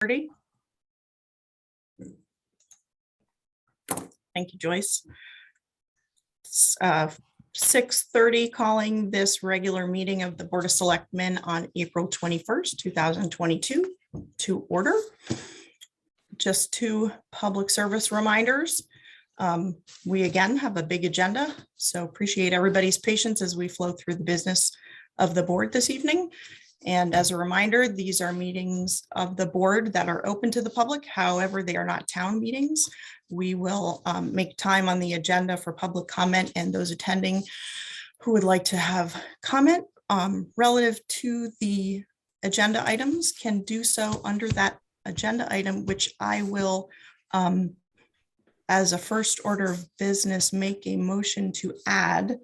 30. Thank you, Joyce. 6:30, calling this regular meeting of the Board of Selectmen on April 21st, 2022 to order. Just two public service reminders. We again have a big agenda, so appreciate everybody's patience as we flow through the business of the board this evening. And as a reminder, these are meetings of the board that are open to the public. However, they are not town meetings. We will make time on the agenda for public comment, and those attending who would like to have comment relative to the agenda items can do so under that agenda item, which I will, as a first order of business, make a motion to add,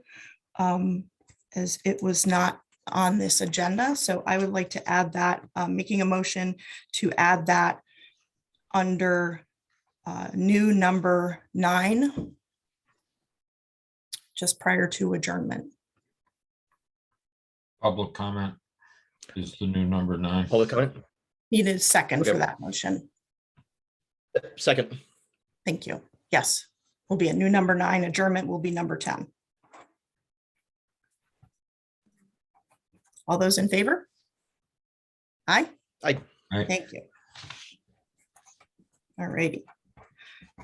as it was not on this agenda. So I would like to add that, making a motion to add that under new number 9, just prior to adjournment. Public comment is the new number 9. Public comment? Needed a second for Okay. that motion. Second. Thank you. Yes, will be a new number 9. Adjournment will be number 10. All those in favor? Aye. Aye. Aye. Thank you. All righty.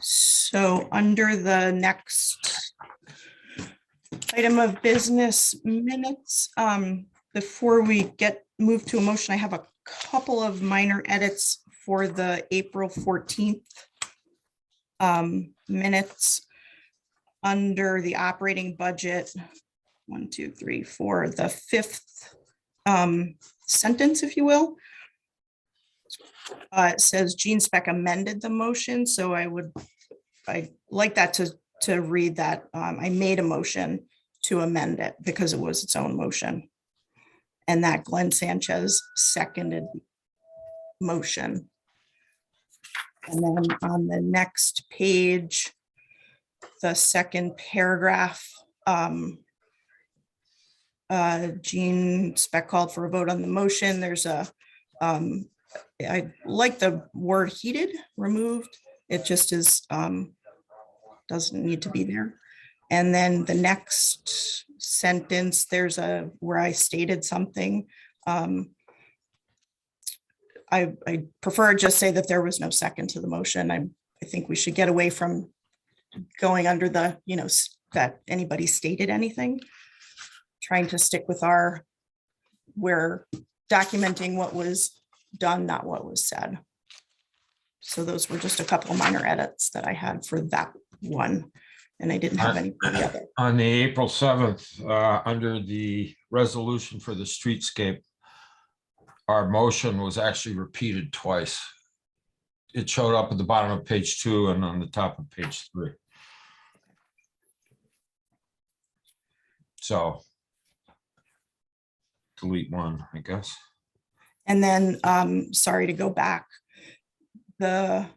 So under the next item of business minutes, before we move to a motion, I have a couple of minor edits for the April 14th minutes under the operating budget. 1, 2, 3, 4, the 5th sentence, if you will. It says Gene Speck amended the motion, so I'd like that to read that I made a motion to amend it because it was its own motion, and that Glenn Sanchez seconded motion. And then on the next page, the second paragraph, Gene Speck called for a vote on the motion. There's a I like the word heated removed. It just is doesn't need to be there. And then the next sentence, there's where I stated something. I prefer just say that there was no second to the motion. I think we should get away from going under the, that anybody stated anything. Trying to stick with we're documenting what was done, not what was said. So those were just a couple of minor edits that I had for that one, and I didn't have any for the other. On the April 7th, under the resolution for the streetscape, our motion was actually repeated twice. It showed up at the bottom of page 2 and on the top of page 3. So delete one, I guess. And then, sorry to go back, that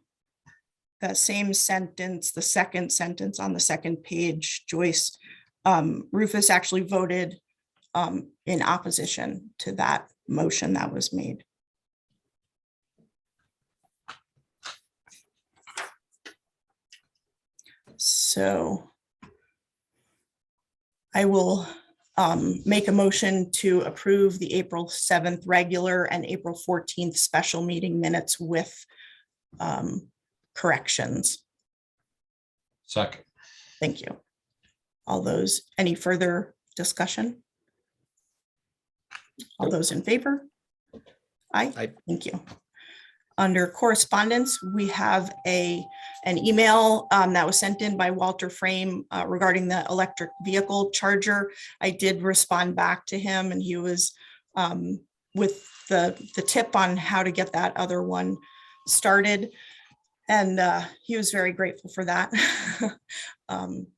same sentence, the second sentence on the second page, Joyce, Rufus actually voted in opposition to that motion that was made. So I will make a motion to approve the April 7th regular and April 14th special meeting minutes with corrections. Second. Thank you. All those, any further discussion? All those in favor? Aye. Aye. Thank you. Under correspondence, we have an email that was sent in by Walter Frame regarding the electric vehicle charger. I did respond back to him, and he was with the tip on how to get that other one started. And he was very grateful for that.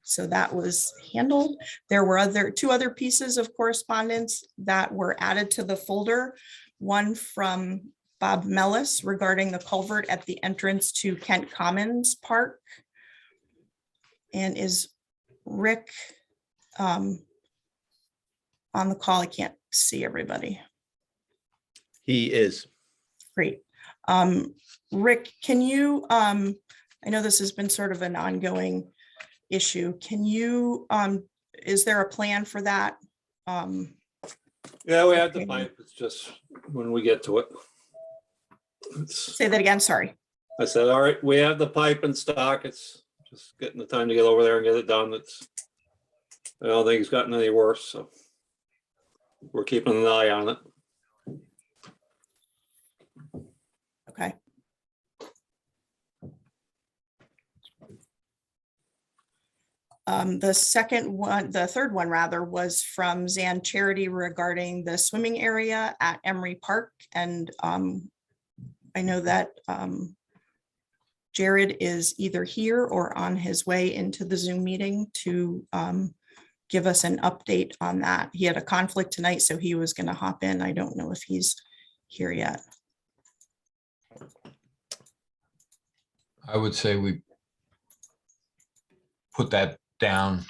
So that was handled. There were two other pieces of correspondence that were added to the folder. One from Bob Mellis regarding the culvert at the entrance to Kent Commons Park. And is Rick on the call? I can't see everybody. He is. Great. Rick, can you, I know this has been sort of an ongoing issue. Can you, is there a plan for that? Yeah, we have the Okay. pipe. It's just when we get to it. Say that again, sorry. I said, all right, we have the pipe in stock. It's just getting the time to get over there and get it done. I don't think it's gotten any worse, so we're keeping an eye on it. Okay. The third one rather, was from Zan Charity regarding the swimming area at Emory Park. And I know that Jared is either here or on his way into the Zoom meeting to give us an update on that. He had a conflict tonight, so he was going to hop in. I don't know if he's here yet. I would say we put that down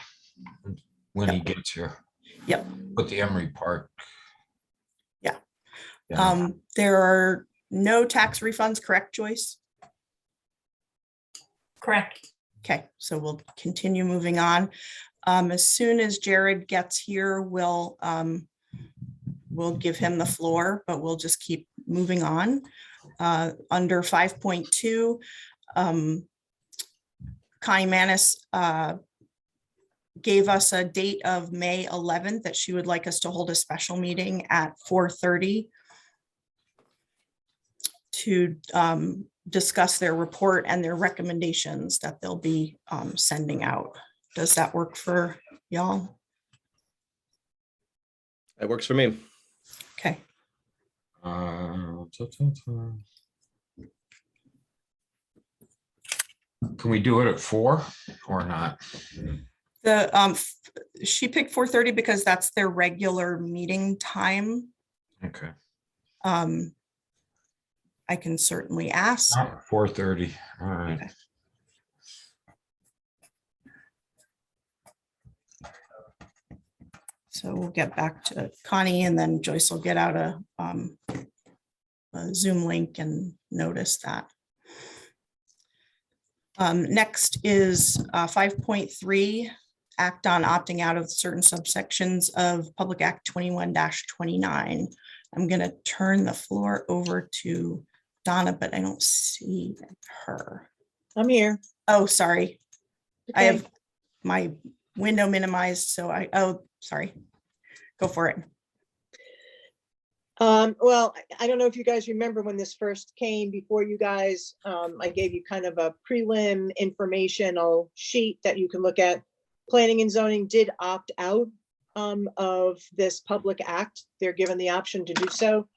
when he gets here. Yep. Put the Emory Park. Yeah. Yeah. There are no tax refunds, correct, Joyce? Correct. Okay, so we'll continue moving on. As soon as Jared gets here, we'll give him the floor, but we'll just keep moving on. Under 5.2, Connie Manis gave us a date of May 11th that she would like us to hold a special meeting at 4:30 to discuss their report and their recommendations that they'll be sending out. Does that work for y'all? That works for me. Okay. Can we do it at 4 or not? She picked 4:30 because that's their regular meeting time. Okay. I can certainly ask. 4:30. All right. Okay. So we'll get back to Connie and then Joyce will get out a Zoom link and notice that. Next is 5.3, act on opting out of certain subsections of Public Act 21-29. I'm going to turn the floor over to Donna, but I don't see her. I'm here. Oh, sorry. I Okay. have my window minimized, so sorry. Go for it. Well, I don't know if you guys remember when this first came before you guys. I gave you kind of a prelim informational sheet that you can look at. Planning and zoning did opt out of this public act. They're given the option to do so.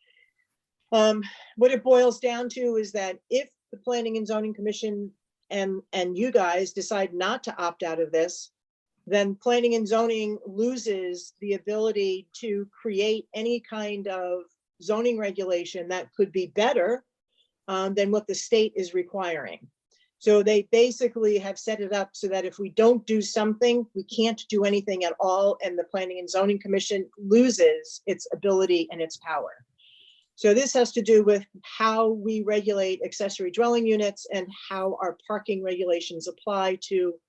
What it boils down to is that if the Planning and Zoning Commission and you guys decide not to opt out of this, then planning and zoning loses the ability to create any kind of zoning regulation that could be better than what the state is requiring. So they basically have set it up so that if we don't do something, we can't do anything at all, and the Planning and Zoning Commission loses its ability and its power. So this has to do with how we regulate accessory dwelling units and how our parking regulations apply to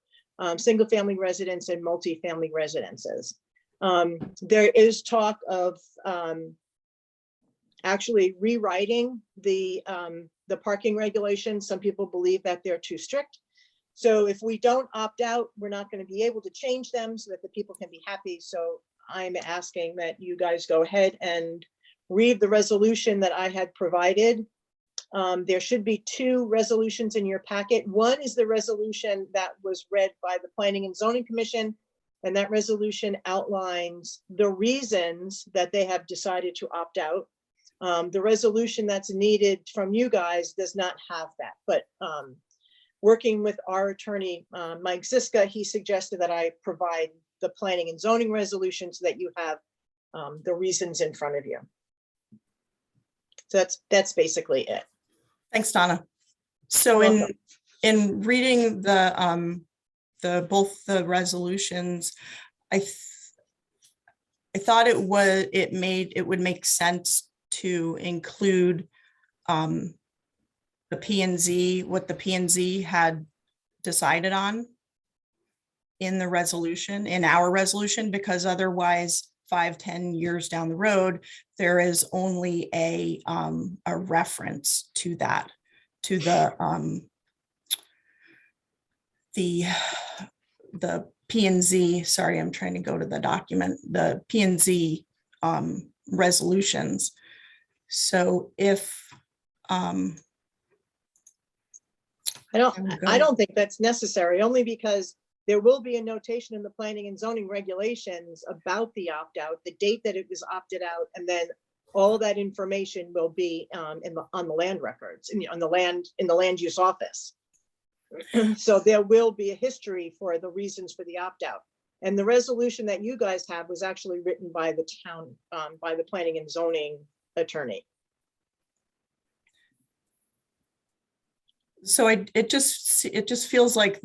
single-family residents and multifamily residences. There is talk of actually rewriting the parking regulations. Some people believe that they're too strict. So if we don't opt out, we're not going to be able to change them so that the people can be happy. So I'm asking that you guys go ahead and read the resolution that I had provided. There should be 2 resolutions in your packet. One is the resolution that was read by the Planning and Zoning Commission, and that resolution outlines the reasons that they have decided to opt out. The resolution that's needed from you guys does not have that, but working with our attorney, Mike Ziska, he suggested that I provide the Planning and Zoning resolution so that you have the reasons in front of you. So that's basically it. Thanks, Donna. So in reading both the resolutions, I thought it would make sense to include the P and Z, what the P and Z had decided on in the resolution, in our resolution, because otherwise 5-10 years down the road, there is only a reference to that, to the P and Z, sorry, I'm trying to go to the document, the P and Z resolutions. So if, I There we go. don't think that's necessary, only because there will be a notation in the planning and zoning regulations about the opt-out, the date that it was opted out, and then all that information will be on the land records, in the land use office. So there will be a history for the reasons for the opt-out. And the resolution that you guys have was actually written by the town, by the planning and zoning attorney. so it just feels like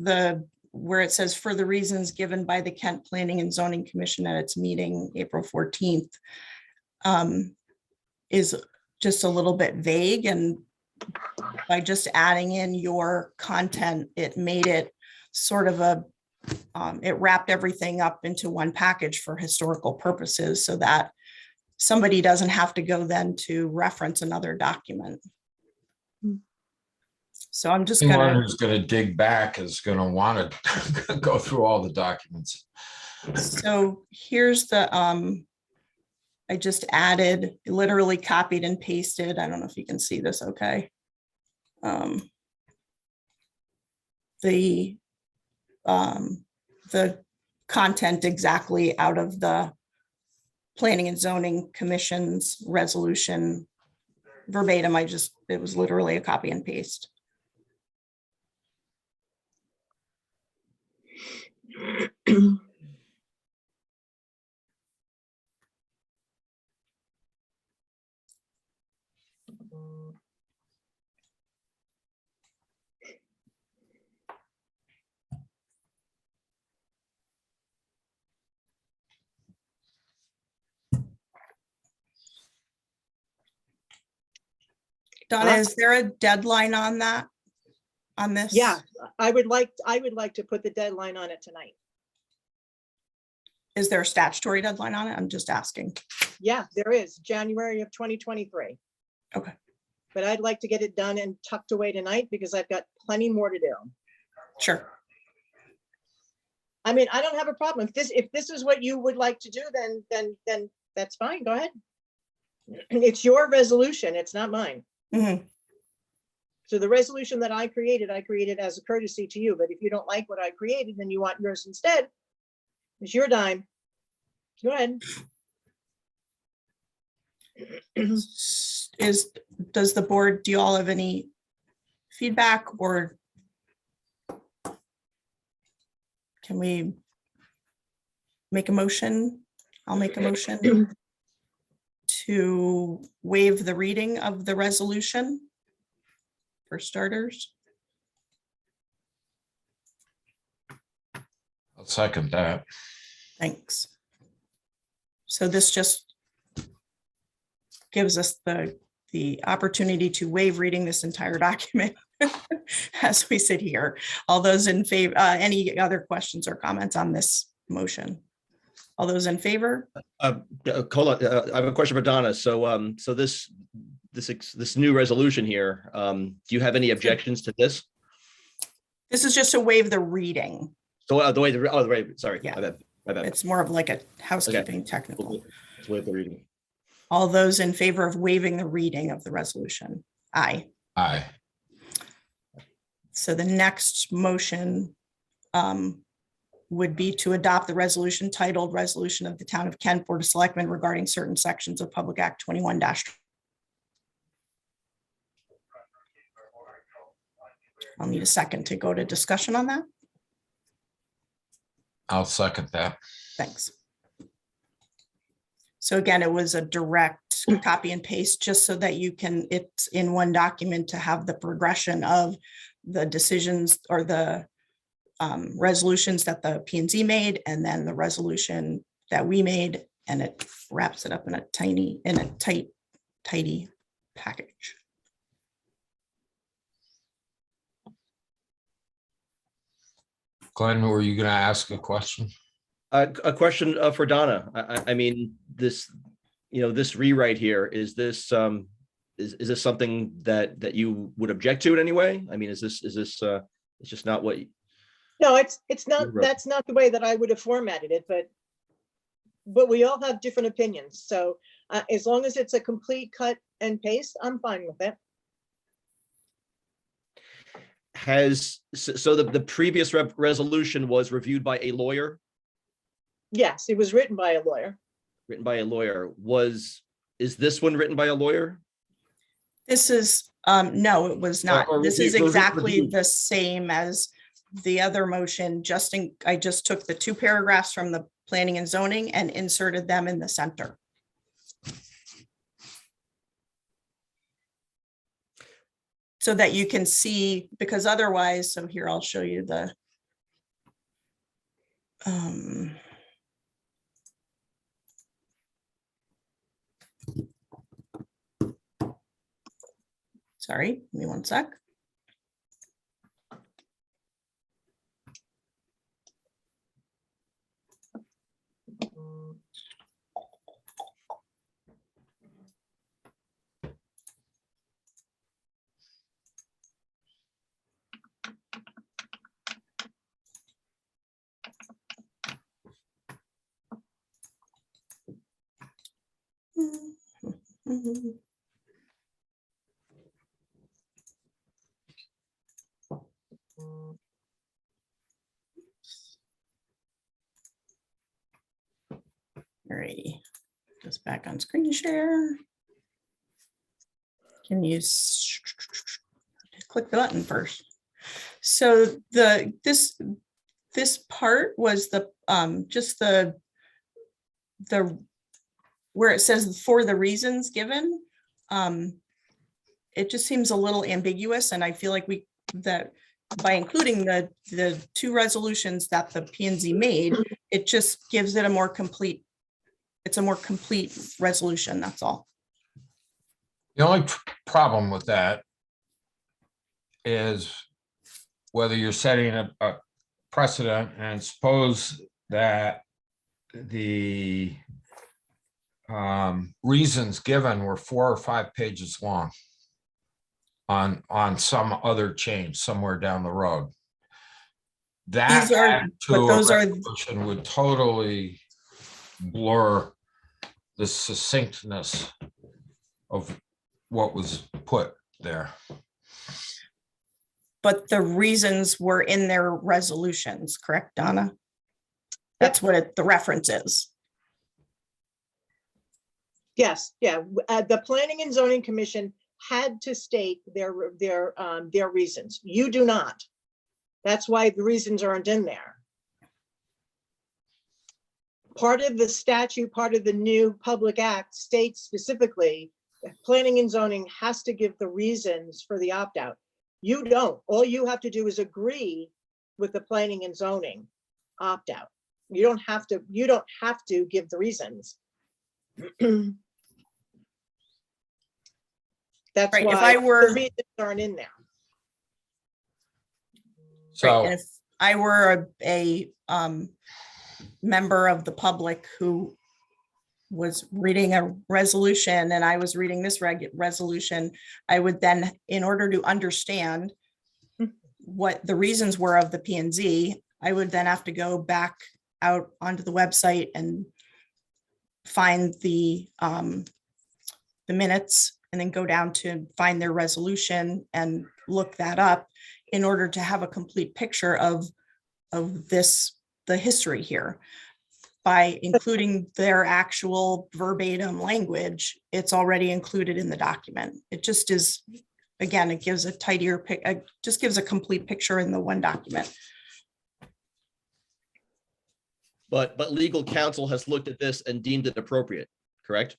where it says for the reasons given by the Kent Planning and Zoning Commission at its meeting April 14th is just a little bit vague, and by just adding in your content, it made it sort of it wrapped everything up into one package for historical purposes, so that somebody doesn't have to go then to reference another document. So I'm just Anyone gonna, who's gonna dig back is gonna wanna go through all the documents. so here's the, I just added, literally copied and pasted. I don't know if you can see this okay. The content exactly out of the Planning and Zoning Commission's resolution verbatim. It was literally a copy and paste. Donna, is there a deadline on that? On this? Yeah, I would like to put the deadline on it tonight. Is there a statutory deadline on it? I'm just asking. Yeah, there is, January of 2023. Okay. But I'd like to get it done and tucked away tonight because I've got plenty more to do. Sure. I mean, I don't have a problem. If this is what you would like to do, then that's fine. Go ahead. It's your resolution. It's not mine. Mhm. So the resolution that I created as a courtesy to you. But if you don't like what I created, then you want yours instead, it's your dime. Go ahead. Does the board, do you all have any feedback, or can we make a motion? I'll make a motion to waive the reading of the resolution for starters. I'll second that. Thanks. So this just gives us the opportunity to waive reading this entire document as we sit here. All those in favor, any other questions or comments on this motion? All those in favor? Hold on, I have a question for Donna. So, so this new resolution here, do you have any objections to this? This is just to waive the reading. So sorry. Yeah. My bad. It's more of like a housekeeping technical. Let's waive the reading. All those in favor of waiving the reading of the resolution? Aye. Aye. So the next motion would be to adopt the resolution titled Resolution of the Town of Kent Board of Selectmen regarding certain sections of Public Act 21-. I'll need a second to go to discussion on that. I'll second that. Thanks. So again, it was a direct copy and paste just so that you can, it's in one document to have the progression of the decisions or the resolutions that the P&Z made, and then the resolution that we made, and it wraps it up in a tidy package. Glenn, were you gonna ask a question? A question for Donna. I mean, this, this rewrite here, is this something that you would object to in any way? I mean, is this it's just not what? No, it's not, You wrote. that's not the way that I would have formatted it, but we all have different opinions. So as long as it's a complete cut and paste, I'm fine with it. So the previous resolution was reviewed by a lawyer, Yes, it was written by a lawyer. written by a lawyer. Is this one written by a lawyer? This is, no, it was not. or This is review- exactly review. the same as the other motion, I just took the 2 paragraphs from the planning and zoning and inserted them in the center. So that you can see, because otherwise, so here, I'll show you the sorry, give me one sec. Alrighty, just back on screen share. Can you click the button first? So this part was the just the where it says for the reasons given. It just seems a little ambiguous, and I feel like that by including the 2 resolutions that the P and Z made, it just gives it a more complete. It's a more complete resolution, that's all. The only problem with that is whether you're setting a precedent, and suppose that the reasons given were 4 or 5 pages long on some other change somewhere down the road. That These are- added to but a those are- resolution would totally blur the succinctness of what was put there. But the reasons were in their resolutions, correct, Donna? That's what the reference is. Yes, yeah. The Planning and Zoning Commission had to state their reasons. You do not. That's why the reasons aren't in there. Part of the statute, part of the new public act states specifically that planning and zoning has to give the reasons for the opt-out. You don't. All you have to do is agree with the planning and zoning opt-out. You don't have to give the reasons. That's Right, if why I were- the reasons aren't in there. Right, So and if I were a member of the public who was reading a resolution and I was reading this resolution, I would then, in order to understand what the reasons were of the P and Z, I would then have to go back out onto the website and find the minutes, and then go down to find their resolution and look that up in order to have a complete picture of the history here. By including their actual verbatim language, it's already included in the document. It just is, again, it gives a tidier just gives a complete picture in the one document. But legal counsel has looked at this and deemed it appropriate, correct?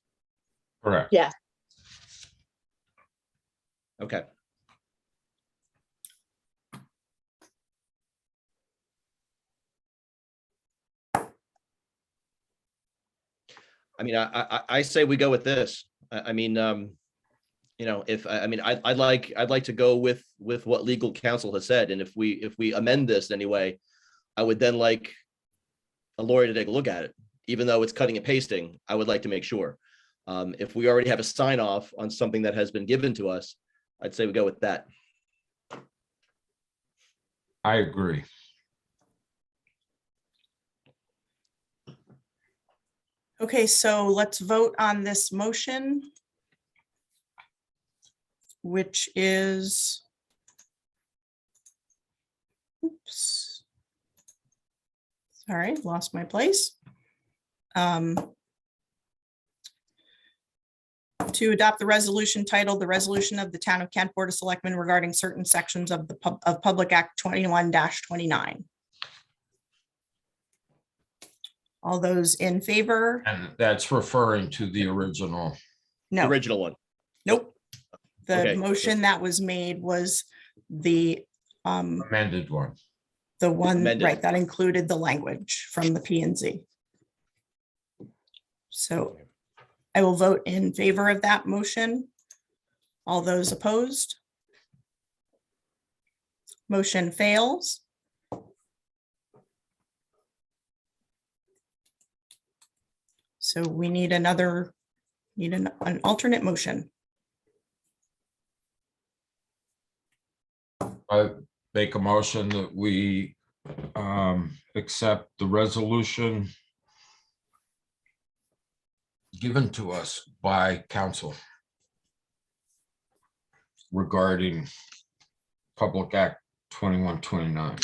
correct. Yes. Okay. I mean, I say we go with this. I mean, if I'd like to go with what legal counsel has said, and if we amend this anyway, I would then like a lawyer to take a look at it. Even though it's cutting and pasting, I would like to make sure. If we already have a sign off on something that has been given to us, I'd say we go with that. I agree. Okay, so let's vote on this motion, which is, oops. Sorry, lost my place. To adopt the resolution titled, "The Resolution of the Town of Kent Board of Selectmen regarding certain sections of the Public Act 21-29. All those in favor? And that's referring to the original. The No, original one. nope. The Okay. motion that was made was the Amended one. the one, Amended. right, that included the language from the P and Z. So I will vote in favor of that motion. All those opposed? Motion fails. So we need an alternate motion. I make a motion that we accept the resolution given to us by council regarding Public Act 2129,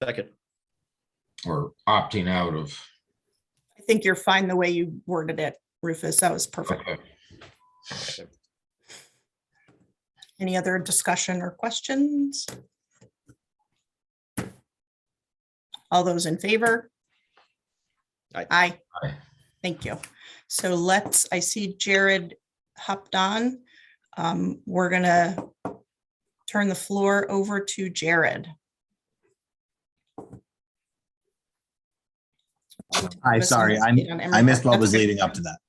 Second. or opting out of. I think you're fine the way you worded it, Rufus. That was perfect. Okay. Any other discussion or questions? All those in favor? Aye. Aye. Aye. Thank you. So I see Jared hopped on. We're gonna turn the floor over to Jared. Hi, sorry, I missed what was leading up to that.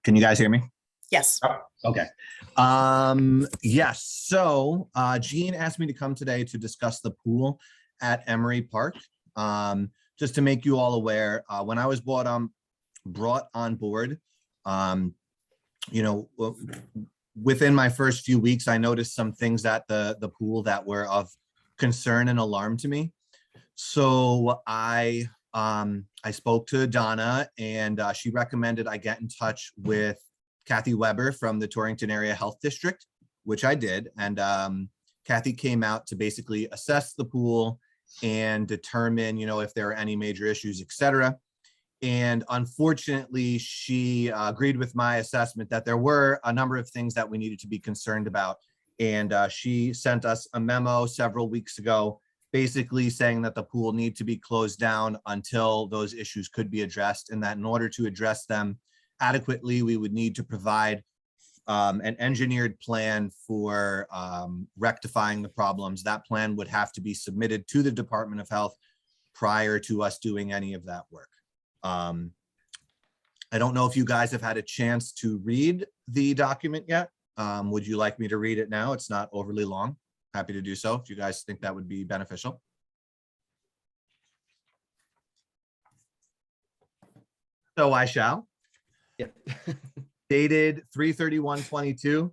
Can you guys hear me? Yes, Okay. Yes, so Jean asked me to come today to discuss the pool at Emory Park. Just to make you all aware, when I was brought on board, within my first few weeks, I noticed some things at the pool that were of concern and alarm to me. So I spoke to Donna, and she recommended I get in touch with Kathy Weber from the Torrington Area Health District, which I did. And Kathy came out to basically assess the pool and determine, if there are any major issues, et cetera. And unfortunately, she agreed with my assessment that there were a number of things that we needed to be concerned about. And she sent us a memo several weeks ago, basically saying that the pool need to be closed down until those issues could be addressed, and that in order to address them adequately, we would need to provide an engineered plan for rectifying the problems. That plan would have to be submitted to the Department of Health prior to us doing any of that work. I don't know if you guys have had a chance to read the document yet. Would you like me to read it now? It's not overly long. Happy to do so if you guys think that would be beneficial. So I shall. Yep. Dated 3/31/22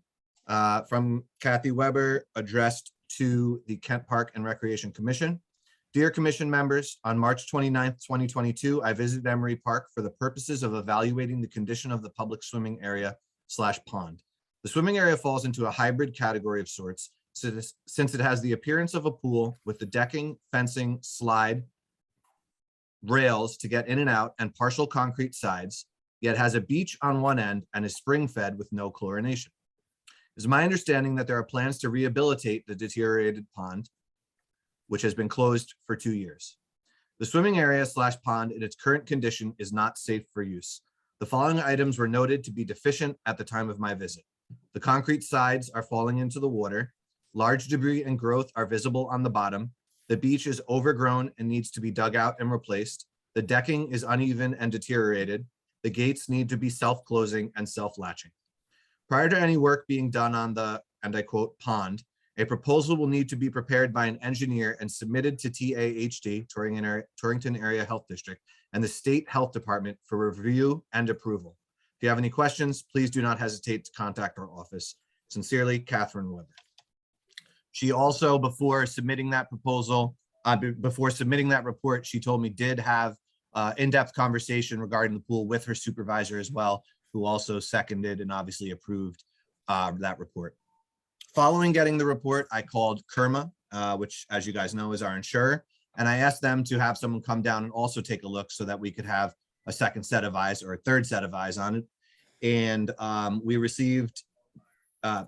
from Kathy Weber, addressed to the Kent Park and Recreation Commission. Dear Commission members, on March 29th, 2022, I visited Emory Park for the purposes of evaluating the condition of the public swimming area / pond. The swimming area falls into a hybrid category of sorts, since it has the appearance of a pool with the decking, fencing, slide, rails to get in and out, and partial concrete sides, yet has a beach on one end and is spring-fed with no chlorination. It is my understanding that there are plans to rehabilitate the deteriorated pond, which has been closed for 2 years. The swimming area / pond in its current condition is not safe for use. The following items were noted to be deficient at the time of my visit. The concrete sides are falling into the water. Large debris and growth are visible on the bottom. The beach is overgrown and needs to be dug out and replaced. The decking is uneven and deteriorated. The gates need to be self-closing and self-latching. Prior to any work being done on the and I quote, pond, a proposal will need to be prepared by an engineer and submitted to TAHD, Torrington Area Health District, and the State Health Department for review and approval. If you have any questions, please do not hesitate to contact our office. Sincerely, Catherine Weber. She also, before submitting that proposal, before submitting that report, she told me did have in-depth conversation regarding the pool with her supervisor as well, who also seconded and obviously approved that report. Following getting the report, I called Kerma, which, as you guys know, is our insurer, and I asked them to have someone come down and also take a look so that we could have a second set of eyes or a third set of eyes on it. And we received, a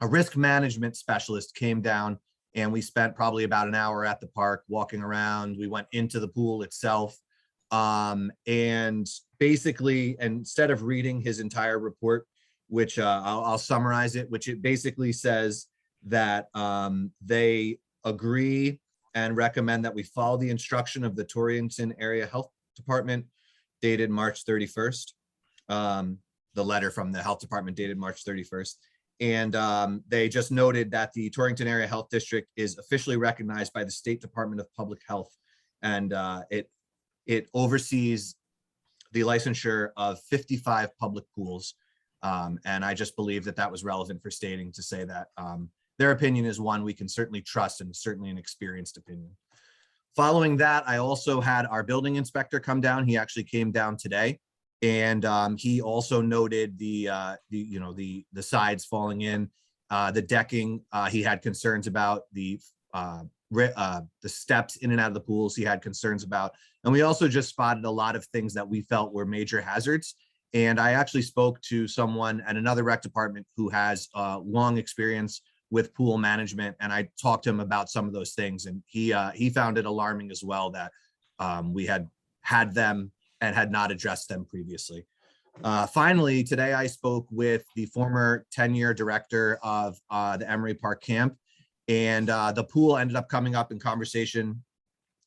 risk management specialist came down, and we spent probably about an hour at the park walking around. We went into the pool itself. And basically, instead of reading his entire report, which I'll summarize it, which it basically says that they agree and recommend that we follow the instruction of the Torrington Area Health Department dated March 31st. The letter from the health department dated March 31st. And they just noted that the Torrington Area Health District is officially recognized by the State Department of Public Health. And it oversees the licensure of 55 public pools. And I just believe that that was relevant for stating to say that their opinion is one we can certainly trust, and certainly an experienced opinion. Following that, I also had our building inspector come down. He actually came down today, and he also noted the sides falling in, the decking. He had concerns about the steps in and out of the pools. He had concerns about, and we also just spotted a lot of things that we felt were major hazards. And I actually spoke to someone at another rec department who has long experience with pool management, and I talked to him about some of those things, and he found it alarming as well that we had them and had not addressed them previously. Finally, today I spoke with the former 10-year director of the Emory Park Camp, and the pool ended up coming up in conversation,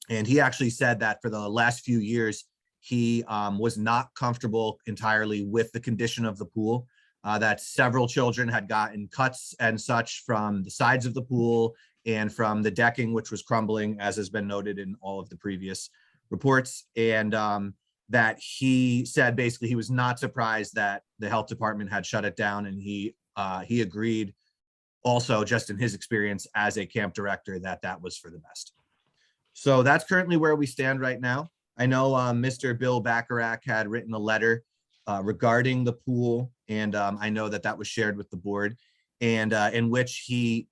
and he actually said that for the last few years, he was not comfortable entirely with the condition of the pool, that several children had gotten cuts and such from the sides of the pool and from the decking, which was crumbling, as has been noted in all of the previous reports. And that he said basically he was not surprised that the health department had shut it down, and he agreed also, just in his experience as a camp director, that that was for the best. So that's currently where we stand right now. I know Mr. Bill Bacharach had written a letter regarding the pool, and I know that that was shared with the board, and in which he,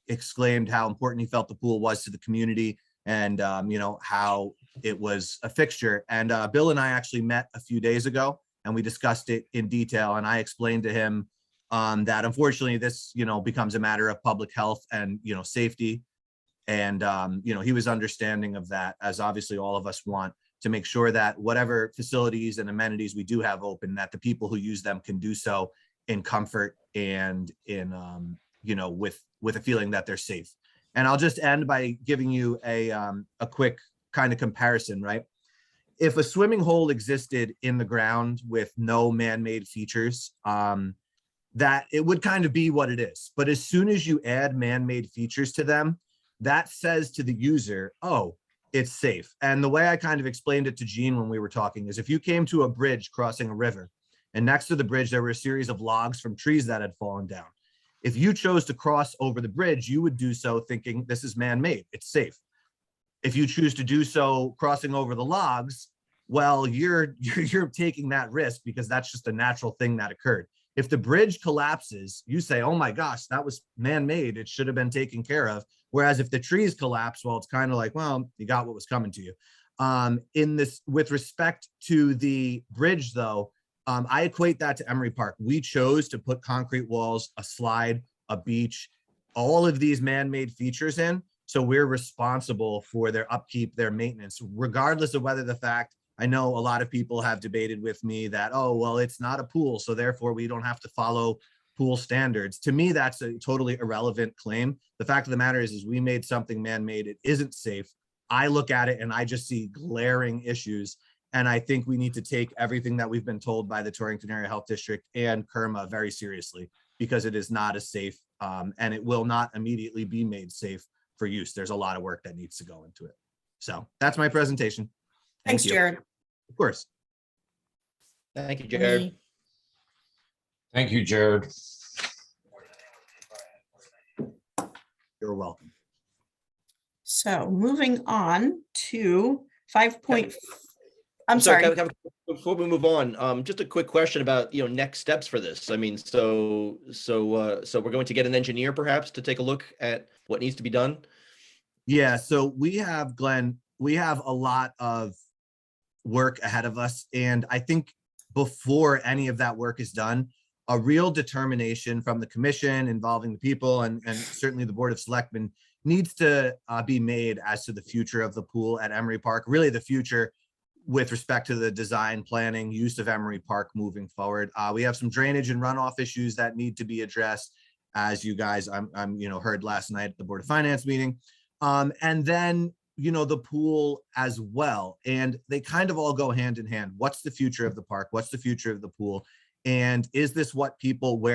exclaimed how important he felt the pool was to the community, and how it was a fixture. And Bill and I actually met a few days ago, and we discussed it in detail. And I explained to him that unfortunately this, becomes a matter of public health and safety. And, he was understanding of that, as obviously all of us want to make sure that whatever facilities and amenities we do have open, that the people who use them can do so in comfort and in, with a feeling that they're safe. And I'll just end by giving you a quick kind of comparison, right? If a swimming hole existed in the ground with no man-made features, that it would kind of be what it is. But as soon as you add man-made features to them, that says to the user, oh, it's safe. And the way I kind of explained it to Gene when we were talking is if you came to a bridge crossing a river, and next to the bridge, there were a series of logs from trees that had fallen down. If you chose to cross over the bridge, you would do so thinking this is man-made, it's safe. If you choose to do so crossing over the logs, well, you're taking that risk because that's just a natural thing that occurred. If the bridge collapses, you say, oh my gosh, that was man-made, it should have been taken care of. Whereas if the trees collapse, well, it's kind of like, well, you got what was coming to you. In this, with respect to the bridge though, I equate that to Emory Park. We chose to put concrete walls, a slide, a beach, all of these man-made features in. So we're responsible for their upkeep, their maintenance, regardless of whether the fact, I know a lot of people have debated with me that, oh, well, it's not a pool, so therefore we don't have to follow pool standards. To me, that's a totally irrelevant claim. The fact of the matter is we made something man-made. It isn't safe. I look at it and I just see glaring issues. And I think we need to take everything that we've been told by the Torrington Area Health District and KERMA very seriously, because it is not as safe, and it will not immediately be made safe for use. There's a lot of work that needs to go into it. So that's my presentation. Thank Thanks, you. Jared. Of course. Thank you, Jared. Any- Thank you, Jared. You're welcome. So moving on to 5 point, I'm sorry. Before we move on, just a quick question about, next steps for this. I mean, so we're going to get an engineer perhaps to take a look at what needs to be done. Yeah, so we have, Glenn, we have a lot of work ahead of us. And I think before any of that work is done, a real determination from the commission involving the people and certainly the Board of Selectmen needs to be made as to the future of the pool at Emory Park, really the future with respect to the design, planning, use of Emory Park moving forward. We have some drainage and runoff issues that need to be addressed, as you guys heard last night at the Board of Finance meeting. And then, the pool as well. And they kind of all go hand in hand. What's the future of the park? What's the future of the pool? And is this where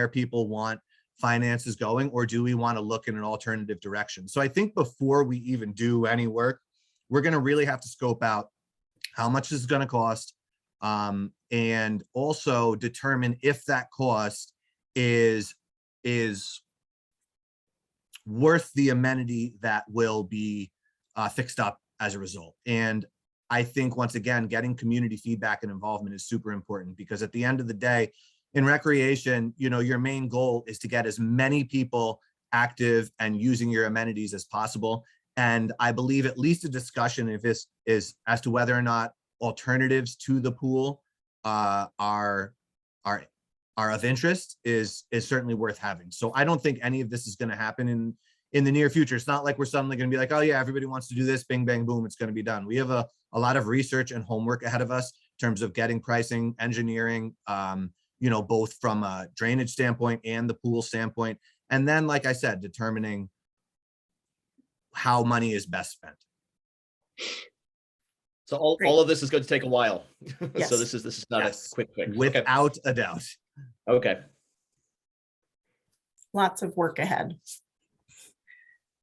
people want finance is going, or do we want to look in an alternative direction? So I think before we even do any work, we're going to really have to scope out how much this is going to cost, and also determine if that cost is worth the amenity that will be fixed up as a result. And I think, once again, getting community feedback and involvement is super important, because at the end of the day, in recreation, your main goal is to get as many people active and using your amenities as possible. And I believe at least a discussion if this is as to whether or not alternatives to the pool are of interest is certainly worth having. So I don't think any of this is going to happen in the near future. It's not like we're suddenly going to be like, oh yeah, everybody wants to do this, bing, bang, boom, it's going to be done. We have a lot of research and homework ahead of us in terms of getting pricing, engineering, both from a drainage standpoint and the pool standpoint. And then, like I said, determining how money is best spent. So all of this is going to take a while. Yes. So this is not Yes, a quick fix. Okay. without a doubt. Okay. Lots of work ahead.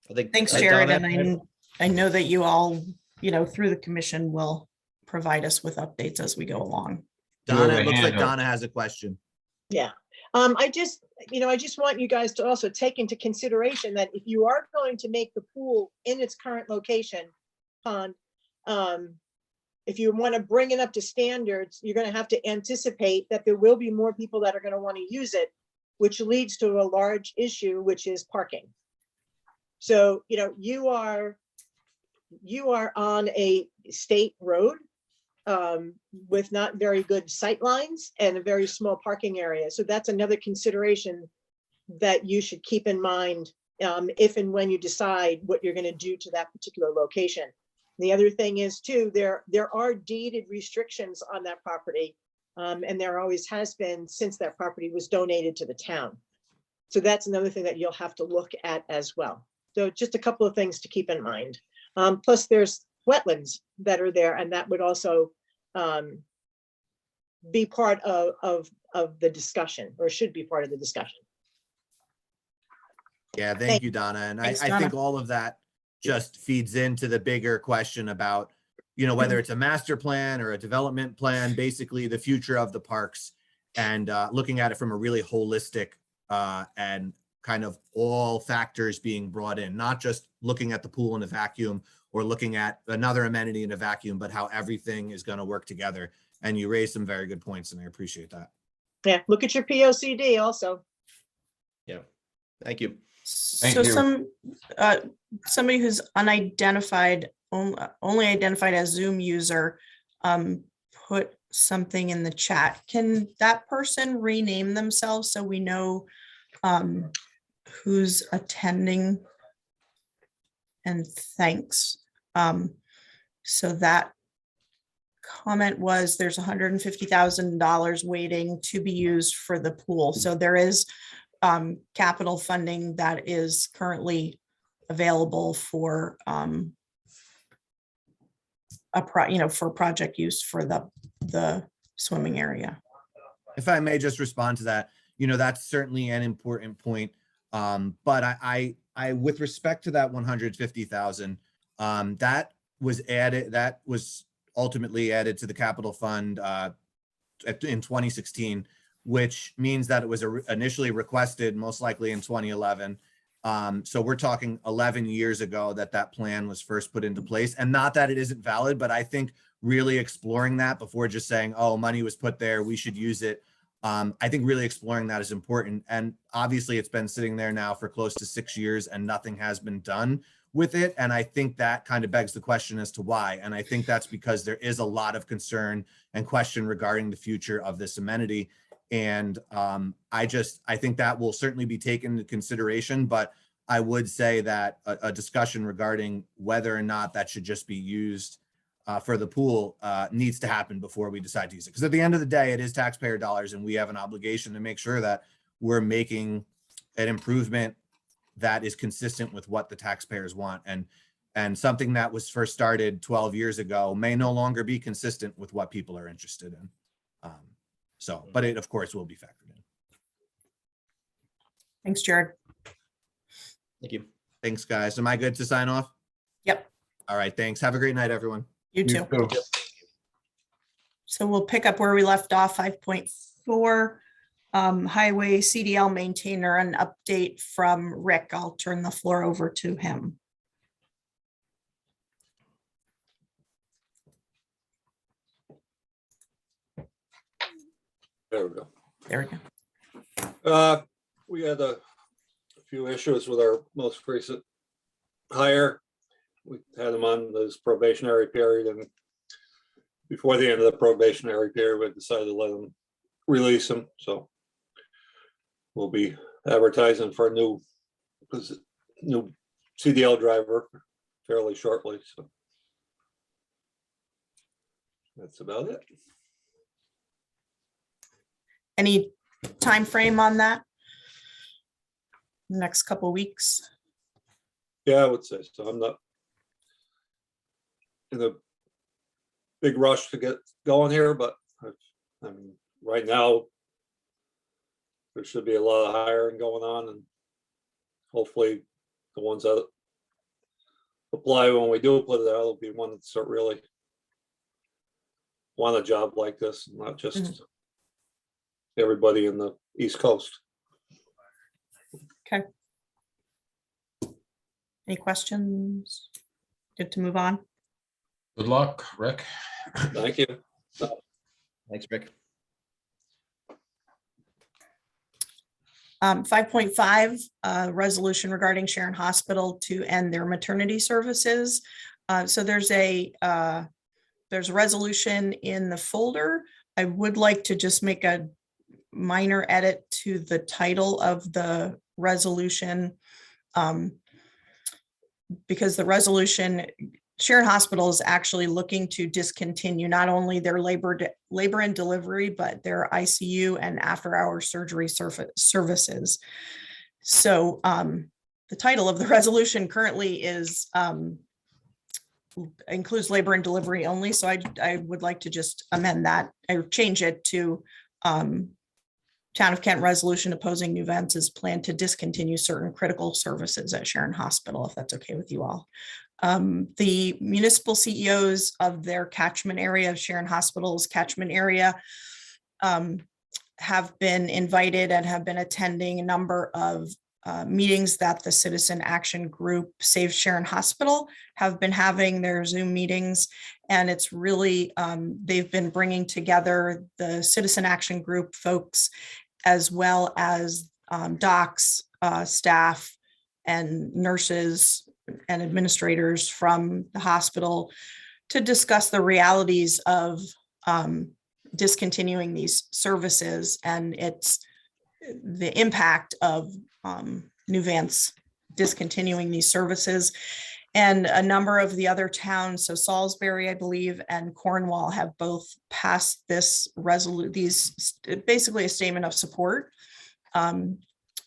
I think, Thanks, Donna, Jared. And I know that you all, through the commission will provide us with updates as we go along. Donna, have it a looks like hand up. Donna has a question. Yeah. I just want you guys to also take into consideration that if you are going to make the pool in its current location, if you want to bring it up to standards, you're going to have to anticipate that there will be more people that are going to want to use it, which leads to a large issue, which is parking. So, you are on a state road with not very good sight lines and a very small parking area. So that's another consideration that you should keep in mind if and when you decide what you're going to do to that particular location. The other thing is too, there are deeded restrictions on that property, and there always has been since that property was donated to the town. So that's another thing that you'll have to look at as well. So just a couple of things to keep in mind. Plus there's wetlands that are there, and that would also be part of the discussion, or should be part of the discussion. Yeah, thank you, Donna. And Thanks, I think Donna. all of that just feeds into the bigger question about, whether it's a master plan or a development plan, basically the future of the parks, and looking at it from a really holistic and kind of all factors being brought in, not just looking at the pool in a vacuum or looking at another amenity in a vacuum, but how everything is going to work together. And you raised some very good points, and I appreciate that. Yeah, look at your POCD also. Yeah. Thank you. So you. somebody who's unidentified, only identified as Zoom user, put something in the chat. Can that person rename themselves so we know who's attending? And thanks. So that comment was there's $150,000 waiting to be used for the pool. So there is capital funding that is currently available for for project use for the swimming area. If I may just respond to that, that's certainly an important point. But I with respect to that 150,000, that was ultimately added to the capital fund in 2016, which means that it was initially requested most likely in 2011. So we're talking 11 years ago that plan was first put into place, and not that it isn't valid, but I think really exploring that before just saying, oh, money was put there, we should use it. I think really exploring that is important. And obviously it's been sitting there now for close to 6 years and nothing has been done with it. And I think that kind of begs the question as to why. And I think that's because there is a lot of concern and question regarding the future of this amenity. And I think that will certainly be taken into consideration, but I would say that a discussion regarding whether or not that should just be used for the pool needs to happen before we decide to use it. Because at the end of the day, it is taxpayer dollars and we have an obligation to make sure that we're making an improvement that is consistent with what the taxpayers want. And something that was first started 12 years ago may no longer be consistent with what people are interested in. But it of course will be factored in. Thanks, Jared. Thank you. Thanks, guys. Am I good to sign off? Yep. All right, thanks. Have a great night, everyone. You too. So we'll pick up where we left off, 5.4, highway CDL maintainer, an update from Rick. I'll turn the floor over to him. There we go. There we go. We had a few issues with our most recent hire. We had him on this probationary period, and before the end of the probationary period, we decided to let him release him. So we'll be advertising for a new CDL driver fairly shortly. So that's about it. Any time frame on that? Next couple of weeks? Yeah, I would say so. I'm not in a big rush to get going here, but I mean, right now there should be a lot of hiring going on, and hopefully the ones that apply when we do put it out will be ones that really want a job like this, not just everybody in the East Coast. Okay. Any questions? Good to move on. Good luck, Rick. Thank you. Thanks, Rick. 5.5, resolution regarding Sharon Hospital to end their maternity services. So there's a resolution in the folder. I would like to just make a minor edit to the title of the resolution, because the resolution, Sharon Hospital is actually looking to discontinue not only their labor and delivery, but their ICU and after-hour surgery services. So the title of the resolution currently is includes labor and delivery only. So I would like to just amend that or change it to Town of Kent resolution opposing new Vance's plan to discontinue certain critical services at Sharon Hospital, if that's okay with you all. The municipal CEOs of their catchment area of Sharon Hospital's catchment area have been invited and have been attending a number of meetings that the Citizen Action Group Save Sharon Hospital have been having, their Zoom meetings. And it's really, they've been bringing together the Citizen Action Group folks, as well as docs, staff, and nurses and administrators from the hospital to discuss the realities of discontinuing these services and it's the impact of New Vance discontinuing these services. And a number of the other towns, so Salisbury, I believe, and Cornwall have both passed this basically a statement of support.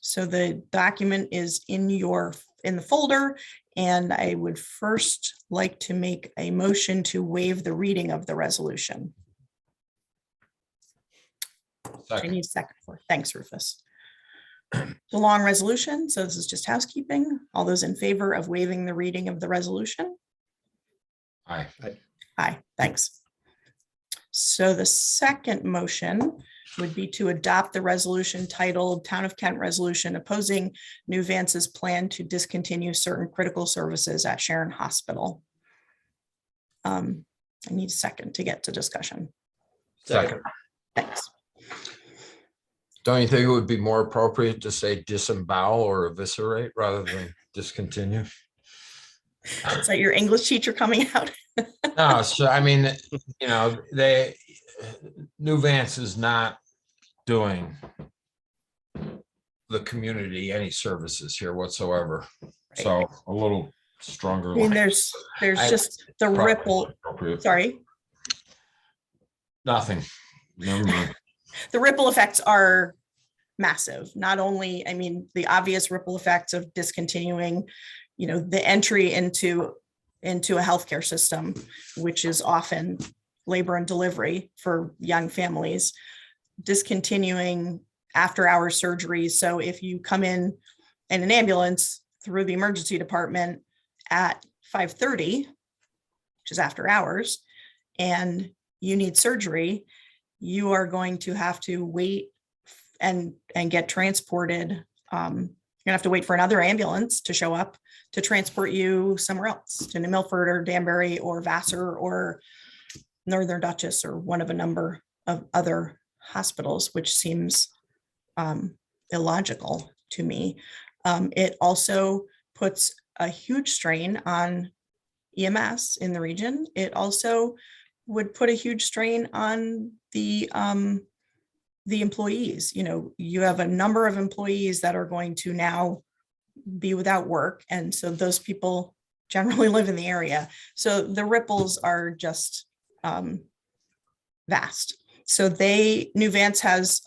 So the document is in the folder, And I would first like to make a motion to waive the reading of the resolution. I Second. need a second for, thanks, Rufus. It's a long resolution, so this is just housekeeping. All those in favor of waiving the reading of the resolution? Aye. Aye, thanks. So the second motion would be to adopt the resolution titled Town of Kent Resolution Opposing New Vance's Plan to Discontinue Certain Critical Services at Sharon Hospital. I need a second to get to discussion. Second. Thanks. Don't you think it would be more appropriate to say disembowel or eviscerate rather than discontinue? Is that your English teacher coming out? No, so I mean, you know, New Vance is not doing the community any services here whatsoever. So a little stronger. I mean, language. there's I- just the Probably ripple, appropriate. sorry. Nothing. Never mind. The ripple effects are massive. Not only, I mean, the obvious ripple effects of discontinuing, you know, the entry into a healthcare system, which is often labor and delivery for young families, discontinuing after hours surgeries. So if you come in an ambulance through the emergency department at 5:30, which is after hours, and you need surgery, you are going to have to wait and get transported. You're gonna have to wait for another ambulance to show up to transport you somewhere else, to New Milford or Danbury or Vassar or Northern Dutchess or one of a number of other hospitals, which seems illogical to me. It also puts a huge strain on EMS in the region. It also would put a huge strain on the employees. You know, you have a number of employees that are going to now be without work. And so those people generally live in the area. So the ripples are just vast. So New Vance has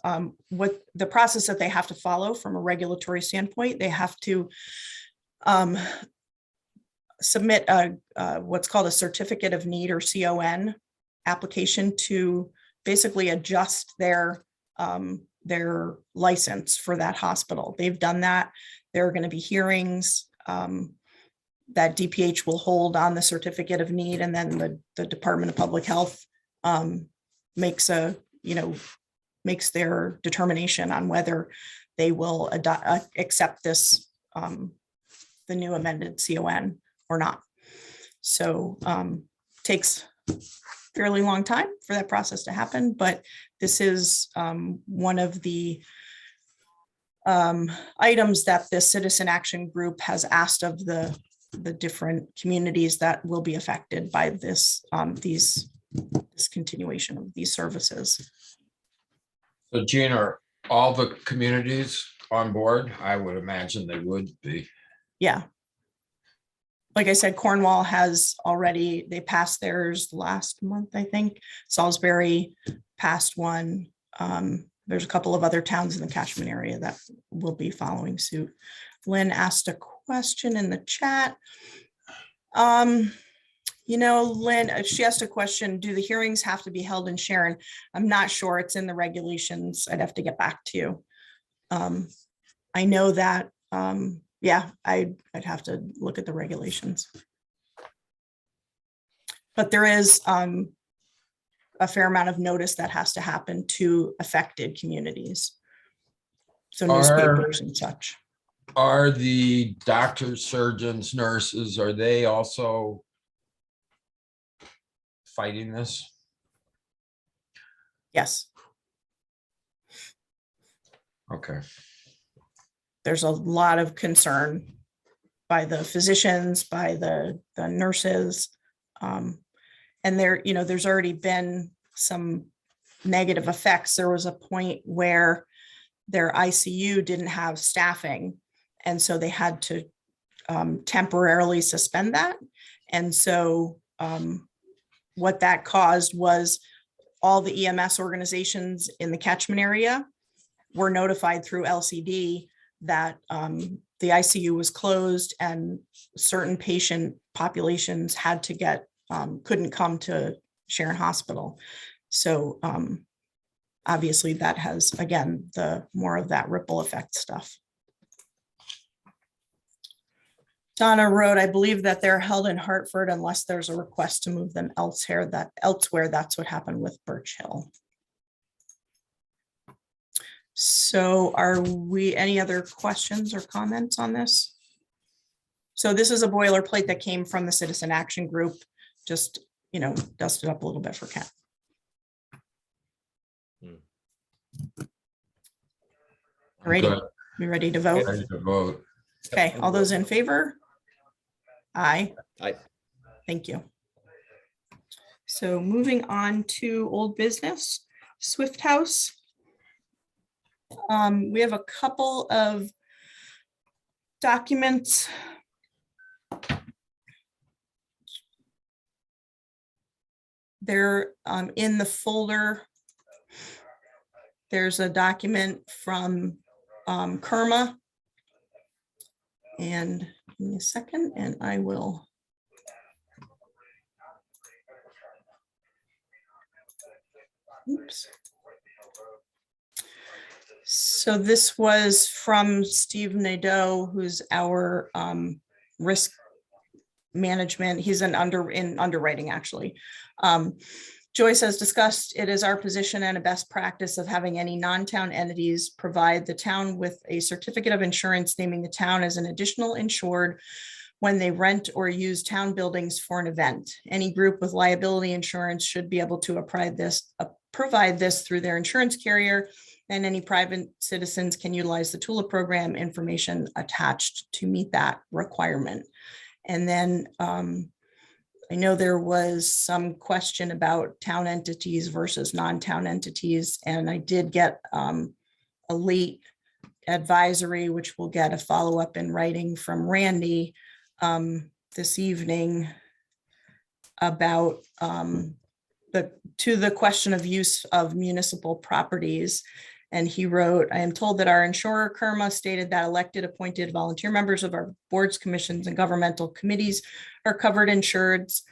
what the process that they have to follow from a regulatory standpoint. They have to submit what's called a certificate of need, or CON, application to basically adjust their license for that hospital. They've done that. There are going to be hearings that DPH will hold on the certificate of need, and then the Department of Public Health makes their determination on whether they will accept this, the new amended CON or not. So takes fairly long time for that process to happen, but this is one of the items that the Citizen Action Group has asked of the different communities that will be affected by this discontinuation of these services. So Gene, are all the communities on board? I would imagine they would be. Yeah. Like I said, Cornwall has already, they passed theirs last month, I think. Salisbury passed one. There's a couple of other towns in the catchment area that will be following suit. Lynn asked a question in the chat. You know, Lynn, she asked a question, do the hearings have to be held in Sharon? I'm not sure. It's in the regulations. I'd have to get back to you. I know that, yeah, I'd have to look at the regulations. But there is a fair amount of notice that has to happen to affected communities. So newspapers and such. Are the doctors, surgeons, nurses, are they also fighting this? Yes, Okay. there's a lot of concern by the physicians, by the nurses. And there, you know, there's already been some negative effects. There was a point where their ICU didn't have staffing, and so they had to temporarily suspend that. And so what that caused was all the EMS organizations in the catchment area were notified through LCD that the ICU was closed and certain patient populations had to get, couldn't come to Sharon Hospital. So obviously that has, again, the more of that ripple effect stuff. Donna wrote, I believe that they're held in Hartford unless there's a request to move them elsewhere. That's what happened with Birch Hill. So are we, any other questions or comments on this? So this is a boilerplate that came from the Citizen Action Group, just, you know, dusted up a little bit for Ken. Ready? Good. We ready to vote? Ready to vote. Okay, all those in favor? Aye. Aye. Thank you. So moving on to old business, Swift House. We have a couple of documents. They're in the folder. There's a document from Kerma. And give me a second and I will. Oops. So this was from Steve Nadeau, who's our risk management. He's in underwriting, actually. Joyce has discussed, it is our position and a best practice of having any non-town entities provide the town with a certificate of insurance naming the town as an additional insured when they rent or use town buildings for an event. Any group with liability insurance should be able to provide this through their insurance carrier, and any private citizens can utilize the TULIP program information attached to meet that requirement. And then I know there was some question about town entities versus non-town entities, and I did get a late advisory, which we'll get a follow-up in writing from Randy this evening about the question of use of municipal properties. And he wrote, I am told that our insurer Kerma stated that elected, appointed volunteer members of our boards, commissions, and governmental committees are covered insureds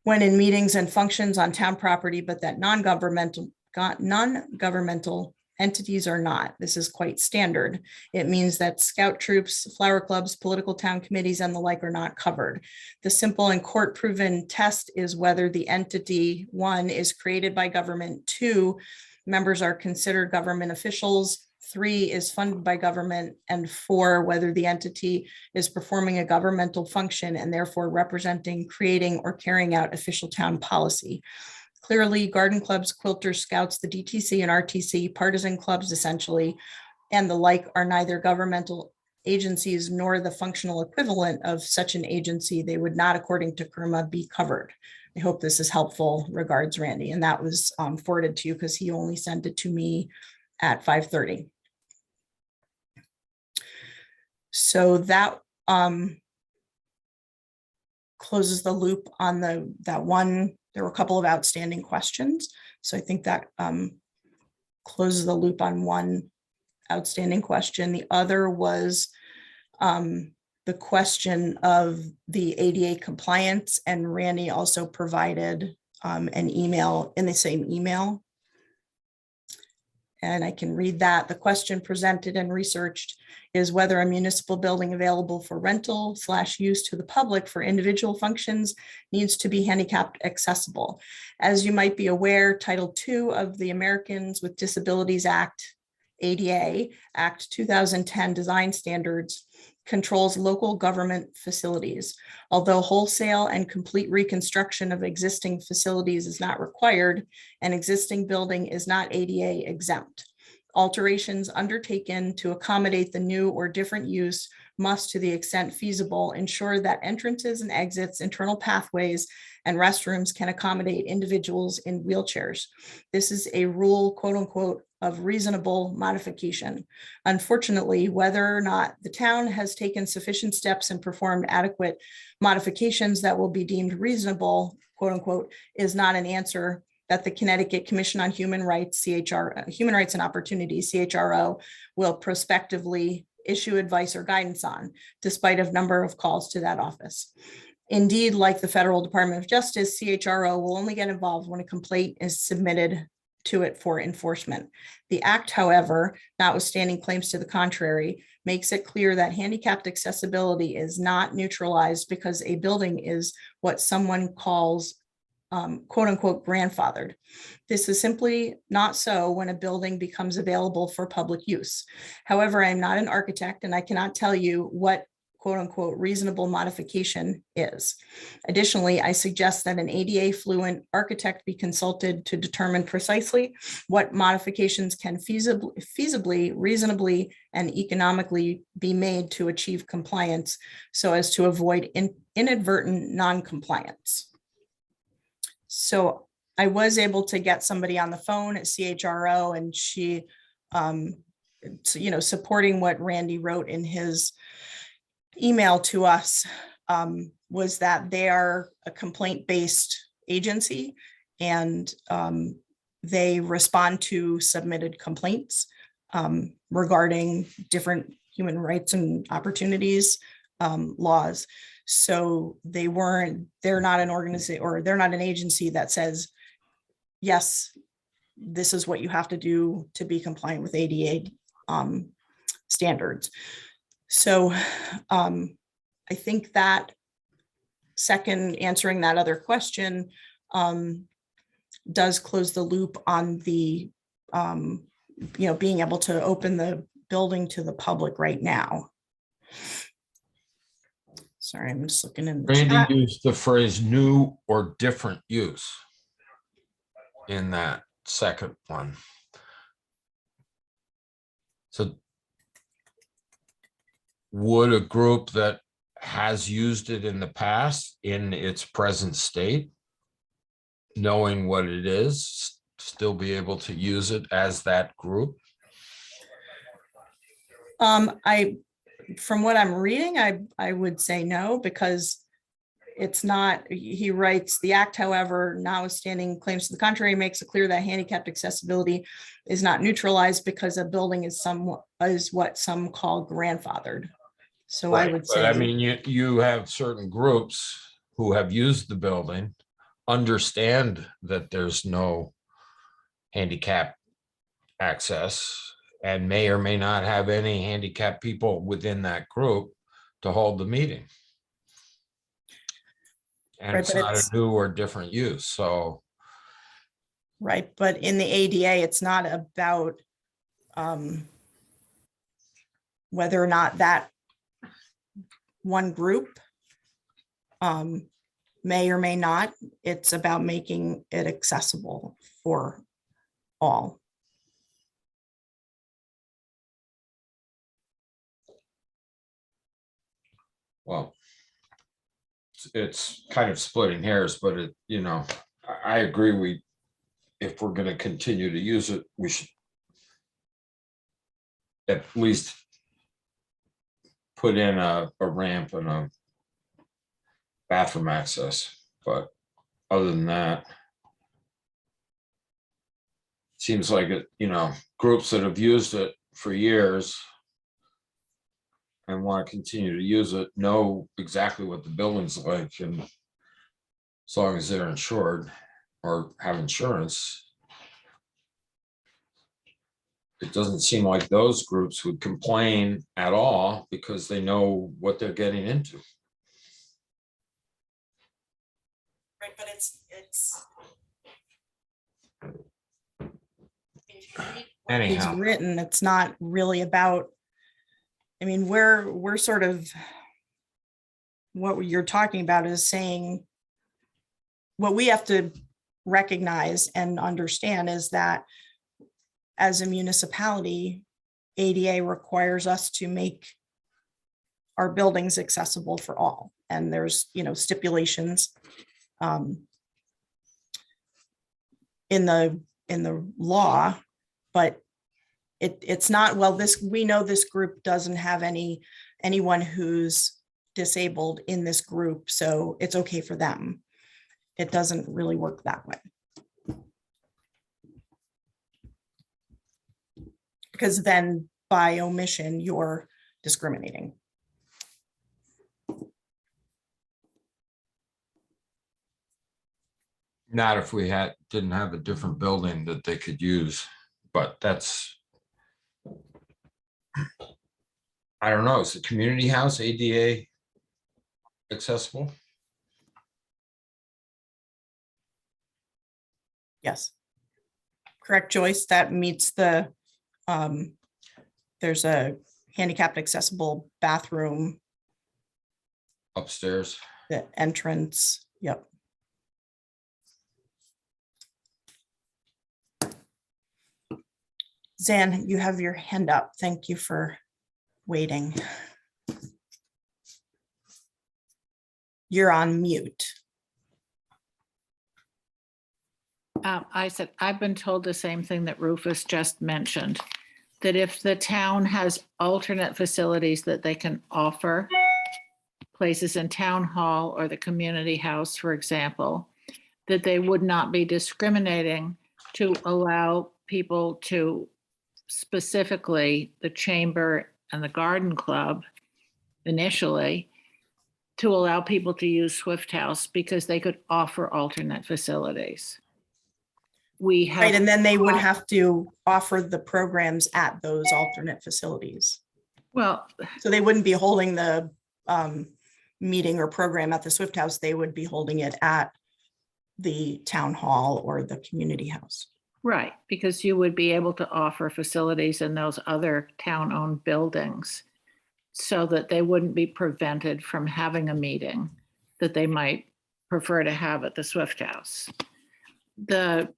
when in meetings and functions on town property, but that non-governmental entities are not. This is quite standard. It means that scout troops, flower clubs, political town committees, and the like are not covered. The simple and court-proven test is whether the entity, 1, is created by government, 2, members are considered government officials, 3, is funded by government, and 4, whether the entity is performing a governmental function and therefore representing, creating, or carrying out official town policy. Clearly, garden clubs, quilters, scouts, the DTC and RTC, partisan clubs essentially, and the like are neither governmental agencies nor the functional equivalent of such an agency. They would not, according to Kerma, be covered. I hope this is helpful. Regards, Randy. And that was forwarded to you because he only sent it to me at 5:30. So that closes the loop on that one. There were a couple of outstanding questions. So I think that closes the loop on one outstanding question. The other was the question of the ADA compliance, and Randy also provided an email in the same email. And I can read that. The question presented and researched is whether a municipal building available for rental / use to the public for individual functions needs to be handicapped accessible. As you might be aware, Title II of the Americans with Disabilities Act, ADA, Act 2010 Design Standards, controls local government facilities. Although wholesale and complete reconstruction of existing facilities is not required, an existing building is not ADA exempt. Alterations undertaken to accommodate the new or different use must, to the extent feasible, ensure that entrances and exits, internal pathways, and restrooms can accommodate individuals in wheelchairs. This is a rule, quote unquote, of reasonable modification. Unfortunately, whether or not the town has taken sufficient steps and performed adequate modifications that will be deemed reasonable, quote unquote, is not an answer that the Connecticut Commission on Human Rights, Human Rights and Opportunity, CHRO, will prospectively issue advice or guidance on, despite a number of calls to that office. Indeed, like the Federal Department of Justice, CHRO will only get involved when a complaint is submitted to it for enforcement. The act, however, notwithstanding claims to the contrary, makes it clear that handicapped accessibility is not neutralized because a building is what someone calls quote unquote grandfathered. This is simply not so when a building becomes available for public use. However, I'm not an architect and I cannot tell you what quote unquote reasonable modification is. Additionally, I suggest that an ADA fluent architect be consulted to determine precisely what modifications can feasibly, reasonably, and economically be made to achieve compliance so as to avoid inadvertent non-compliance. So I was able to get somebody on the phone at CHRO, and she, supporting what Randy wrote in his email to us, was that they are a complaint-based agency, and they respond to submitted complaints regarding different human rights and opportunities laws. So they're not an organization, or they're not an agency that says, yes, this is what you have to do to be compliant with ADA standards. So I think that second, answering that other question, does close the loop on the, being able to open the building to the public right now. Sorry, I'm just looking in the chat. Randy used the phrase new or different use in that second one. So would a group that has used it in the past in its present state, knowing what it is, still be able to use it as that group? From what I'm reading, I would say no, because it's not, he writes, the act, however, notwithstanding claims to the contrary, makes it clear that handicapped accessibility is not neutralized because a building is what some call grandfathered. So Right, I would but say, I mean, you have certain groups who have used the building, understand that there's no handicap access, and may or may not have any handicapped people within that group to hold the meeting. And Right, it's but not a it's- new or different use, so. right, but in the ADA, it's not about whether or not that one group may or may not, it's about making it accessible for all. Well, it's kind of splitting hairs, but I agree. If we're going to continue to use it, we should at least put in a ramp and a bathroom access. But other than that, seems like it, groups that have used it for years and want to continue to use it know exactly what the building's like, and as long as they're insured or have insurance, it doesn't seem like those groups would complain at all because they know what they're getting into. Right, but it's Anyhow. It's written, it's not really about, I mean, we're sort of, what you're talking about is saying, what we have to recognize and understand is that as a municipality, ADA requires us to make our buildings accessible for all. And there's, stipulations in the law, but it's not, well, we know this group doesn't have anyone who's disabled in this group, so it's okay for them. It doesn't really work that way. Because then by omission, you're discriminating. Not if we didn't have a different building that they could use, but that's. I don't know, is the community house ADA accessible? Yes. Correct, Joyce, that meets the, there's a handicapped accessible bathroom, Upstairs? the entrance, yep. Zan, you have your hand up. Thank you for waiting. You're on mute. I said, I've been told the same thing that Rufus just mentioned, that if the town has alternate facilities that they can offer, places in town hall or the community house, for example, that they would not be discriminating to allow people to, specifically the chamber and the garden club initially, to allow people to use Swift House because they could offer alternate facilities. We have. Right, and then they would have to offer the programs at those alternate facilities. Well, So they wouldn't be holding the meeting or program at the Swift House. They would be holding it at the town hall or the community house. right, because you would be able to offer facilities in those other town-owned buildings so that they wouldn't be prevented from having a meeting that they might prefer to have at the Swift House. The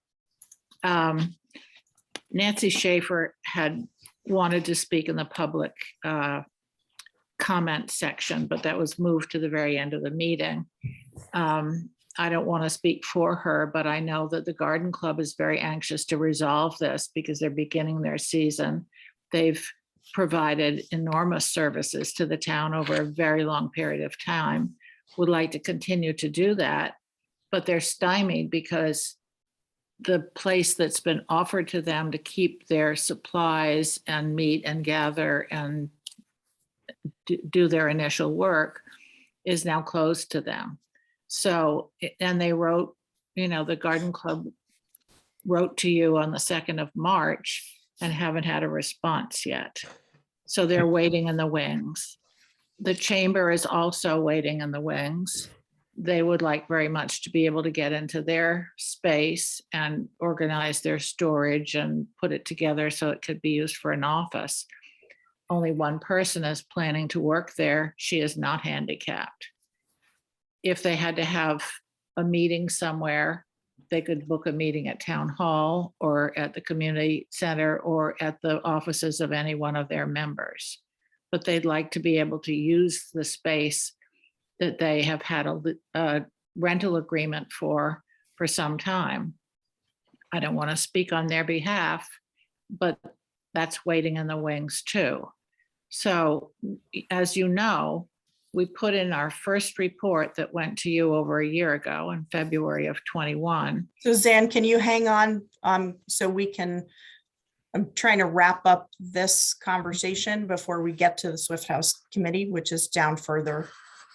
Nancy Schaefer had wanted to speak in the public comment section, but that was moved to the very end of the meeting. I don't want to speak for her, but I know that the Garden Club is very anxious to resolve this because they're beginning their season. They've provided enormous services to the town over a very long period of time, would like to continue to do that, but they're stymied because the place that's been offered to them to keep their supplies and meet and gather and do their initial work is now closed to them. So, and they wrote, the Garden Club wrote to you on the 2nd of March and haven't had a response yet. So they're waiting in the wings. The chamber is also waiting in the wings. They would like very much to be able to get into their space and organize their storage and put it together so it could be used for an office. Only one person is planning to work there. She is not handicapped. If they had to have a meeting somewhere, they could book a meeting at town hall or at the community center or at the offices of any one of their members. But they'd like to be able to use the space that they have had a rental agreement for some time. I don't want to speak on their behalf, but that's waiting in the wings too. So as you know, we put in our first report that went to you over a year ago in February of 21. So Zan, can you hang on so we can, I'm trying to wrap up this conversation before we get to the Swift House Committee, which is down further.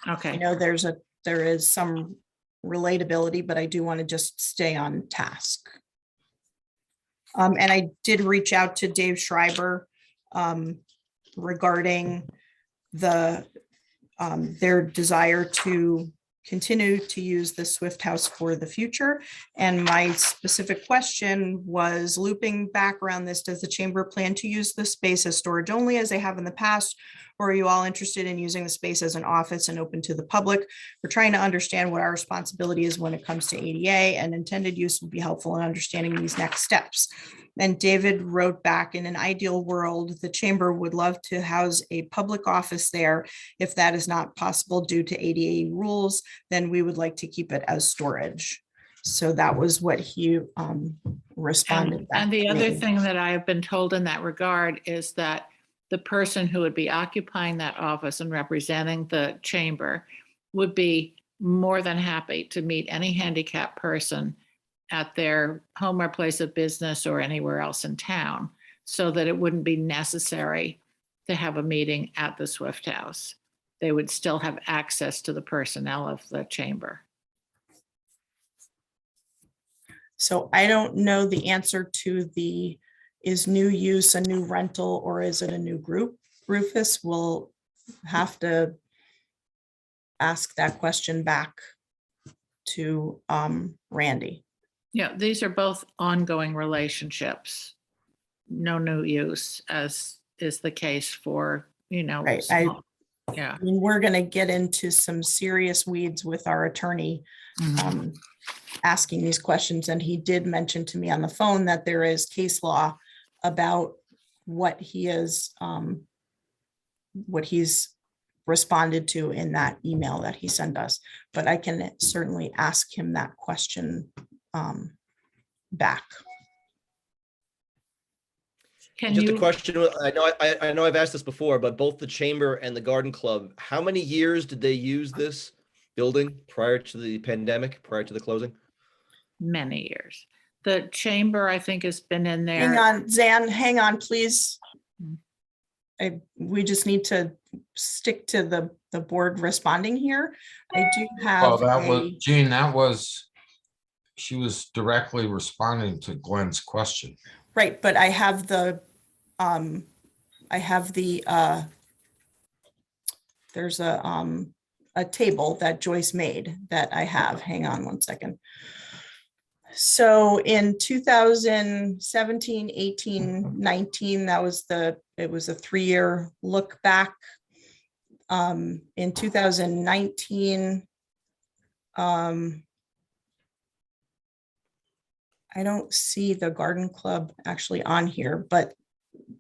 I Okay, know there is some relatability, but I do want to just stay on task. And I did reach out to Dave Schreiber regarding their desire to continue to use the Swift House for the future. And my specific question was looping back around this. Does the chamber plan to use the space as storage only as they have in the past? Or are you all interested in using the space as an office and open to the public? We're trying to understand what our responsibility is when it comes to ADA, and intended use would be helpful in understanding these next steps. And David wrote back, in an ideal world, the chamber would love to house a public office there. If that is not possible due to ADA rules, then we would like to keep it as storage. So that was what he responded back and the to other me. thing that I have been told in that regard is that the person who would be occupying that office and representing the chamber would be more than happy to meet any handicapped person at their home or place of business or anywhere else in town, so that it wouldn't be necessary to have a meeting at the Swift House. They would still have access to the personnel of the chamber. So I don't know the answer to the, is new use a new rental or is it a new group? Rufus will have to ask that question back to Randy. Yeah, these are both ongoing relationships. No new use, as is the case for, Right, yeah. I mean, we're gonna get into some serious weeds with our attorney Mhm. asking these questions, and he did mention to me on the phone that there is case law about what he is, what he's responded to in that email that he sent us, but I can certainly ask him that question back. Can Just a you, question, I know I've asked this before, but both the chamber and the garden club, how many years did they use this building prior to the pandemic, prior to the closing? many years? The chamber, I think, has been in Hang there. on, Zan, hang on, please. Hmm. We just need to stick to the board responding here. I do Oh, have that was, a, Jean, she was directly responding to Glenn's question. right, but I have the, there's a table that Joyce made that I have. Hang on one second. So in 2017, 18, 19, it was a 3-year look back. In 2019, I don't see the garden club actually on here, but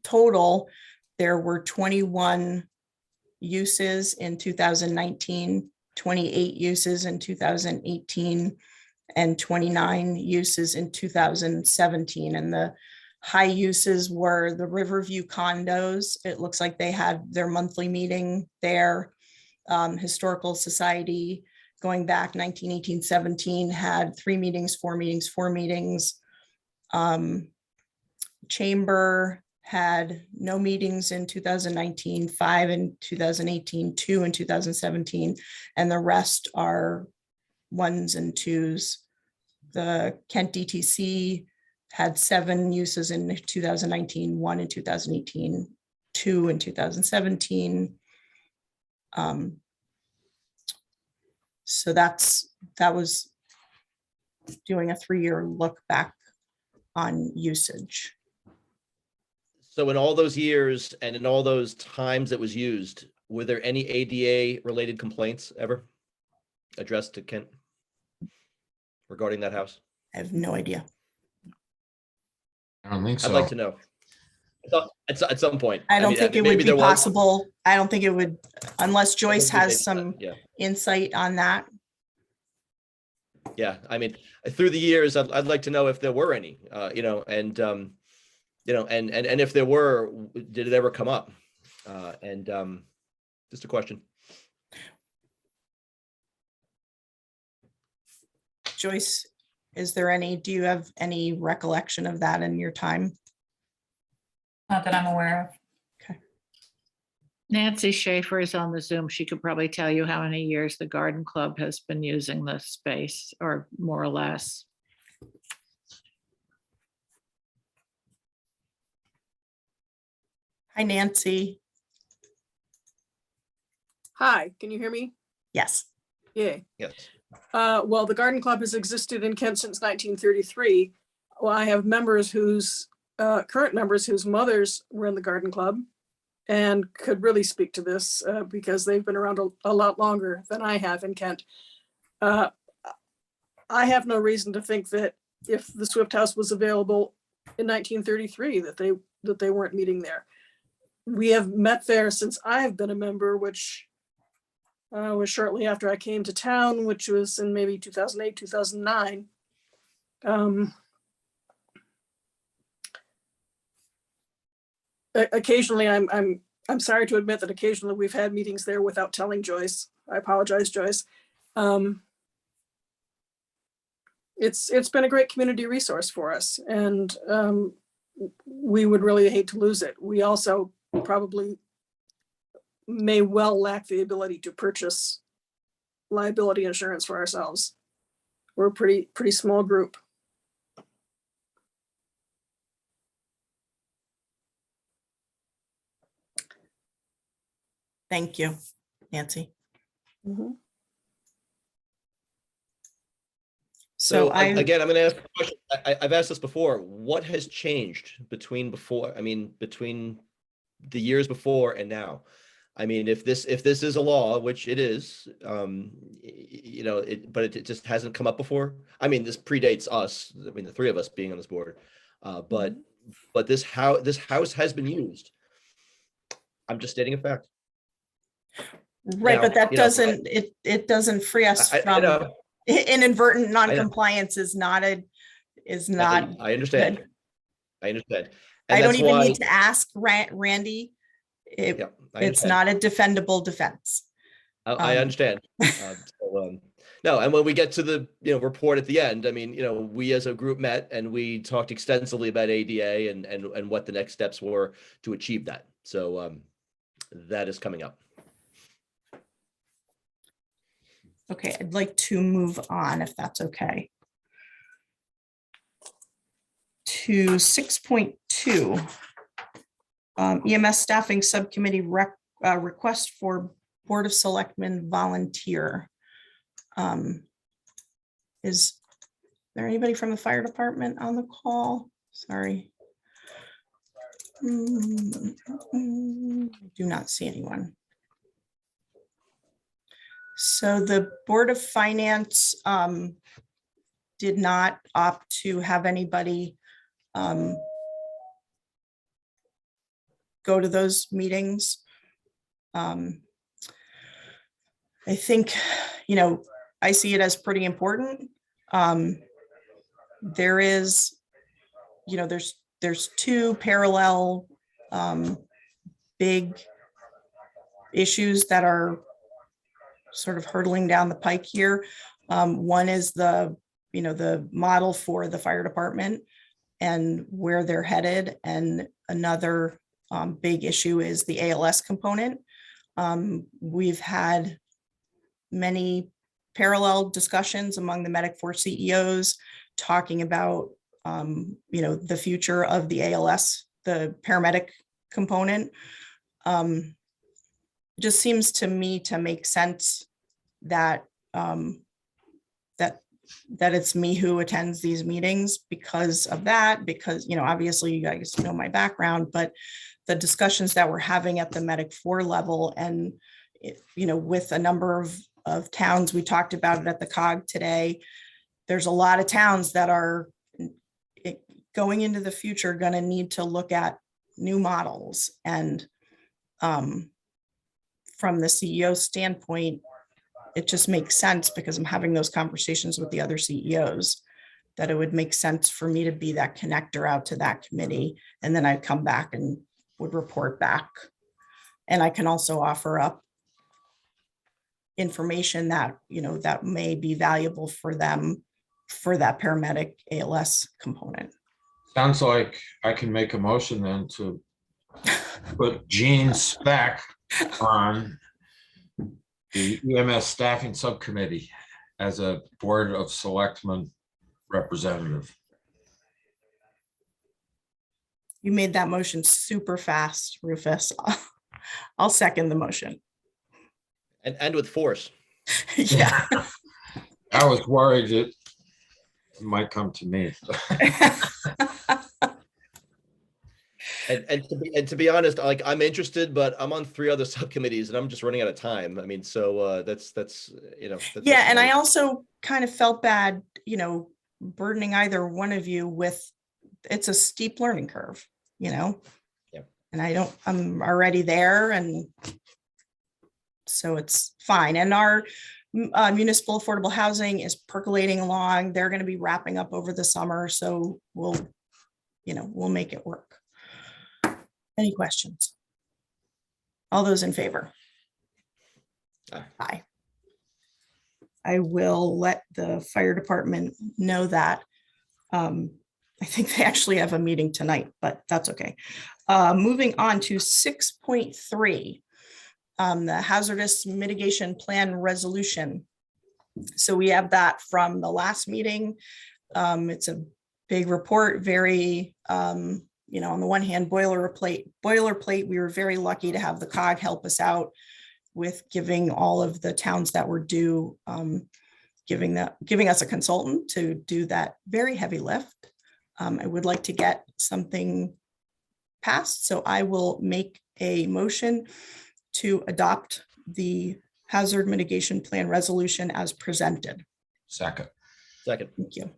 total, there were 21 uses in 2019, 28 uses in 2018, and 29 uses in 2017. And the high uses were the Riverview condos. It looks like they had their monthly meeting there. Historical Society, going back 19, 18, 17, had 3 meetings, 4 meetings, 4 meetings. Chamber had no meetings in 2019, 5 in 2018, 2 in 2017, and the rest are 1s and 2s. The Kent DTC had 7 uses in 2019, 1 in 2018, 2 in 2017. So that was doing a 3-year look back on usage. So in all those years and in all those times it was used, were there any ADA related complaints ever addressed to Kent regarding that house? I have no idea. I don't think so. I'd like to know. At some point. I don't mean, think it would maybe be there was. possible. I don't think it would, unless Joyce Maybe has some Yeah. insight on that. Yeah, I mean, through the years, I'd like to know if there were any, and if there were, did it ever come up? Just a question. Joyce, do you have any recollection of that in your time? Not that I'm aware of. Nancy Schaefer is on the Zoom. She could probably tell you how many years the garden club has been using the space, or more or less. Hi, Nancy. Hi, can you hear me? Yes. Yay. Yes. Well, the garden club has existed in Kent since 1933. Well, I have members current members whose mothers were in the garden club and could really speak to this because they've been around a lot longer than I have in Kent. I have no reason to think that if the Swift House was available in 1933, that they weren't meeting there. We have met there since I have been a member, which was shortly after I came to town, which was in maybe 2008, 2009. Occasionally, I'm sorry to admit that occasionally we've had meetings there without telling Joyce. I apologize, Joyce. It's been a great community resource for us, and we would really hate to lose it. We also probably may well lack the ability to purchase liability insurance for ourselves. We're a pretty small group. Thank you, Nancy. So I, Again, I'm gonna ask a question. I've asked this before. What has changed between the years before and now? I mean, if this is a law, which it is, you know, but it just hasn't come up before. I mean, this predates us. I mean, the three of us being on this board, but this house has been used. I'm just stating a fact. right, Now, but that you know, doesn't, it doesn't free us I from know. inadvertent non-compliance is not a, is not. I understand. good. I understand. I And don't that's even why, need to ask Randy. yeah, I It's understand. not a defendable defense. I understand. No, and when we get to the, you know, report at the end, I mean, you know, we as a group met and we talked extensively about ADA and what the next steps were to achieve that. So that is coming up. Okay, I'd like to move on if that's okay. To 6.2. EMS Staffing Subcommittee request for Board of Selectmen volunteer. Is there anybody from the fire department on the call? Sorry. I do not see anyone. So the Board of Finance did not opt to have anybody go to those meetings. I think, you know, I see it as pretty important. There is, you know, there's two parallel big issues that are sort of hurtling down the pike here. One is the, you know, the model for the fire department and where they're headed. And another big issue is the ALS component. We've had many parallel discussions among the Medic Force CEOs talking about, you know, the future of the ALS, the paramedic component. Just seems to me to make sense that that it's me who attends these meetings because of that, because, you know, obviously you guys know my background, but the discussions that we're having at the Medic 4 level and, you know, with a number of towns, we talked about it at the COG today. There's a lot of towns that are going into the future going to need to look at new models. And from the CEO standpoint, it just makes sense because I'm having those conversations with the other CEOs that it would make sense for me to be that connector out to that committee. And then I'd come back and would report back. And I can also offer up information that, you know, that may be valuable for them for that paramedic ALS component. Sounds like I can make a motion then to put Jean Speck on the EMS Staffing Subcommittee as a Board of Selectmen representative. You made that motion super fast, Rufus. I'll second the motion. And with force. Yeah. I was worried it might come to me. And to be honest, like I'm interested, but I'm on 3 other subcommittees and I'm just running out of time. I mean, so that's you know. Yeah, and I also kind of felt bad, you know, burdening either one of you with, it's a steep learning curve, you know. Yeah. And I'm already there, and so it's fine. And our municipal affordable housing is percolating along. They're going to be wrapping up over the summer, so we'll make it work. Any questions? All those in favor? Aye. Aye. I will let the fire department know that. I think they actually have a meeting tonight, but that's okay. Moving on to 6.3. the hazardous mitigation plan resolution. So we have that from the last meeting. It's a big report, very, on the one hand, boilerplate. We were very lucky to have the COG help us out with giving all of the towns that were due, giving us a consultant to do that very heavy lift. I would like to get something passed, so I will make a motion to adopt the hazard mitigation plan resolution as presented. Second. Second. Thank you.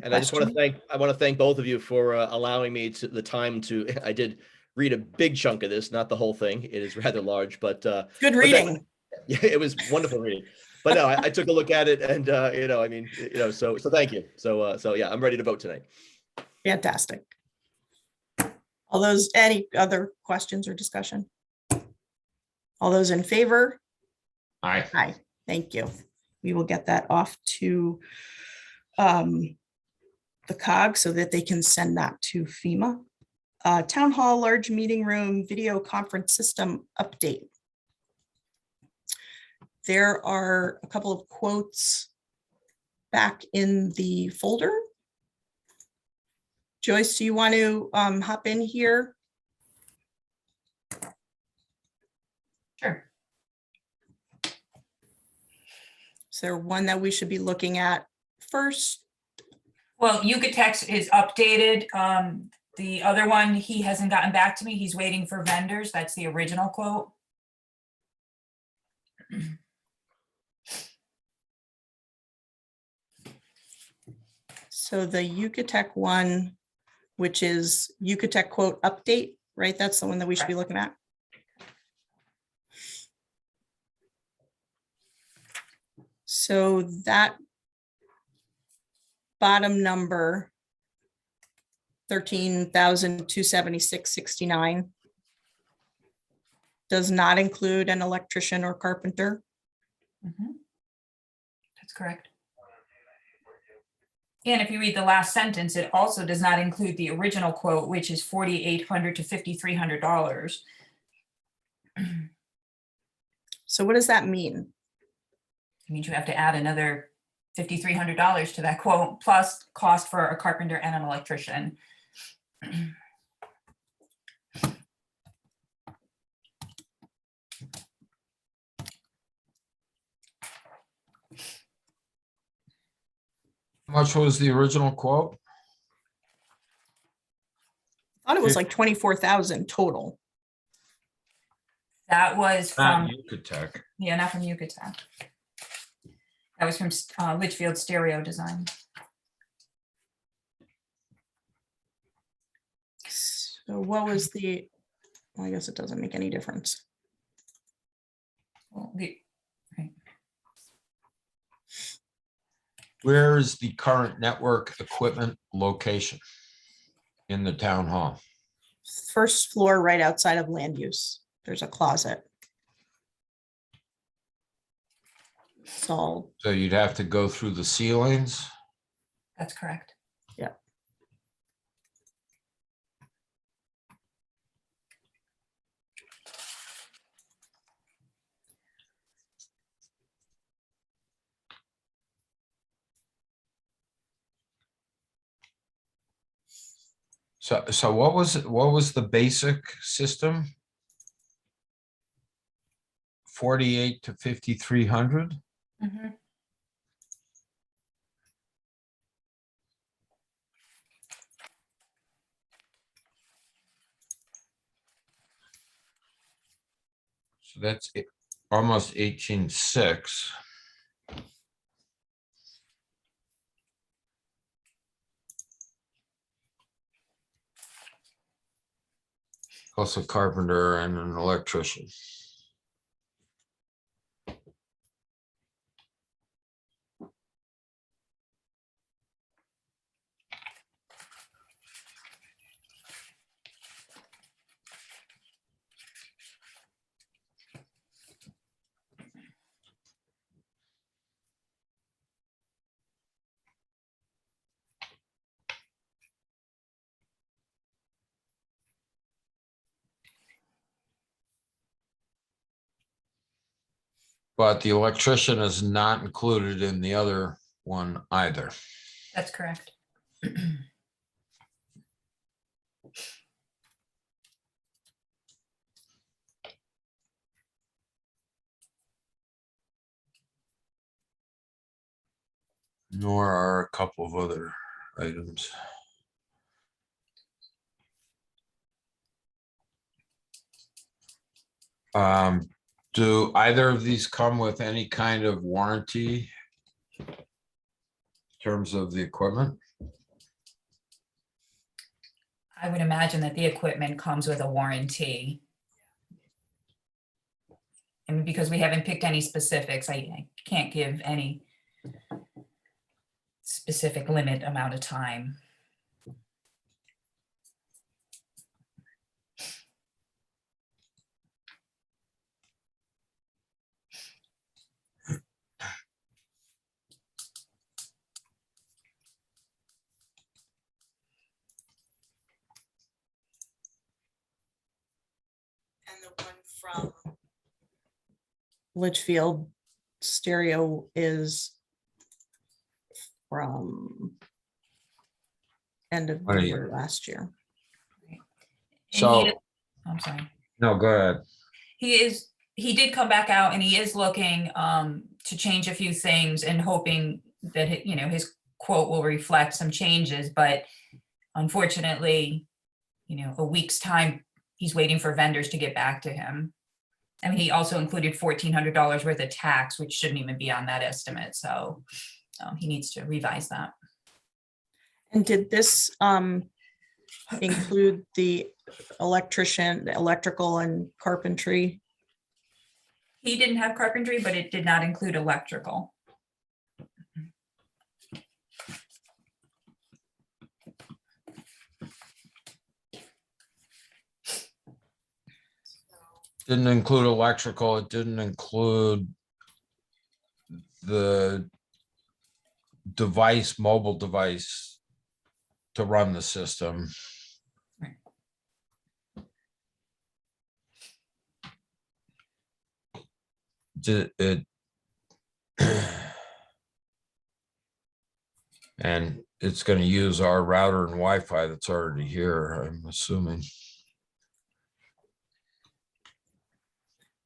And I just want to thank both of you for allowing me the time to, I did read a big chunk of this, not the whole thing. It is rather large, but Good reading. yeah, it was wonderful reading. But no, I took a look at it and, so thank you. So yeah, I'm ready to vote tonight. Fantastic. Any other questions or discussion? All those in favor? Aye. Aye. Thank you. We will get that off to the COG so that they can send that to FEMA. Town Hall, large meeting room, video conference system update. There are a couple of quotes back in the folder. Joyce, do you want to hop in here? Sure. Is there one that we should be looking at first? Well, Yucatec is updated. The other one, he hasn't gotten back to me. He's waiting for vendors. That's the original quote. So the Yucatec one, which is Yucatec quote update, right? That's the one that we should be looking at. So that bottom number, 13,276.69, does not include an electrician or carpenter. Mhm. That's correct. And if you read the last sentence, it also does not include the original quote, which is $4,800 to $5,300. So what does that mean? It means you have to add another $5,300 to that quote, plus cost for a carpenter and an electrician. How much was the original quote? I thought it was like 24,000 total. That was Not from, Yucatec. yeah, not from Yucatec. That was from Litchfield Stereo Design. So what was the, well, I guess it doesn't make any difference. Well, Where is the current network equipment location in the town hall? First floor right outside of land use. There's a closet. So, So you'd have to go through the ceilings. That's correct. yeah. So what was the basic system? 48 to 5,300? Mhm. So that's almost 18,600. Plus a carpenter and an electrician. But the electrician is not included in the other one either. That's correct. Nor are a couple of other items. Do either of these come with any kind of warranty in terms of the equipment? I would imagine that the equipment comes with a warranty. And because we haven't picked any specifics, I can't give any specific limit amount of time. And the one from Litchfield Stereo is from end of the Right. year last year. And So, I'm sorry. no, go ahead. He did come back out and he is looking to change a few things and hoping that, his quote will reflect some changes, but unfortunately, a week's time, he's waiting for vendors to get back to him. I mean, he also included $1,400 worth of tax, which shouldn't even be on that estimate, so he needs to revise that. And did this include the electrician, the electrical and carpentry? He didn't have carpentry, but it did not include electrical. Didn't include electrical, it didn't include the device, mobile device to run the system. It and it's going to use our router and Wi-Fi that's already here, I'm assuming.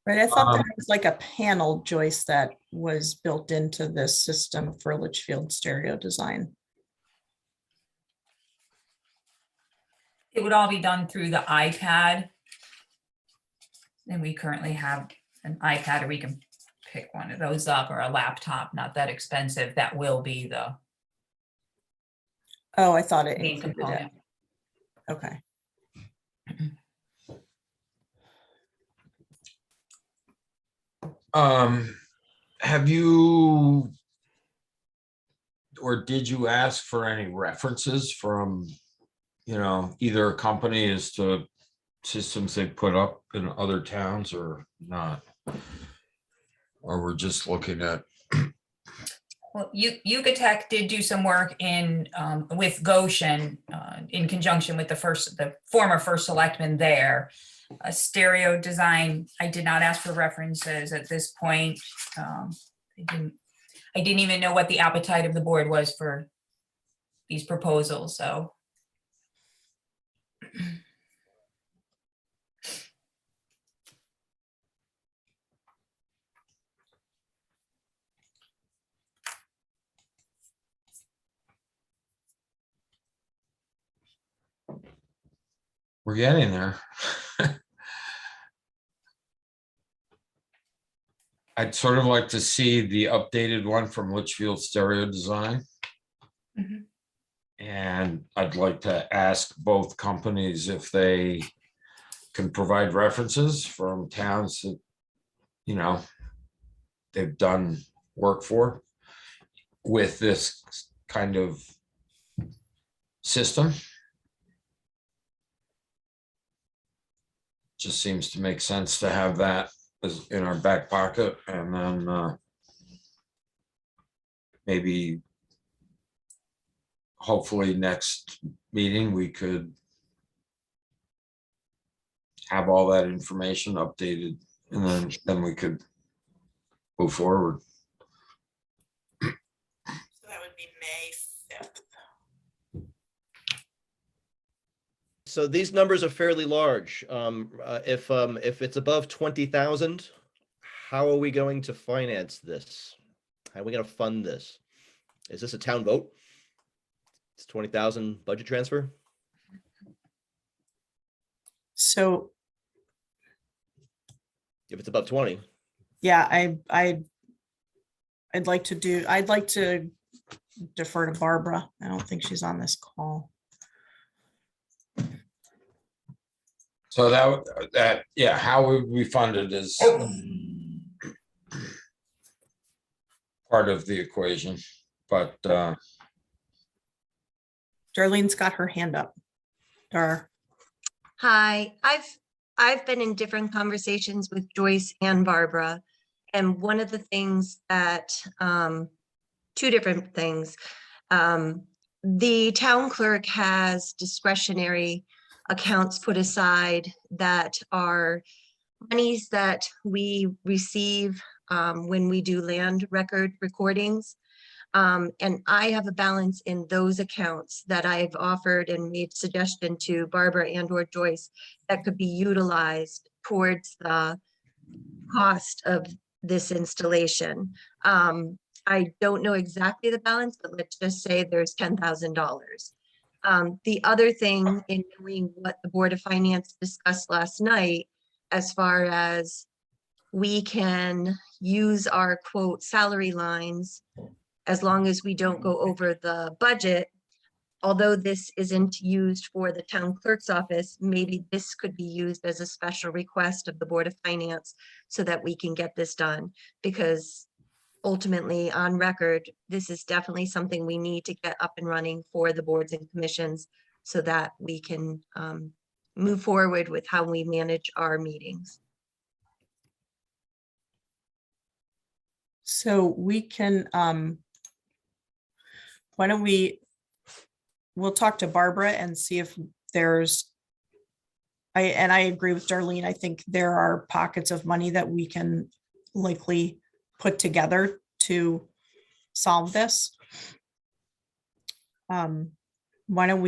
Right, I thought there was like a panel joist that was built into this system for Litchfield Stereo Design. It would all be done through the iPad. And we currently have an iPad, or we can pick one of those up, or a laptop, not that expensive. That will be the Oh, I thought it main included it. component. Okay. Have you or did you ask for any references from, either a company as to systems they put up in other towns or not? Or we're just looking at, Well, Yucatec did do some work with Goshen in conjunction with the former first selectman there. A Stereo Design, I did not ask for references at this point. I didn't even know what the appetite of the board was for these proposals, so. we're getting there. I'd sort of like to see the updated one from Litchfield Stereo Design. Mhm. And I'd like to ask both companies if they can provide references from towns that, they've done work for with this kind of system. Just seems to make sense to have that as in our back pocket, and then maybe hopefully next meeting we could have all that information updated, and then we could move forward. So that would be May 5th. So these numbers are fairly large. If it's above 20,000, how are we going to finance this? How are we going to fund this? Is this a town vote? It's 20,000 budget transfer? So, If it's above 20, yeah, I'd like to defer to Barbara. I don't think she's on this call. So yeah, how would we fund it is part of the equation, but Darlene's got her hand up. Hi, I've been in different conversations with Joyce and Barbara. And one of the things that, two different things. The town clerk has discretionary accounts put aside that are monies that we receive when we do land record recordings. And I have a balance in those accounts that I've offered and made suggestion to Barbara and or Joyce that could be utilized towards the cost of this installation. I don't know exactly the balance, but let's just say there's $10,000. The other thing in knowing what the Board of Finance discussed last night, as far as we can use our quote salary lines as long as we don't go over the budget, although this isn't used for the town clerk's office, maybe this could be used as a special request of the Board of Finance so that we can get this done. Because ultimately, on record, this is definitely something we need to get up and running for the boards and commissions so that we can move forward with how we manage our meetings. So we can, why don't we'll talk to Barbara and see if there's, I agree with Darlene. I think there are pockets of money that we can likely put together to solve this. Why don't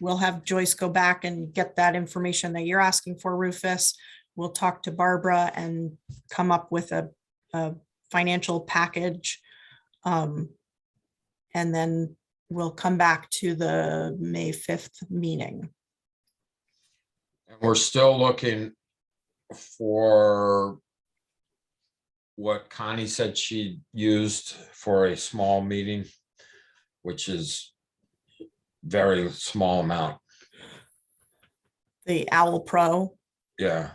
we'll have Joyce go back and get that information that you're asking for, Rufus. We'll talk to Barbara and come up with a financial package. And then we'll come back to the May 5th meeting. we're still looking for what Connie said she used for a small meeting, which is very small amount. The Owl Pro, Yeah,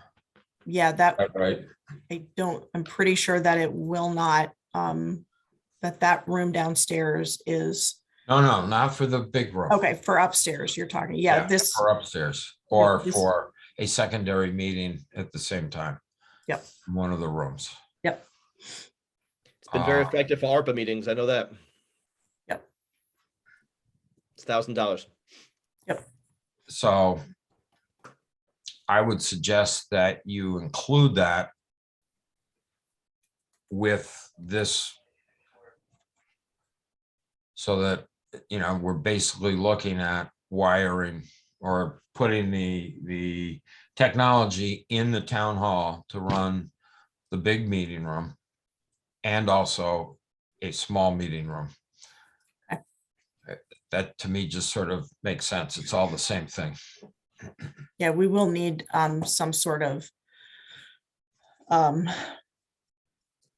yeah, that, right. I'm pretty sure that it will not, that room downstairs is, No, not for the big room. okay, for upstairs, you're talking, yeah, this, For upstairs or this- for a secondary meeting at the same time. Yep. in one of the rooms. yep, it's been very Uh, effective for ARPA meetings. I know that. Yep. It's $1,000. So I would suggest that you include that with this, so that, you know, we're basically looking at wiring or putting the technology in the town hall to run the big meeting room and also a small meeting room. That to me just sort of makes sense. It's all the same thing. yeah, we will need some sort of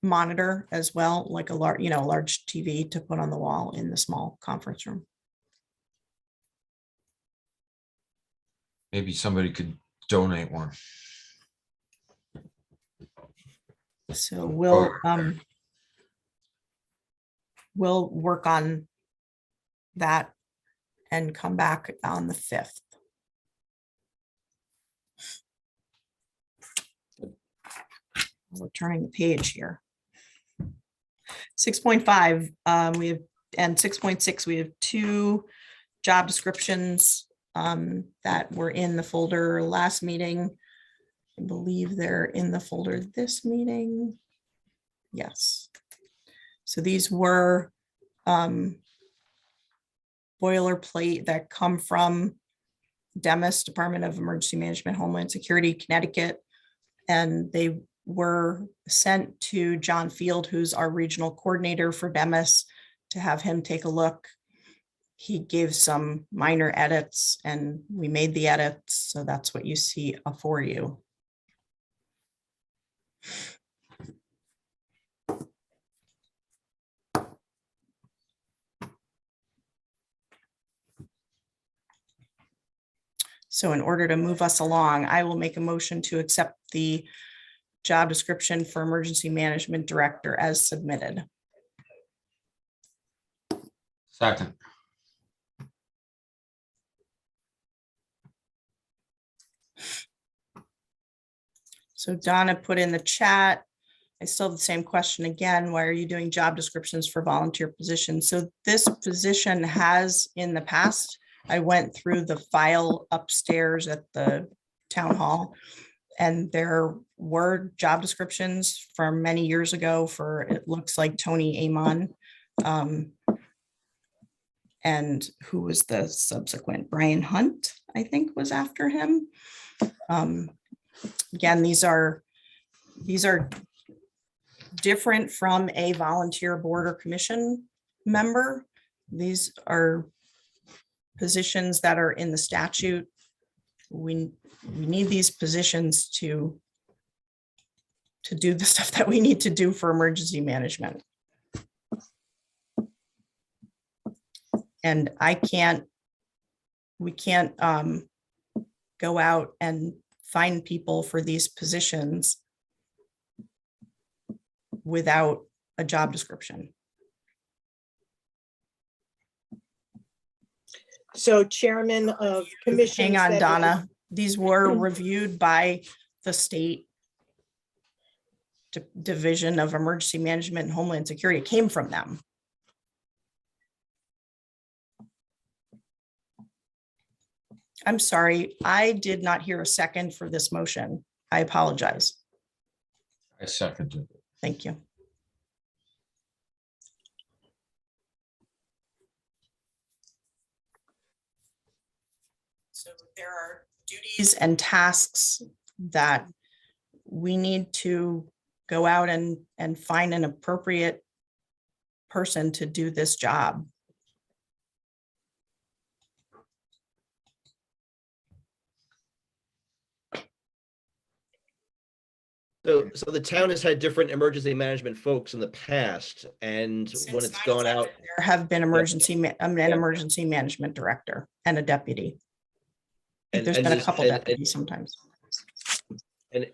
monitor as well, like a large TV to put on the wall in the small conference room. Maybe somebody could donate one. So we'll work on that and come back on the 5th. We're turning the page here. 6.5, we have, and 6.6, we have 2 job descriptions that were in the folder last meeting. I believe they're in the folder this meeting. Yes. So these were boilerplate that come from DEMIS, Department of Emergency Management, Homeland Security, Connecticut. And they were sent to John Field, who's our regional coordinator for DEMIS, to have him take a look. He gave some minor edits and we made the edits. So that's what you see for you. So in order to move us along, I will make a motion to accept the job description for Emergency Management Director as submitted. Second. So Donna put in the chat, I still have the same question again. Why are you doing job descriptions for volunteer positions? So this position has in the past, I went through the file upstairs at the town hall, and there were job descriptions from many years ago for, it looks like Tony Amon. And who was the subsequent? Brian Hunt, I think, was after him. Again, these are different from a volunteer board or commission member. These are positions that are in the statute. We need these positions to do the stuff that we need to do for emergency management. And we can't go out and find people for these positions without a job description. So chairman of commission. Hang on, Donna. These were reviewed by the state Division of Emergency Management and Homeland Security. It came from them. I'm sorry, I did not hear a second for this motion. I apologize. I seconded it. Thank you. So there are duties and tasks that we need to go out and find an appropriate person to do this job. So the town has had different emergency management folks in the past, and when Since it's gone 9/11, out, there have been an emergency management director and a deputy. And- There's and been a this- couple and- deputies sometimes. and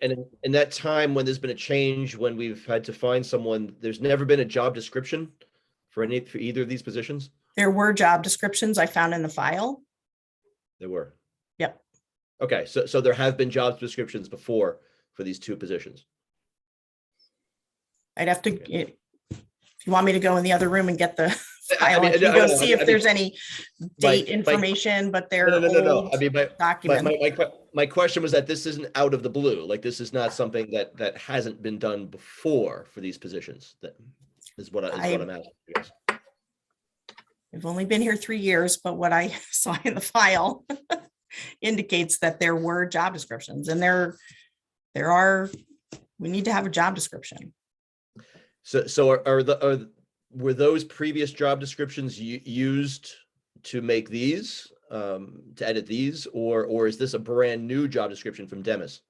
in that time when there's been a change, when we've had to find someone, there's never been a job description for either of these positions? There were job descriptions I found in the file. There were. Yep. Okay, so there have been job descriptions before for these two positions. I'd have to, if you want me to go in the other room and get the I file, mean, I can I go know, see I if mean, there's any date my- information, but they're No. old I mean, documents. my question was that this isn't out of the blue. Like, this is not something that hasn't been done before for these positions. That is what I'm asking you guys. I've only been here 3 years, but what I saw in the file indicates that there were job descriptions, and we need to have a job description. So were those previous job descriptions used to make these, to edit these, or is this a brand new job description from Demis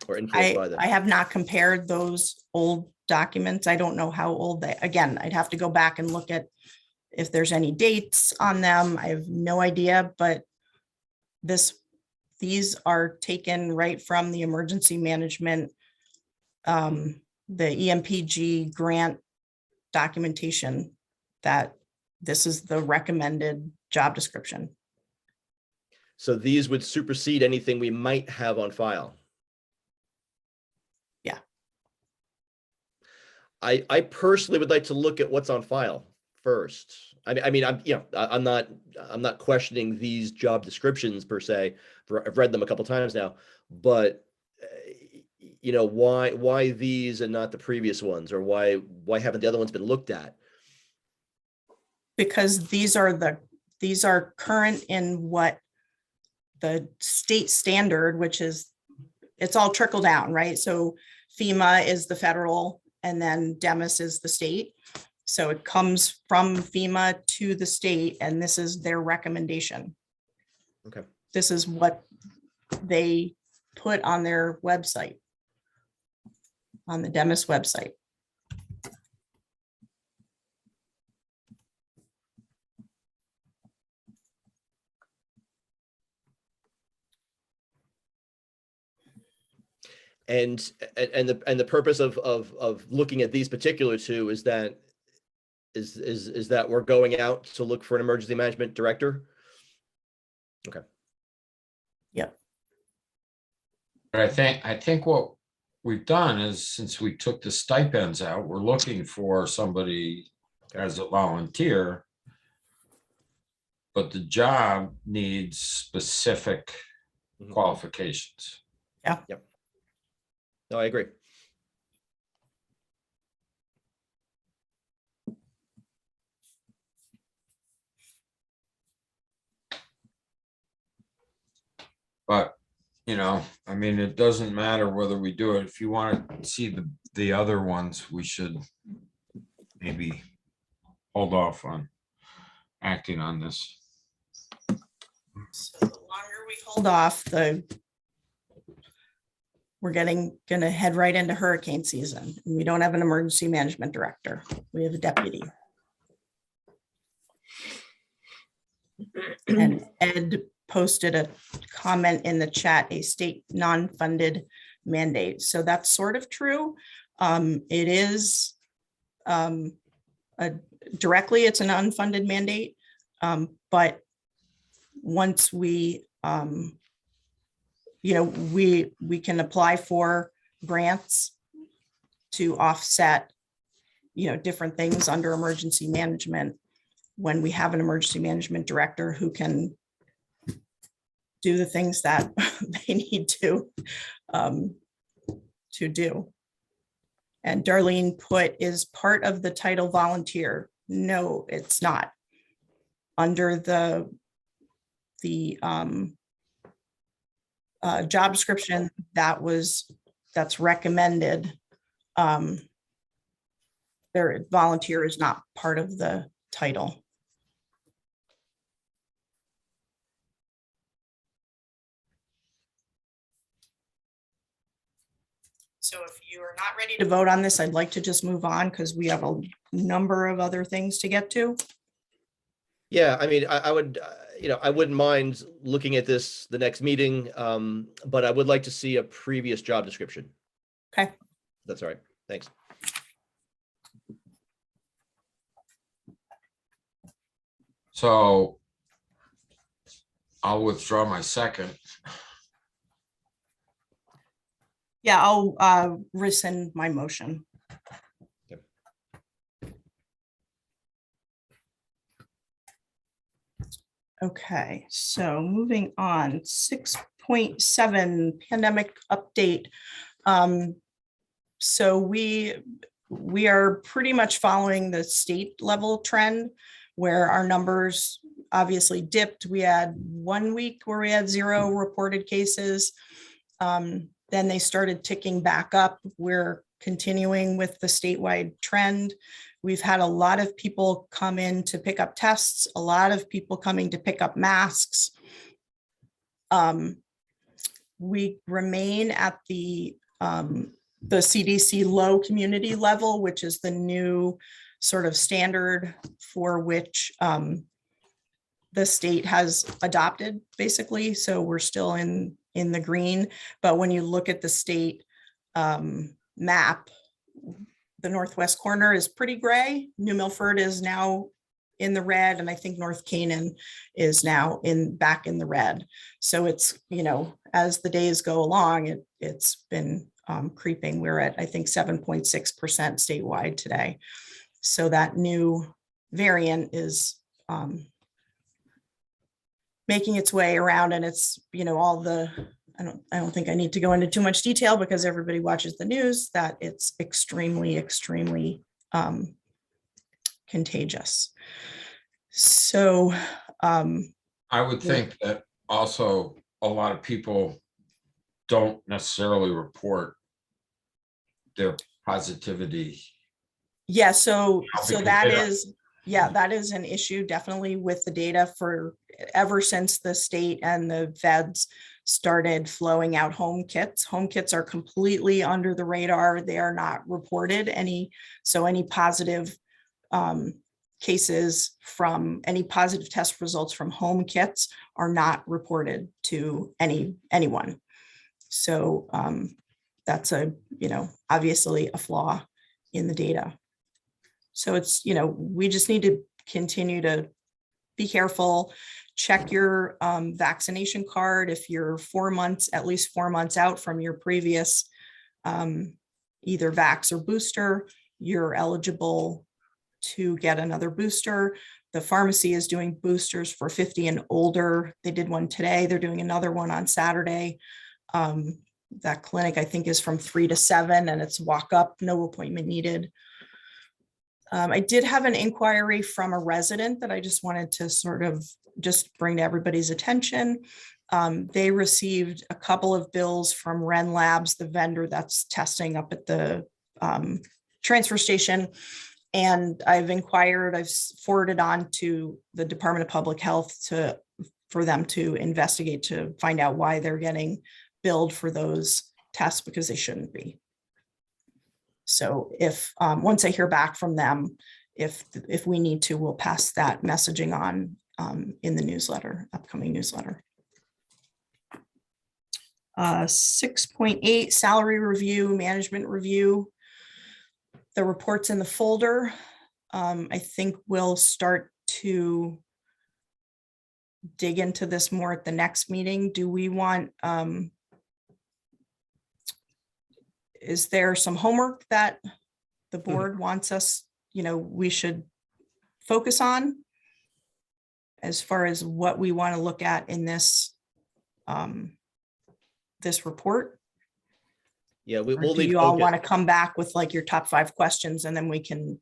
or influenced by them? I have not compared those old documents. I don't know how old again, I'd have to go back and look at if there's any dates on them. I have no idea, but these are taken right from the emergency management, the EMPG grant documentation, that this is the recommended job description. So these would supersede anything we might have on file. Yeah. I personally would like to look at what's on file first. I'm not questioning these job descriptions per se. I've read them a couple times now, but you know, why these and not the previous ones, or why haven't the other ones been looked at? Because these are current in what the state standard, which is, it's all trickle down, right? So FEMA is the federal and then DEMIS is the state. So it comes from FEMA to the state and this is their recommendation. Okay. This is what they put on their website, on the DEMIS website. And the purpose of looking at these particular two is that we're going out to look for an emergency management director? Okay. Yep. But I think what we've done is, since we took the stipends out, we're looking for somebody as a volunteer. But the job needs specific Mhm. qualifications. No, I agree. But, you know, I mean, it doesn't matter whether we do it. If you want to see the other ones, we should maybe hold off on acting on this. So the longer we hold off, we're gonna head right into hurricane season. And we don't have an emergency management director. We have a deputy. And Ed posted a comment in the chat, a state non-funded mandate. So that's sort of true. It is directly, it's an unfunded mandate. But once we, you know, we can apply for grants to offset, you know, different things under emergency management when we have an emergency management director who can do the things that they need to do. And Darlene put, is part of the title volunteer? No, it's not. Under the job description that's recommended, their volunteer is not part of the title. So if you are not ready to vote on this, I'd like to just move on because we have a number of other things to get to. Yeah, I mean, I would, you know, I wouldn't mind looking at this the next meeting, but I would like to see a previous job description. Okay. That's all right. Thanks. So I'll withdraw my second. Yeah, I'll rescind my motion. Okay. Okay, so moving on, 6.7 pandemic update. So we are pretty much following the state level trend where our numbers obviously dipped. We had 1 week where we had 0 reported cases. Then they started ticking back up. We're continuing with the statewide trend. We've had a lot of people come in to pick up tests, a lot of people coming to pick up masks. We remain at the CDC low community level, which is the new sort of standard for which the state has adopted, basically. So we're still in the green, but when you look at the state map, the northwest corner is pretty gray. New Milford is now in the red, and I think North Canaan is now back in the red. So it's, you know, as the days go along, it's been creeping. We're at, I think, 7.6% statewide today. So that new variant is making its way around, and it's, you know, all the I don't think I need to go into too much detail because everybody watches the news, that it's extremely, extremely contagious. So, I would think that also a lot of people don't necessarily report their positivity. yeah, so Because that they don't- is, yeah, that is an issue definitely with the data for ever since the state and the feds started flowing out home kits. Home kits are completely under the radar. They are not reported so any positive cases from any positive test results from home kits are not reported to anyone. So that's obviously a flaw in the data. So it's, we just need to continue to be careful, check your vaccination card. If you're at least 4 months out from your previous either vax or booster, you're eligible to get another booster. The pharmacy is doing boosters for 50 and older. They did one today. They're doing another one on Saturday. That clinic, I think, is from 3 to 7 and it's walk up, no appointment needed. I did have an inquiry from a resident that I just wanted to sort of just bring to everybody's attention. They received a couple of bills from Ren Labs, the vendor that's testing up at the transfer station. And I've forwarded on to the Department of Public Health for them to investigate to find out why they're getting billed for those tests, because they shouldn't be. So if once I hear back from them, if we need to, we'll pass that messaging on in the upcoming newsletter. 6.8 salary review, management review. The report's in the folder. I think we'll start to dig into this more at the next meeting. Do we want, is there some homework that the board wants us, we should focus on as far as what we want to look at in this, this report? Yeah, Or we'll do need you all focus. want to come back with like your top 5 questions and then we can?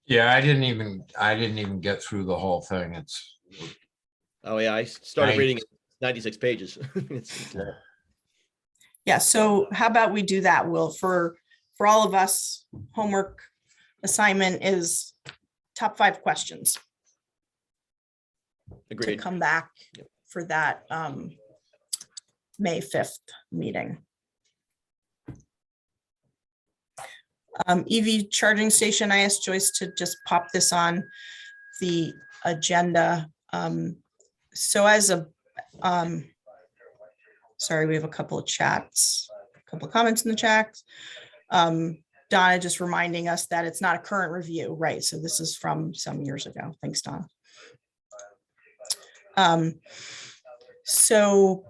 Yeah, I didn't even get through the whole thing. It's, Oh, yeah, I started Right. reading it, 96 pages. It's long. Yeah, so how about we do that, Will, for all of us, homework assignment is top 5 questions to Agreed. come back Yep. for that May 5th meeting. EV charging station, I asked Joyce to just pop this on the agenda. So as a, sorry, we have a couple of chats, a couple of comments in the chat. Donna just reminding us that it's not a current review, right? So this is from some years ago. Thanks, Donna. So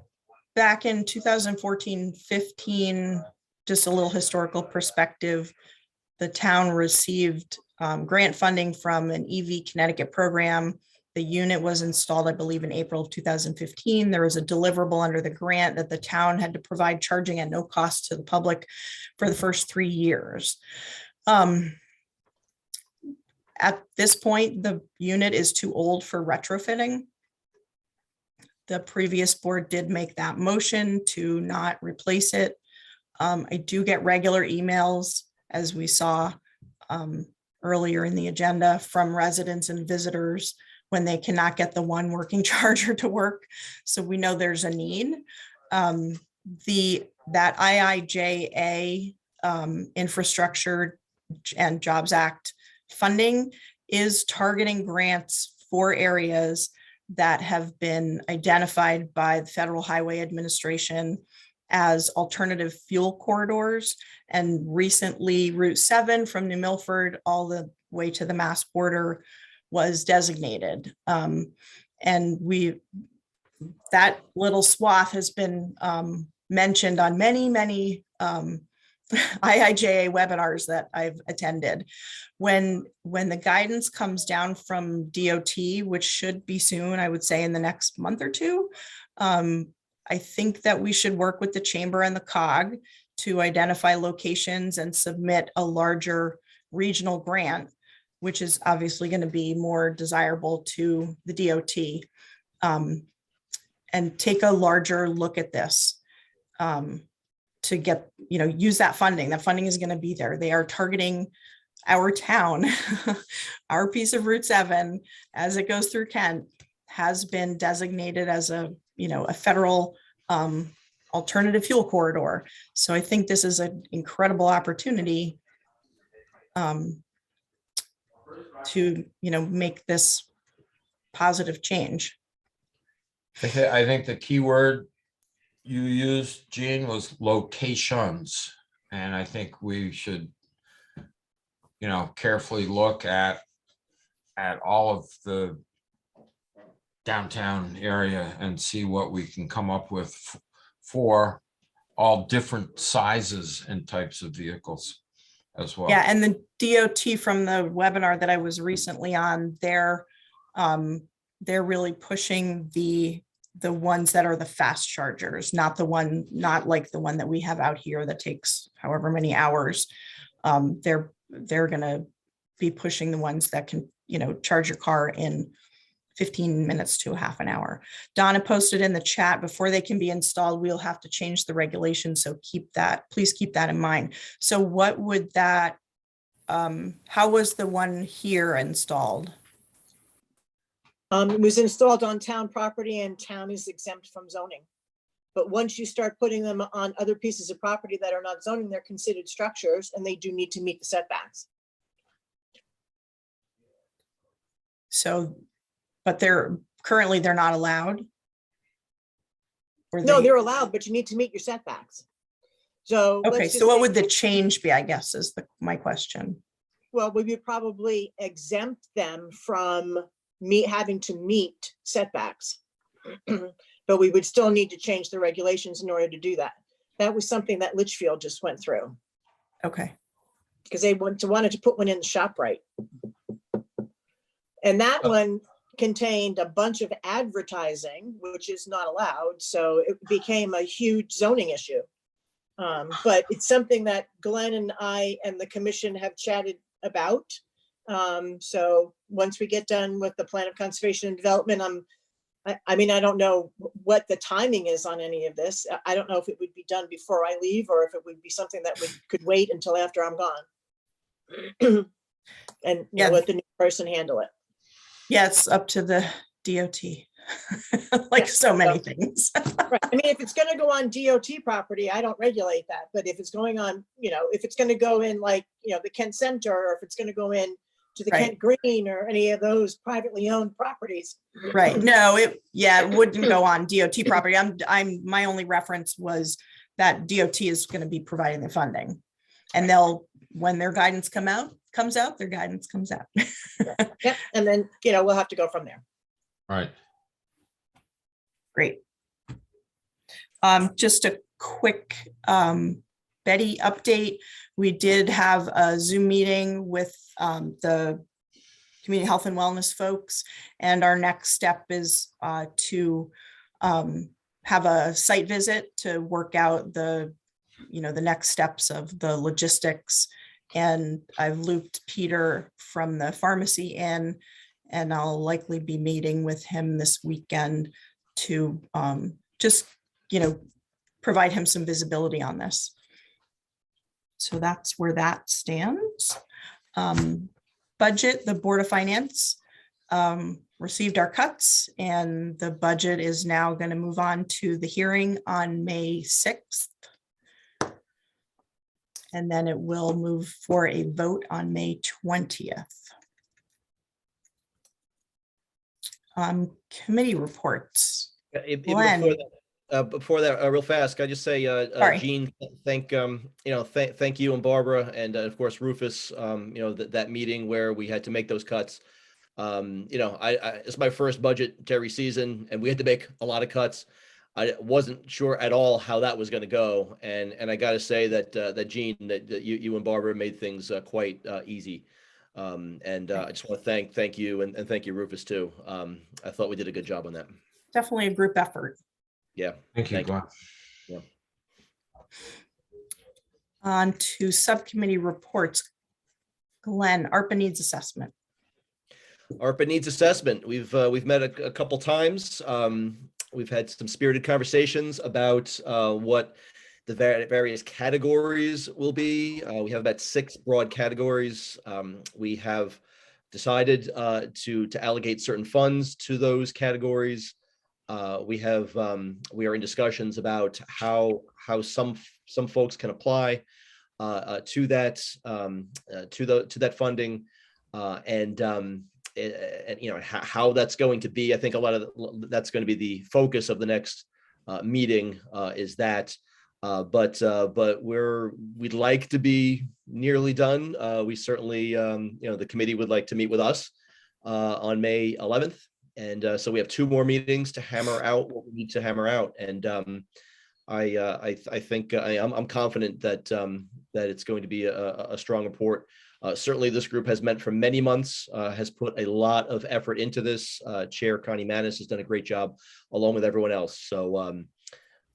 back in 2014-15, just a little historical perspective, the town received grant funding from an EV Connecticut program. The unit was installed, I believe, in April of 2015. There was a deliverable under the grant that the town had to provide charging at no cost to the public for the first 3 years. At this point, the unit is too old for retrofitting. The previous board did make that motion to not replace it. I do get regular emails, as we saw earlier in the agenda, from residents and visitors when they cannot get the one working charger to work. So we know there's a need. That IIJA Infrastructure and Jobs Act funding is targeting grants for areas that have been identified by the Federal Highway Administration as alternative fuel corridors. And recently Route 7 from New Milford all the way to the Mass border was designated. And that little swath has been mentioned on many IIJA webinars that I've attended. When the guidance comes down from DOT, which should be soon, I would say in the next month or two, I I think that we should work with the chamber and the COG to identify locations and submit a larger regional grant, which is obviously going to be more desirable to the DOT, and take a larger look at this to get, use that funding. That funding is going to be there. They are targeting our town. Our piece of Route 7, as it goes through Kent, has been designated as a federal alternative fuel corridor. So I think this is an incredible opportunity to, make this positive change. I think the key word you used, Gene, was locations. And I think we should, carefully look at all of the downtown area and see what we can come up with for all different sizes and types of vehicles as well. Yeah, and the DOT from the webinar that I was recently on, they're really pushing the ones that are the fast chargers, not like the one that we have out here that takes however many hours. They're gonna be pushing the ones that can, charge your car in 15 minutes to a half an hour. Donna posted in the chat, before they can be installed, we'll have to change the regulations. So please keep that in mind. So what would that, how was the one here installed? It was installed on town property, and town is exempt from zoning. But once you start putting them on other pieces of property that are not zoning, they're considered structures, and they do need to meet the setbacks. So, but they're not allowed? Or No, they're allowed, but you need to meet your setbacks. So. Okay, let's so just what say- would the change be, I guess, is my question. Well, we would probably exempt them from having to meet setbacks. But we would still need to change the regulations in order to do that. That was something that Litchfield just went through, Okay, because they wanted to put one in the shop right. And that one contained a bunch of advertising, which is not allowed. So it became a huge zoning issue. But it's something that Glenn and I and the commission have chatted about. So once we get done with the plan of conservation and development, I mean, I don't know what the timing is on any of this. I don't know if it would be done before I leave, or if it would be something that could wait until after I'm gone. And Yeah. let the new person handle it. yeah, it's up to the DOT, like so many things. Right. I mean, if it's gonna go on DOT property, I don't regulate that. But if it's going on, if it's gonna go in like, the Kent Center, or if it's gonna go in to the Right. Kent Green or any of those privately owned properties. Right, no, it wouldn't go on DOT property. My only reference was that DOT is going to be providing the funding. And when their guidance comes out, their guidance comes out. Yep. And then, we'll have to go from there. Right. Great. Just a quick Betty update. We did have a Zoom meeting with the community health and wellness folks, and our next step is to have a site visit to work out the next steps of the logistics. And I've looped Peter from the pharmacy in, and I'll likely be meeting with him this weekend to just provide him some visibility on this. So that's where that stands. Budget, the Board of Finance received our cuts, and the budget is now going to move on to the hearing on May 6th. And then it will move for a vote on May 20th. Committee reports. Glenn. Before that, real fast, can I just say, Sorry. Gene, thank you and Barbara, and of course Rufus, that meeting where we had to make those cuts. It's my first budgetary season, and we had to make a lot of cuts. I wasn't sure at all how that was going to go, and I got to say that Gene, that you and Barbara made things quite easy. I just want to thank you and thank you, Rufus, too. I thought we did a good job on that. Definitely a group effort. Yeah. Thank you, Thank you. Glenn. On to subcommittee reports. Glenn, ARPA needs assessment. ARPA needs assessment. We've met a couple times. We've had some spirited conversations about what the various categories will be. We have about 6 broad categories. We have decided to allocate certain funds to those categories. We are in discussions about how some folks can apply to that funding, and how that's going to be. I think a lot of that's going to be the focus of the next meeting, is that. But we'd like to be nearly done. We certainly, the committee would like to meet with us on May 11th. And so we have 2 more meetings to hammer out what we need to hammer out. And I think I'm confident that it's going to be a strong report. Certainly this group has met for many months, has put a lot of effort into this. Chair Connie Manis has done a great job along with everyone else. So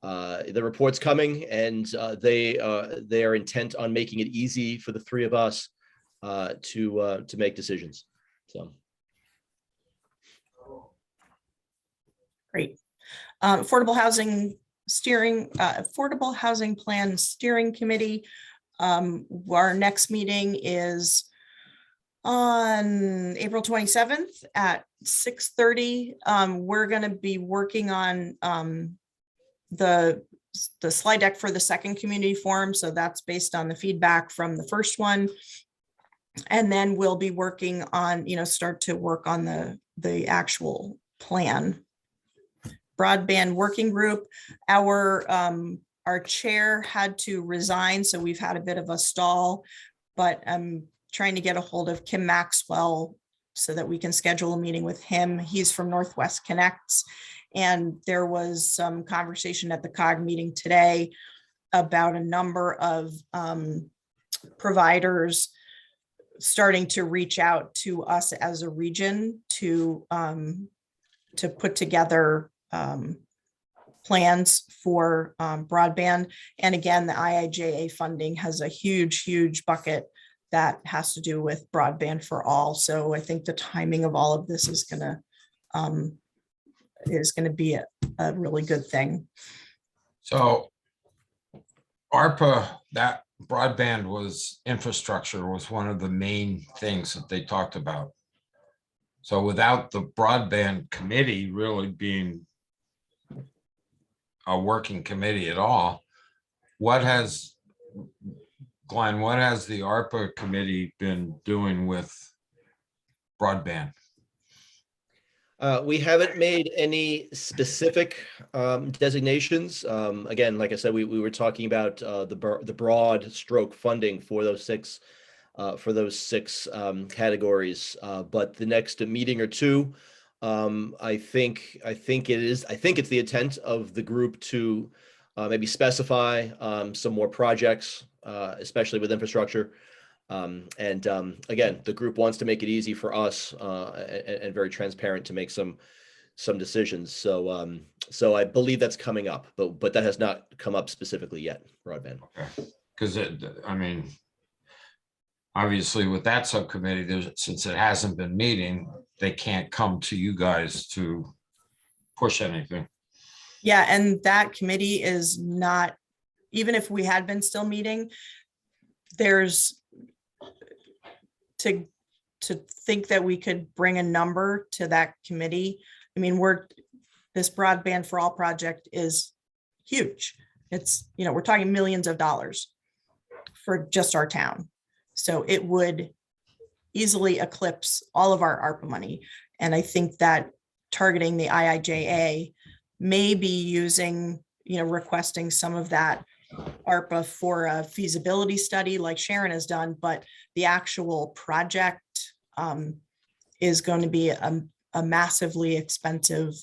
the report's coming, and they are intent on making it easy for the 3 of us to make decisions. So. Great. Affordable Housing Plan Steering Committee. Our next meeting is on April 27th at 6:30. We're going to be working on the slide deck for the second community forum. So that's based on the feedback from the first one. And then we'll be working on, start to work on the actual plan. Broadband working group, our chair had to resign, so we've had a bit of a stall, but I'm trying to get a hold of Kim Maxwell so that we can schedule a meeting with him. He's from Northwest Connects, and there was some conversation at the COG meeting today about a number of providers starting to reach out to us as a region to put together plans for broadband. And again, the IIJA funding has a huge bucket that has to do with broadband for all. So I think the timing of all of this is going to be a really good thing. So ARPA, that broadband infrastructure was one of the main things that they talked about. So without the broadband committee really being a working committee at all, Glenn, what has the ARPA committee been doing with broadband? We haven't made any specific designations. Again, like I said, we were talking about the broad stroke funding for those six categories. But the next meeting or 2, I think it's the intent of the group to maybe specify some more projects, especially with infrastructure. Again, the group wants to make it easy for us and very transparent to make some decisions. So I believe that's coming up, but that has not come up specifically yet, broadband. Okay, because obviously with that subcommittee, since it hasn't been meeting, they can't come to you guys to push anything. Yeah, and that committee is not, even if we had been still meeting, there's to think that we could bring a number to that committee. I mean, this broadband for all project is huge. It's, we're talking millions of dollars for just our town. So it would easily eclipse all of our ARPA money. And I think that targeting the IIJA may be using, requesting some of that ARPA for a feasibility study like Sharon has done, but the actual project is going to be a massively expensive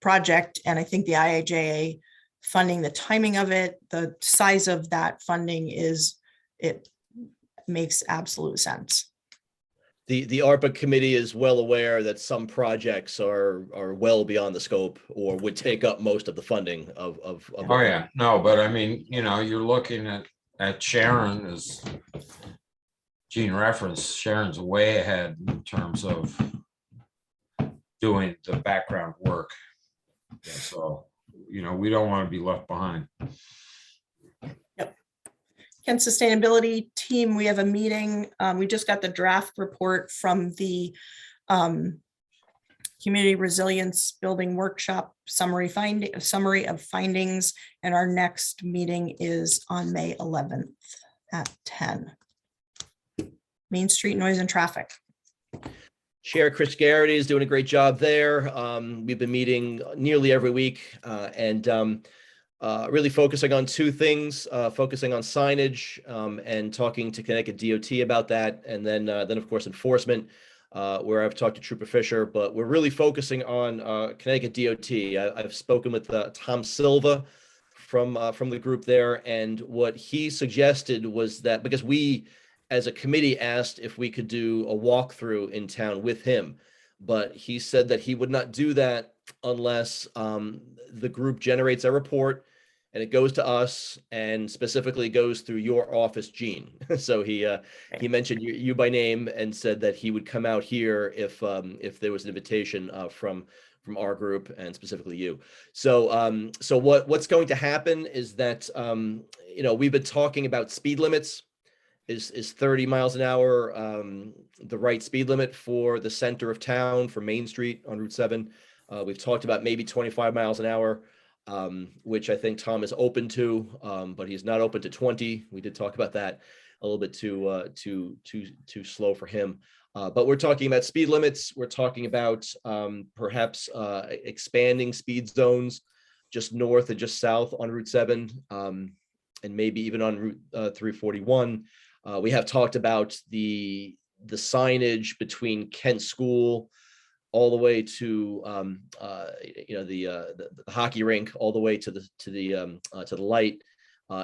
project. And I think the IIJA funding, the timing of it, the size of that funding it makes absolute sense. the ARPA committee is well aware that some projects are well beyond the scope or would take up most of the funding of. Oh, yeah, no, but I mean, you're looking at Sharon as Gene referenced, Sharon's way ahead in terms of doing the background work. So, we don't want to be left behind. Kent Sustainability Team, we have a meeting. We just got the draft report from the Community Resilience Building Workshop summary of findings, and our next meeting is on May 11th at 10. Main Street noise and traffic. Chair Chris Garrity is doing a great job there. We've been meeting nearly every week and really focusing on two things, focusing on signage and talking to Connecticut DOT about that. And then of course, enforcement, where I've talked to Trooper Fisher, but we're really focusing on Connecticut DOT. I've spoken with Tom Silva from the group there. And what he suggested was that because we, as a committee, asked if we could do a walkthrough in town with him, but he said that he would not do that unless the group generates a report and it goes to us and specifically goes through your office, Gene. So he mentioned you by name and said that he would come out here if there was an invitation from our group and specifically you. So what's going to happen is that we've been talking about speed limits. Is 30 miles an hour the right speed limit for the center of town, for Main Street on Route 7? We've talked about maybe 25 miles an hour, which I think Tom is open to, but he's not open to 20. We did talk about that, a little bit too slow for him. But we're talking about speed limits. We're talking about perhaps expanding speed zones just north and just south on Route 7, and maybe even on Route 341. We have talked about the signage between Kent School all the way to the hockey rink, all the way to the light.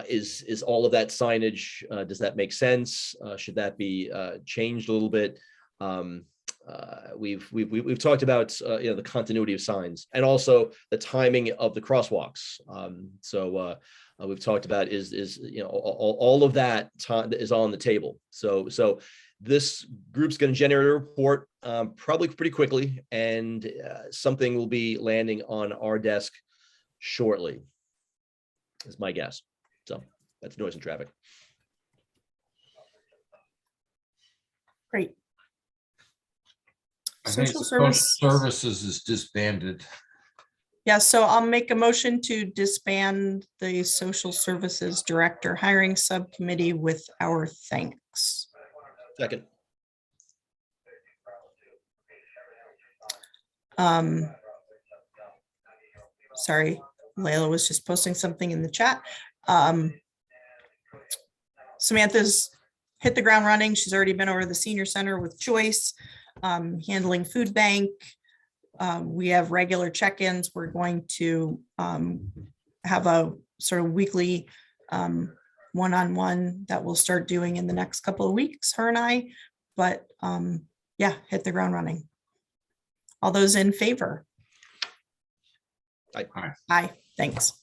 Is all of that signage? Does that make sense? Should that be changed a little bit? We've talked about the continuity of signs and also the timing of the crosswalks. We've talked about is all of that is on the table. So this group's going to generate a report probably pretty quickly, and something will be landing on our desk shortly, is my guess. So that's noise and traffic. Great. I think Social social services is disbanded. Yeah, so I'll make a motion to disband the social services director hiring subcommittee with our thanks. Second. Sorry, Layla was just posting something in the chat. Samantha's hit the ground running. She's already been over to the senior center with Joyce, handling food bank. We have regular check-ins. We're going to have a sort of weekly one-on-one that we'll start doing in the next couple of weeks, her and I. But yeah, hit the ground running. All those in favor? Aye. Aye, thanks.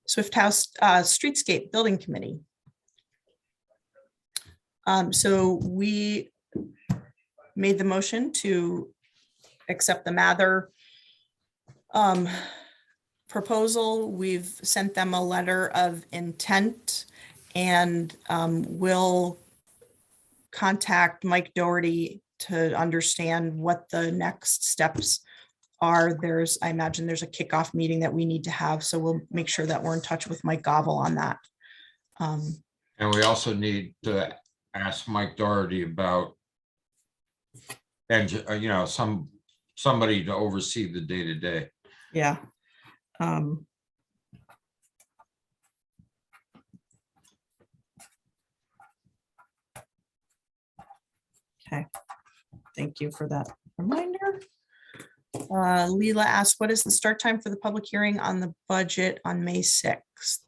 Swift House Streetscape Building Committee. So we made the motion to accept the Mather proposal. We've sent them a letter of intent and we'll contact Mike Doherty to understand what the next steps are. I imagine there's a kickoff meeting that we need to have, so we'll make sure that we're in touch with Mike Govel on that. And we also need to ask Mike Doherty about, and somebody to oversee the day-to-day. Yeah. Okay. Thank you for that reminder. Leela asked, what is the start time for the public hearing on the budget on May 6th?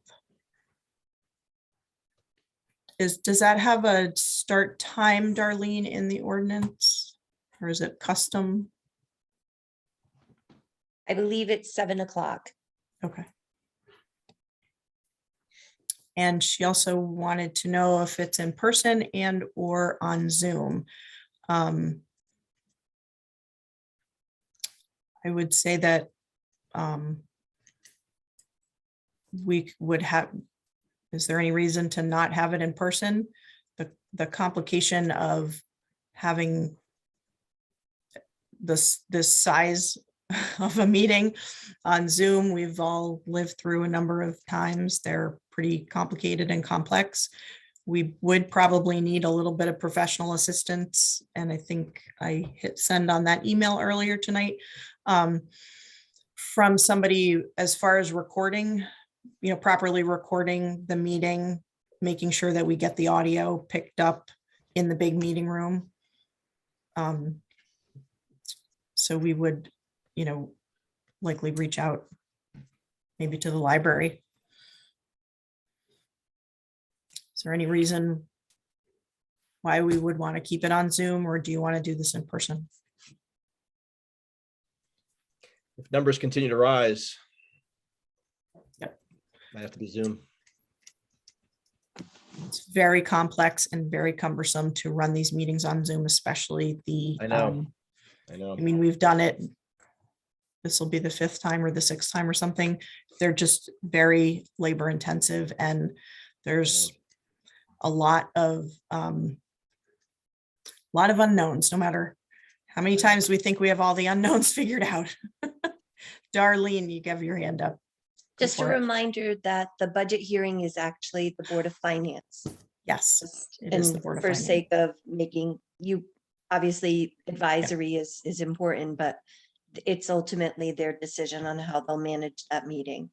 does that have a start time, Darlene, in the ordinance? Or is it custom? I believe it's 7 o'clock. Okay. And she also wanted to know if it's in person and or on Zoom. I would say that we would have, is there any reason to not have it in person? The complication of having this size of a meeting on Zoom, we've all lived through a number of times. They're pretty complicated and complex. We would probably need a little bit of professional assistance. And I think I hit send on that email earlier tonight from somebody as far as recording, properly recording the meeting, making sure that we get the audio picked up in the big meeting room. So we would, likely reach out maybe to the library. Is there any reason why we would want to keep it on Zoom, or do you want to do this in person? If numbers continue to rise. Yep. Might have to be Zoom. It's very complex and very cumbersome to run these meetings on Zoom, especially the. I know. I know. I mean, we've done it. This will be the 5th time or the 6th time or something. They're just very labor intensive, and there's a lot of unknowns, no matter how many times we think we have all the unknowns figured out. Darlene, you have your hand up. Just a Before it. reminder that the budget hearing is actually the Board of Finance. Yes, it is the And Board of for Finance. sake of making you, obviously advisory is important, but it's ultimately their decision on how they'll manage that meeting.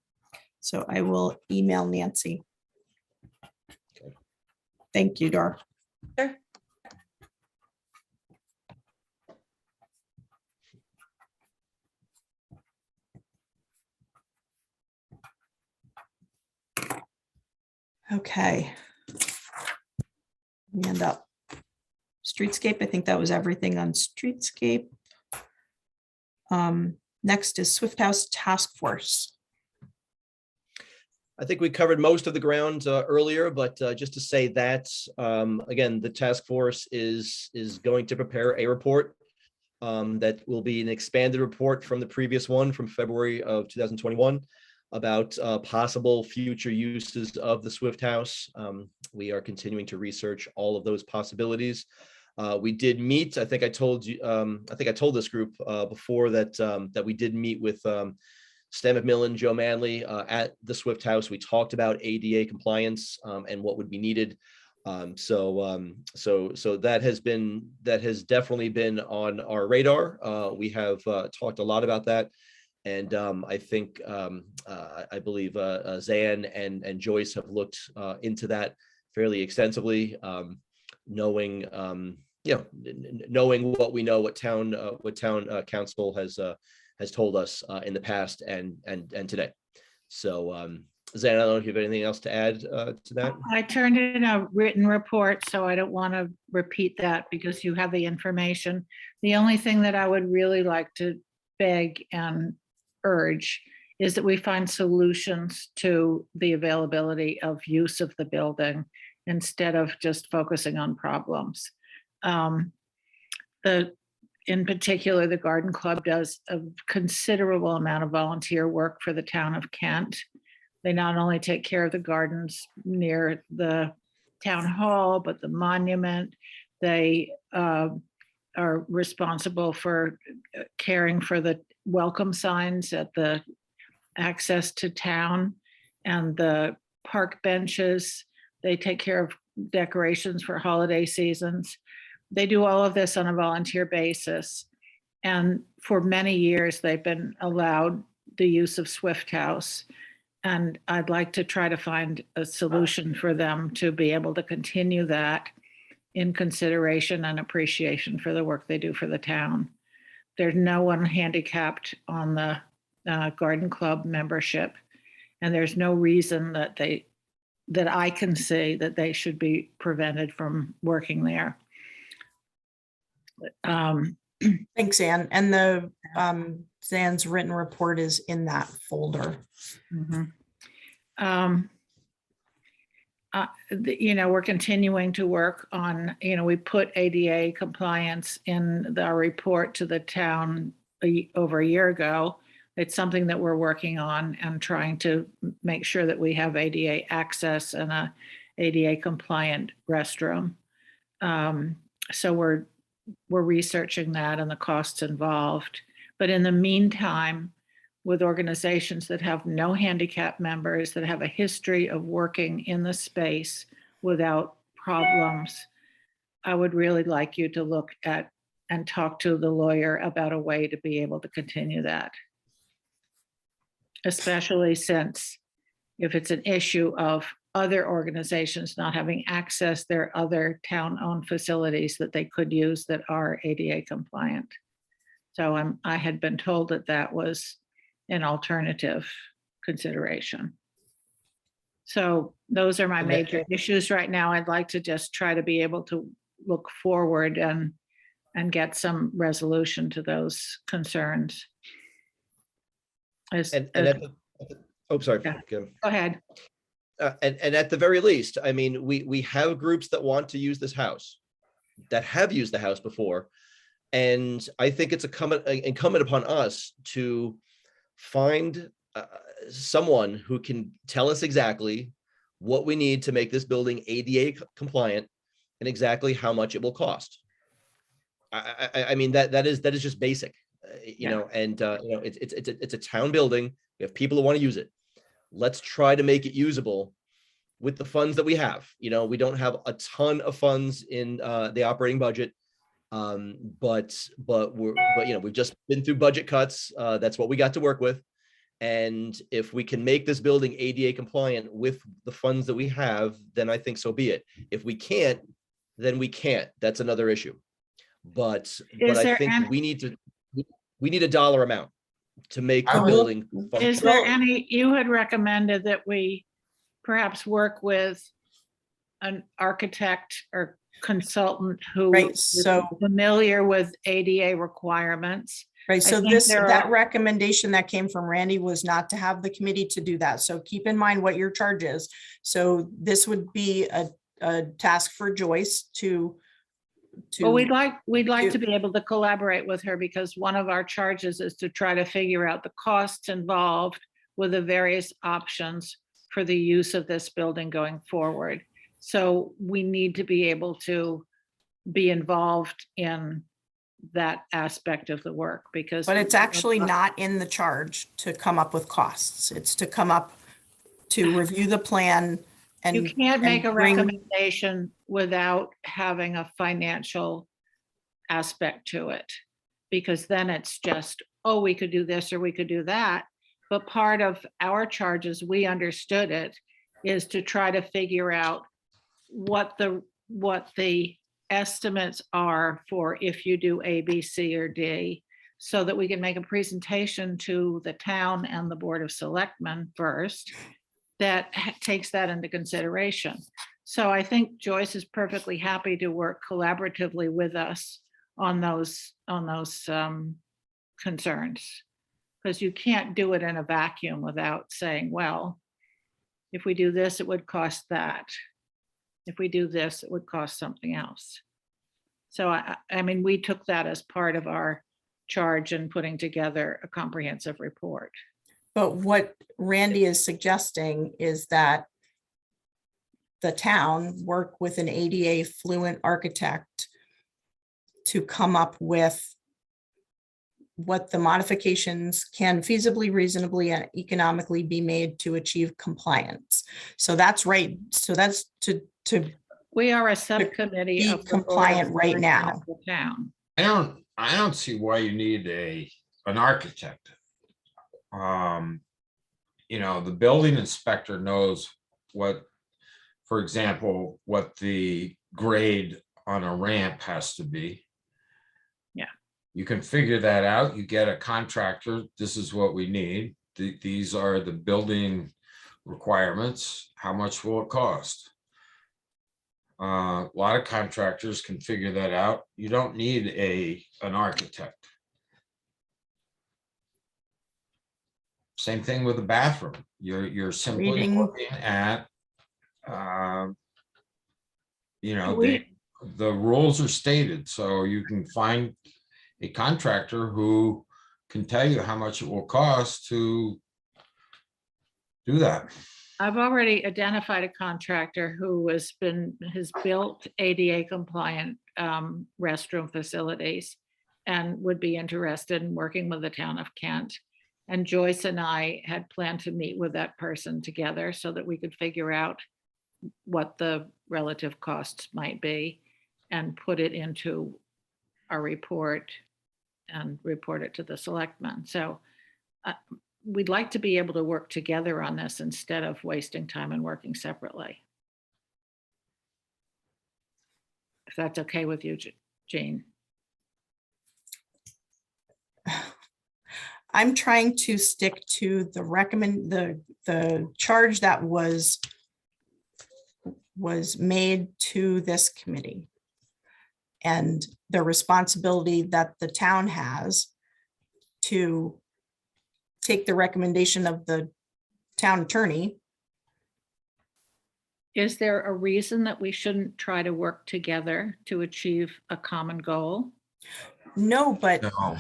So I will email Nancy. Okay. Thank you, Dar. Sure. Okay. We end up streetscape. I think that was everything on streetscape. Next is Swift House Task Force. I think we covered most of the ground earlier, but just to say that, again, the task force is going to prepare a report that will be an expanded report from the previous one from February of 2021 about possible future uses of the Swift House. We are continuing to research all of those possibilities. We did meet, I think I told you, I think I told this group before that we did meet with Stan McMillan, Joe Manley at the Swift House. We talked about ADA compliance and what would be needed. So that has definitely been on our radar. We have talked a lot about that. And I think, I believe Zan and Joyce have looked into that fairly extensively, knowing what we know, what town council has told us in the past and today. So Zan, I don't know if you have anything else to add to that. I turned in a written report, so I don't want to repeat that because you have the information. The only thing that I would really like to beg and urge is that we find solutions to the availability of use of the building instead of just focusing on problems. In particular, the Garden Club does a considerable amount of volunteer work for the town of Kent. They not only take care of the gardens near the town hall, but the monument. They are responsible for caring for the welcome signs at the access to town and the park benches. They take care of decorations for holiday seasons. They do all of this on a volunteer basis. And for many years, they've been allowed the use of Swift House. And I'd like to try to find a solution for them to be able to continue that in consideration and appreciation for the work they do for the town. There's no one handicapped on the Garden Club membership, and there's no reason that that I can see that they should be prevented from working there. Thanks, Ann. And the Zan's written report is in that folder. Mhm. We're continuing to work on, we put ADA compliance in our report to the town over a year ago. It's something that we're working on and trying to make sure that we have ADA access and a ADA compliant restroom. So we're researching that and the costs involved. But in the meantime, with organizations that have no handicap members, that have a history of working in the space without problems, I would really like you to look at and talk to the lawyer about a way to be able to continue that. Especially since if it's an issue of other organizations not having access, there are other town-owned facilities that they could use that are ADA compliant. So I had been told that that was an alternative consideration. So those are my major issues right now. I'd like to just try to be able to look forward and get some resolution to those concerns. Sorry. Yeah. Kim. Go ahead. And at the very least, I mean, we have groups that want to use this house, that have used the house before. And I think it's incumbent upon us to find someone who can tell us exactly what we need to make this building ADA compliant and exactly how much it will cost. I mean, that is just basic, and it's a town building. We have people who want to use it. Let's try to make it usable with the funds that we have. We don't have a ton of funds in the operating budget, but we've just been through budget cuts. That's what we got to work with. And if we can make this building ADA compliant with the funds that we have, then I think so be it. If we can't, then we can't. That's another issue. But I think we need a dollar amount to make the building functional. Is there any, you had recommended that we perhaps work with an architect or consultant who is familiar with ADA requirements. Right, so that recommendation that came from Randy was not to have the committee to do that. So keep in mind what your charge is. So this would be a task for Joyce to. Well, we'd like to be able to collaborate with her, because one of our charges is to try to figure out the costs involved with the various options for the use of this building going forward. So we need to be able to be involved in that aspect of the work, because. But it's actually not in the charge to come up with costs. It's to come up to review the plan. And you can't make a recommendation without having a financial aspect to it, because then it's just, oh, we could do this or we could do that. But part of our charges, we understood it, is to try to figure out what the estimates are for if you do A, B, C, or D, so that we can make a presentation to the town and the Board of Selectmen first that takes that into consideration. So I think Joyce is perfectly happy to work collaboratively with us on those concerns, because you can't do it in a vacuum without saying, well, if we do this, it would cost that. If we do this, it would cost something else. So I mean, we took that as part of our charge in putting together a comprehensive report. But what Randy is suggesting is that the town work with an ADA fluent architect to come up with what the modifications can feasibly, reasonably, and economically be made to achieve compliance. So that's right. So that's to we are a subcommittee be of compliant right now. Town. I don't see why you need an architect. The building inspector knows what, for example, what the grade on a ramp has to be. Yeah. You can figure that out. You get a contractor. This is what we need. These are the building requirements. how much will it cost? A lot of contractors can figure that out. You don't need an architect. Same thing with the bathroom. You're simply Reading. looking at, you know, We- the rules are stated, so you can find a contractor who can tell you how much it will cost to do that. I've already identified a contractor who has built ADA compliant restroom facilities and would be interested in working with the town of Kent. And Joyce and I had planned to meet with that person together so that we could figure out what the relative costs might be and put it into our report and report it to the selectmen. So we'd like to be able to work together on this instead of wasting time and working separately. If that's okay with you, Jean. I'm trying to stick to the charge that was made to this committee. And the responsibility that the town has to take the recommendation of the town attorney. Is there a reason that we shouldn't try to work together to achieve a common goal? No, but No,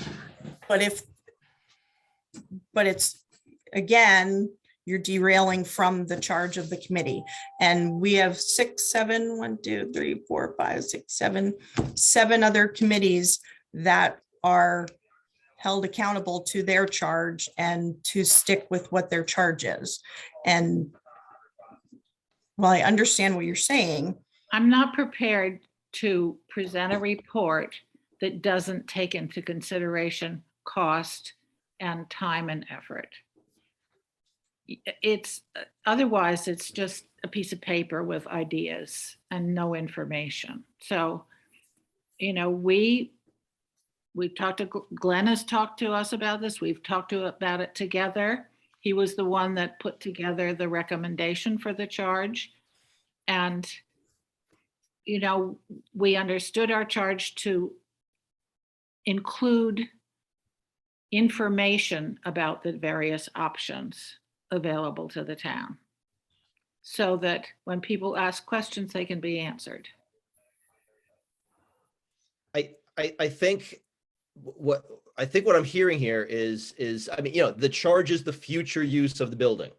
it's, again, you're derailing from the charge of the committee. And we have 7 other committees that are held accountable to their charge and to stick with what their charge is. And while I understand what you're saying, I'm not prepared to present a report that doesn't take into consideration cost and time and effort. Otherwise it's just a piece of paper with ideas and no information. So, you know, we've talked to, Glenn has talked to us about this. We've talked about it together. He was the one that put together the recommendation for the charge. And, you know, we understood our charge to include information about the various options available to the town, so that when people ask questions, they can be answered. I think what I'm hearing here is, I mean, you know, the charge is the future use of the building.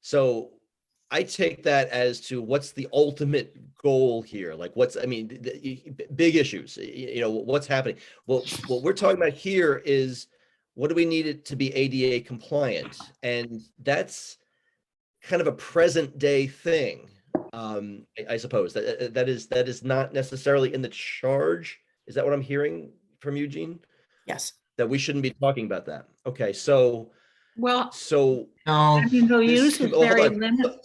So I take that as to what's the ultimate goal here? Like big issues, you know, what's happening? Well, what we're talking about here is, what do we need it to be ADA compliant? And that's kind of a present day thing. I suppose that is not necessarily in the charge. Is that what I'm hearing from Eugene? yes. That we shouldn't be talking about that. Okay, so Well, no. I mean, the use is hold very on. limited.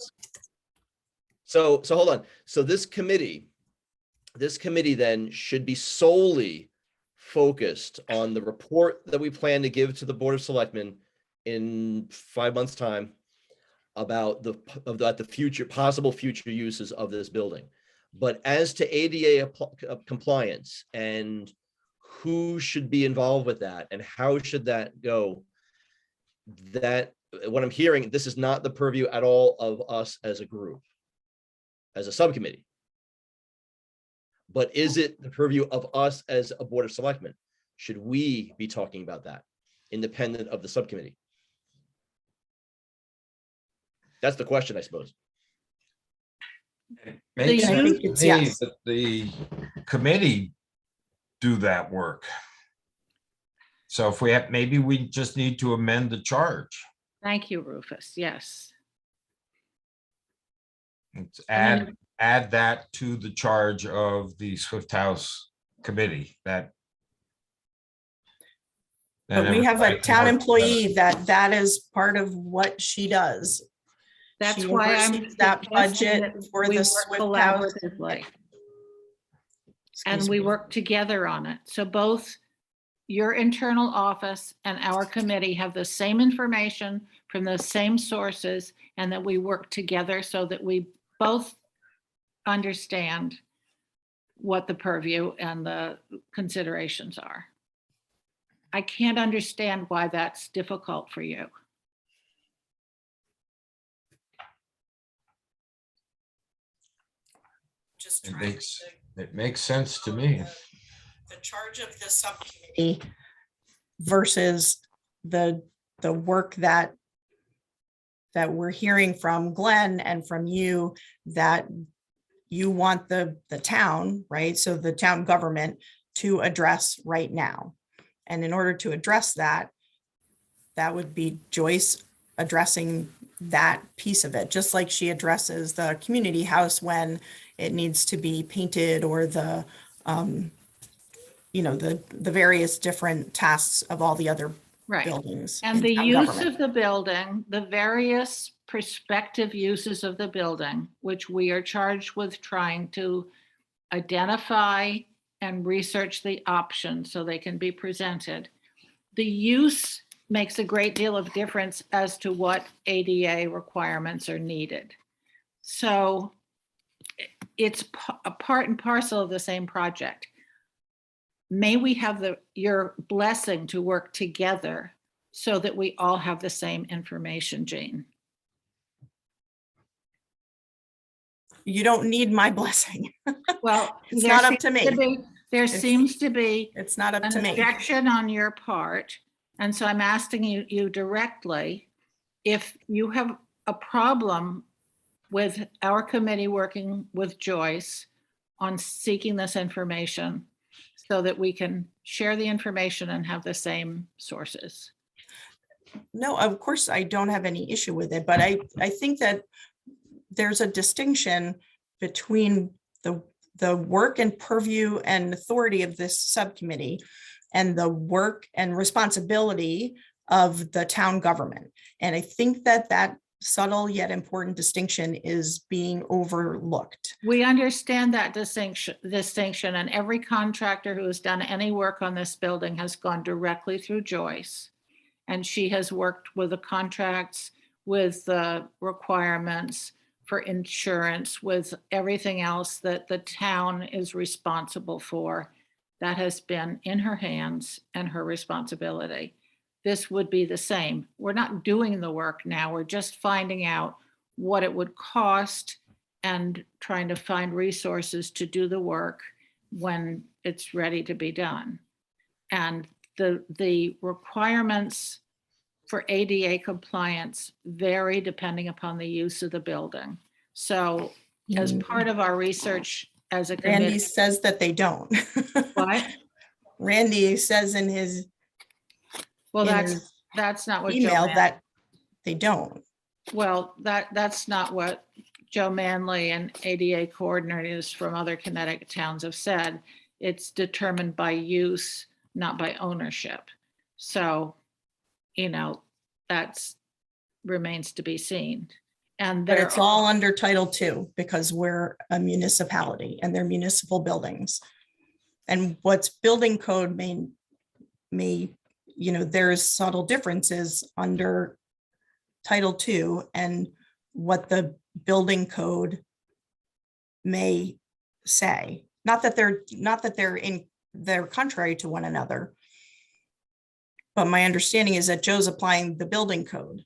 So hold on. So this committee then should be solely focused on the report that we plan to give to the Board of Selectmen in 5 months' time about the possible future uses of this building. But as to ADA compliance and who should be involved with that and how should that go, that what I'm hearing, this is not the purview at all of us as a group, as a subcommittee. But is it the purview of us as a Board of Selectmen? Should we be talking about that independent of the subcommittee? That's the question, I suppose. Makes I sense think to it's me yes. that the committee do that work. So if maybe we just need to amend the charge. Thank you, Rufus. Yes. It's add that to the charge of the Swift House Committee that. But we have a everybody can town work together. employee that is part of what she does. That's She why I'm oversees that suggesting budget that for we the work Swift House. collaboratively. And Excuse we me. work together on it. So both your internal office and our committee have the same information from the same sources, and that we work together so that we both understand what the purview and the considerations are. I can't understand why that's difficult for you. Just It trying makes, to it makes sense to me. the charge of the subcommittee versus the work that we're hearing from Glenn and from you, that you want the town, right? So the town government to address right now. And in order to address that, that would be Joyce addressing that piece of it, just like she addresses the community house when it needs to be painted, or the various different tasks of all the other Right. buildings. And in the town use government. of the building, the various prospective uses of the building, which we are charged with trying to identify and research the options so they can be presented. The use makes a great deal of difference as to what ADA requirements are needed. So it's a part and parcel of the same project. May we have your blessing to work together so that we all have the same information, Jane? You don't need my blessing. Well, It's there not up seems to me. There It's- seems to be It's not up an to me. objection on your part. And so I'm asking you directly, if you have a problem with our committee working with Joyce on seeking this information so that we can share the information and have the same sources. No, of course, I don't have any issue with it, but I think that there's a distinction between the work and purview and authority of this subcommittee and the work and responsibility of the town government. And I think that subtle yet important distinction is being overlooked. We understand that distinction, and every contractor who has done any work on this building has gone directly through Joyce. And she has worked with the contracts, with the requirements for insurance, with everything else that the town is responsible for. That has been in her hands and her responsibility. This would be the same. We're not doing the work now. We're just finding out what it would cost and trying to find resources to do the work when it's ready to be done. And the requirements for ADA compliance vary depending upon the use of the building. So as part of our research as a Randy committee, says that they don't. what? Randy says in his Well, in that's his not what email Joe that they don't. Well, that's not what Joe Manley and ADA coordinators from other Connecticut towns have said. It's determined by use, not by ownership. So, that's remains to be seen. And But there it's all under Title II because we're a municipality and they're municipal buildings. And what's building code may, there's subtle differences under Title II and what the building code may say. Not that they're contrary to one another. But my understanding is that Joe's applying the building code.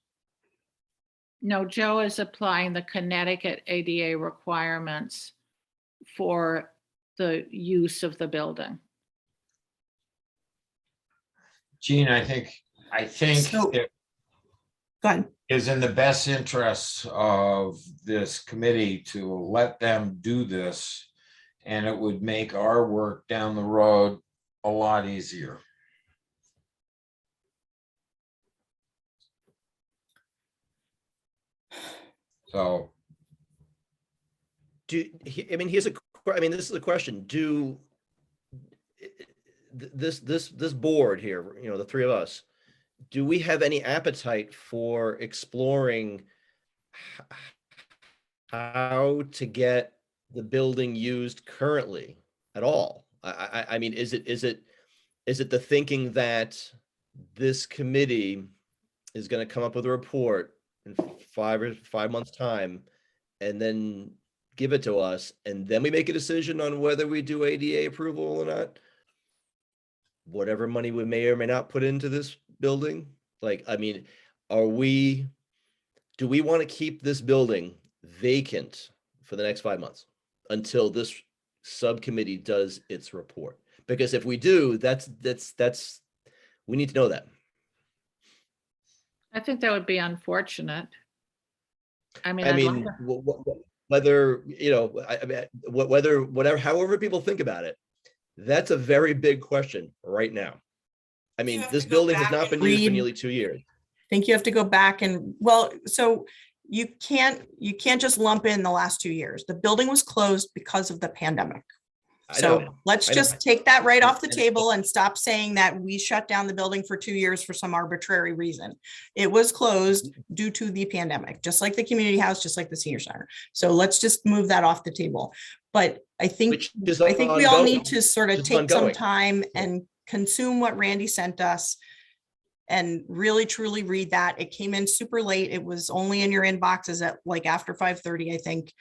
No, Joe is applying the Connecticut ADA requirements for the use of the building. Gene, I think So- it Go ahead. is in the best interests of this committee to let them do this. And it would make our work down the road a lot easier. So, This is a question. This board here, the three of us, do we have any appetite for exploring how to get the building used currently at all? I mean, is it is it the thinking that this committee is going to come up with a report in 5 months' time and then give it to us, and then we make a decision on whether we do ADA approval or not? Whatever money we may or may not put into this building? Like, I mean, do we want to keep this building vacant for the next 5 months until this subcommittee does its report? Because if we do, that's, we need to know that. I think that would be unfortunate. I mean, I I'd mean, like whether, you know, I mean, whether, whatever, however people think about it, that's a very big question right now. I mean, have this to go building has back not and been used for read- nearly 2 years. I think you have to go back and, well, so you can't just lump in the last 2 years. The building was closed because of the pandemic. I So know, let's I know. just take that right off the And- table and stop saying that we shut down the building for 2 years for some arbitrary reason. It was closed due to the pandemic, just like the community house, just like the senior center. So let's just move that off the table. But I think Which is we all ongoing. need to sort of Just take some ongoing. time and consume what Randy sent us and really truly read that. It came in super late. It was only in your inboxes at like after 5:30, I think.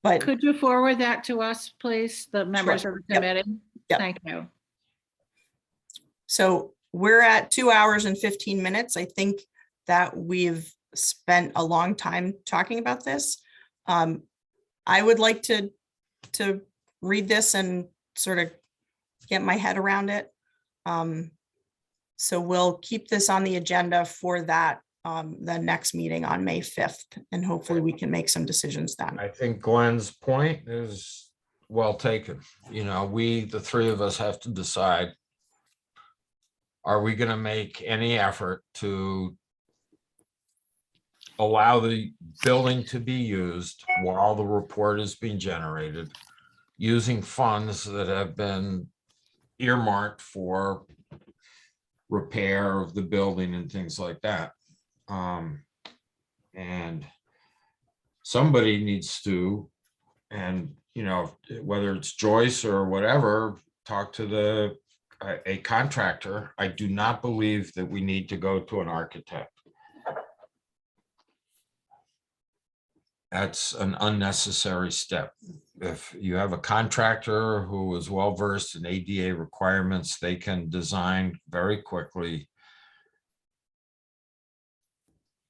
But Could you forward that to us, please, the members of the Yep. committee? Yep. Thank you. so we're at 2 hours and 15 minutes. I think that we've spent a long time talking about this. I would like to read this and sort of get my head around it. So we'll keep this on the agenda for that, the next meeting on May 5th, and hopefully we can make some decisions then. I think Glenn's point is well taken. You know, the three of us have to decide, are we going to make any effort to allow the building to be used while the report is being generated, using funds that have been earmarked for repair of the building and things like that. And somebody needs to, and you know, whether it's Joyce or whatever, talk to a contractor. I do not believe that we need to go to an architect. That's an unnecessary step. If you have a contractor who is well-versed in ADA requirements, they can design very quickly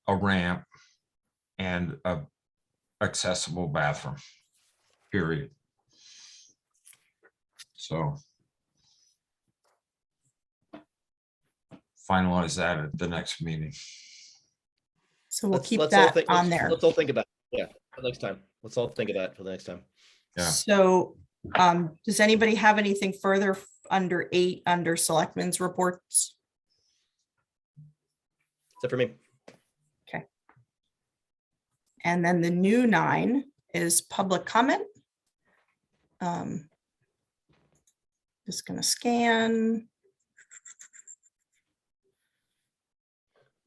a ramp and a accessible bathroom, period. So finalize that at the next meeting. So we'll keep Let's all that think- on let's- there. Let's all think about it. Yeah, for next time. Let's all think of that for the next time. Yeah. So does anybody have anything further under 8 under selectmen's reports? Except for me. And then the new 9 is public comment. Just gonna scan.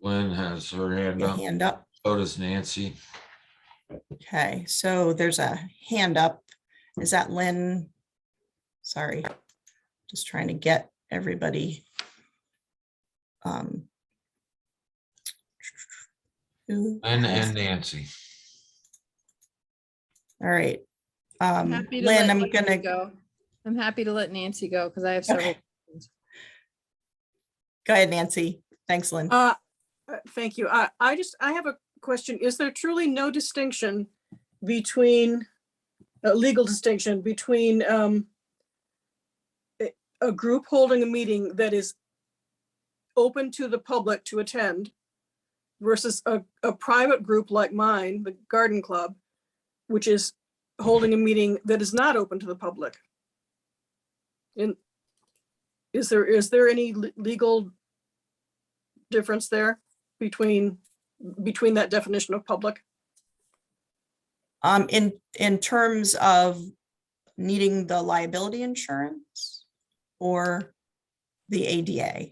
Lynn has her hand The up. hand up. So does Nancy. Okay, so there's a hand up. Is that Lynn? Sorry, just trying to get everybody. Who Lynn has- and Nancy. All right. I'm happy to Lynn, let I'm Nancy gonna, go. I'm happy to let Nancy go because I have several. Okay. Go ahead, Nancy. Thanks, Lynn. Thank you. I have a question. Is there truly no distinction between, a legal distinction between a group holding a meeting that is open to the public to attend versus a private group like mine, the Garden Club, which is holding a meeting that is not open to the public? And is there any legal difference there between that definition of public? In terms of needing the liability insurance or the ADA?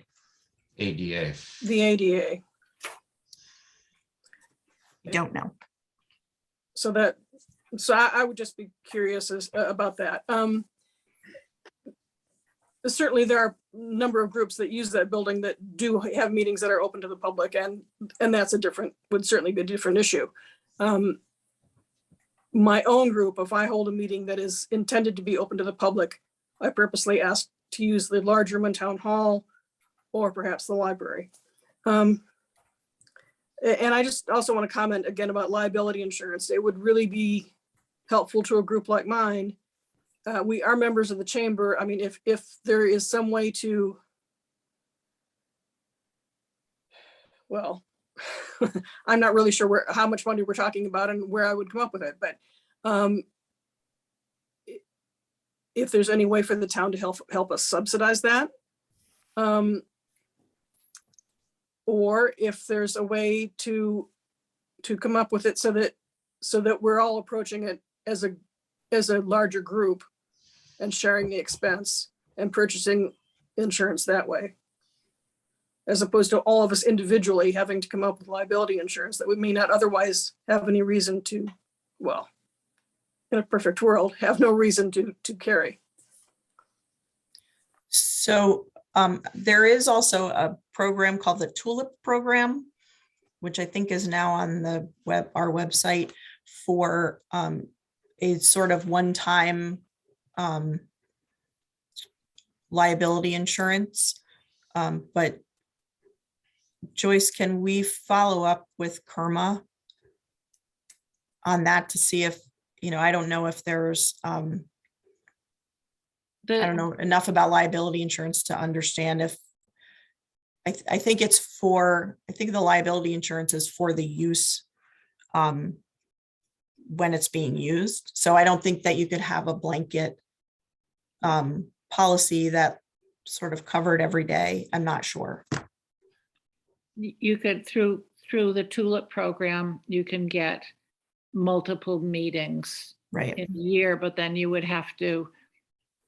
ADA. The ADA. I don't know. So I would just be curious about that. certainly there are a number of groups that use that building that do have meetings that are open to the public, and that's would certainly be a different issue. My own group, if I hold a meeting that is intended to be open to the public, I purposely ask to use the large room in town hall or perhaps the library. And I just also want to comment again about liability insurance. It would really be helpful to a group like mine. We are members of the chamber. I mean, if there is some way to, well, I'm not really sure how much money we're talking about and where I would come up with it, but if there's any way for the town to help us subsidize that, or if there's a way to come up with it so that we're all approaching it as a larger group and sharing the expense and purchasing insurance that way, as opposed to all of us individually having to come up with liability insurance that we may not otherwise have any reason to, well, in a perfect world, have no reason to carry. So there is also a program called the Tulip Program, which I think is now on the our website, for a sort of one-time liability insurance. But Joyce, can we follow up with Kerma on that to see if, I don't know if there's, I don't know enough about liability insurance to understand if, I think the liability insurance is for the use when it's being used. So I don't think that you could have a blanket policy that sort of covered every day. I'm not sure. You could, through the Tulip program, you can get multiple meetings Right. in a year, but then you would have to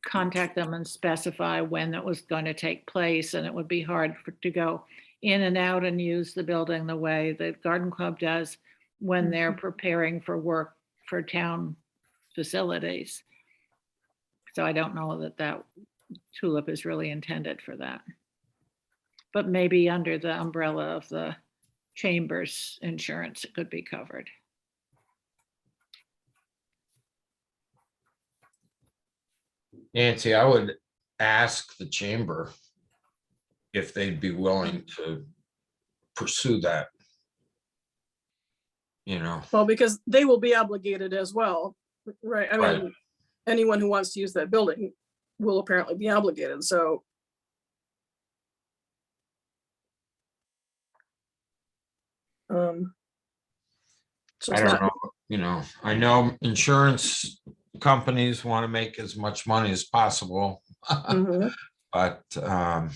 contact them and specify when it was going to take place. And it would be hard to go in and out and use the building the way the garden club does when they're preparing for work for town facilities. So I don't know that Tulip is really intended for that. But maybe under the umbrella of the chamber's insurance, it could be covered. Nancy, I would ask the chamber if they'd be willing to pursue that. Well, because they will be obligated as well, right? I mean, Right. anyone who wants to use that building will apparently be obligated, so. So I it's don't not, know, I know insurance companies want to make as much money as possible. Mhm. But, I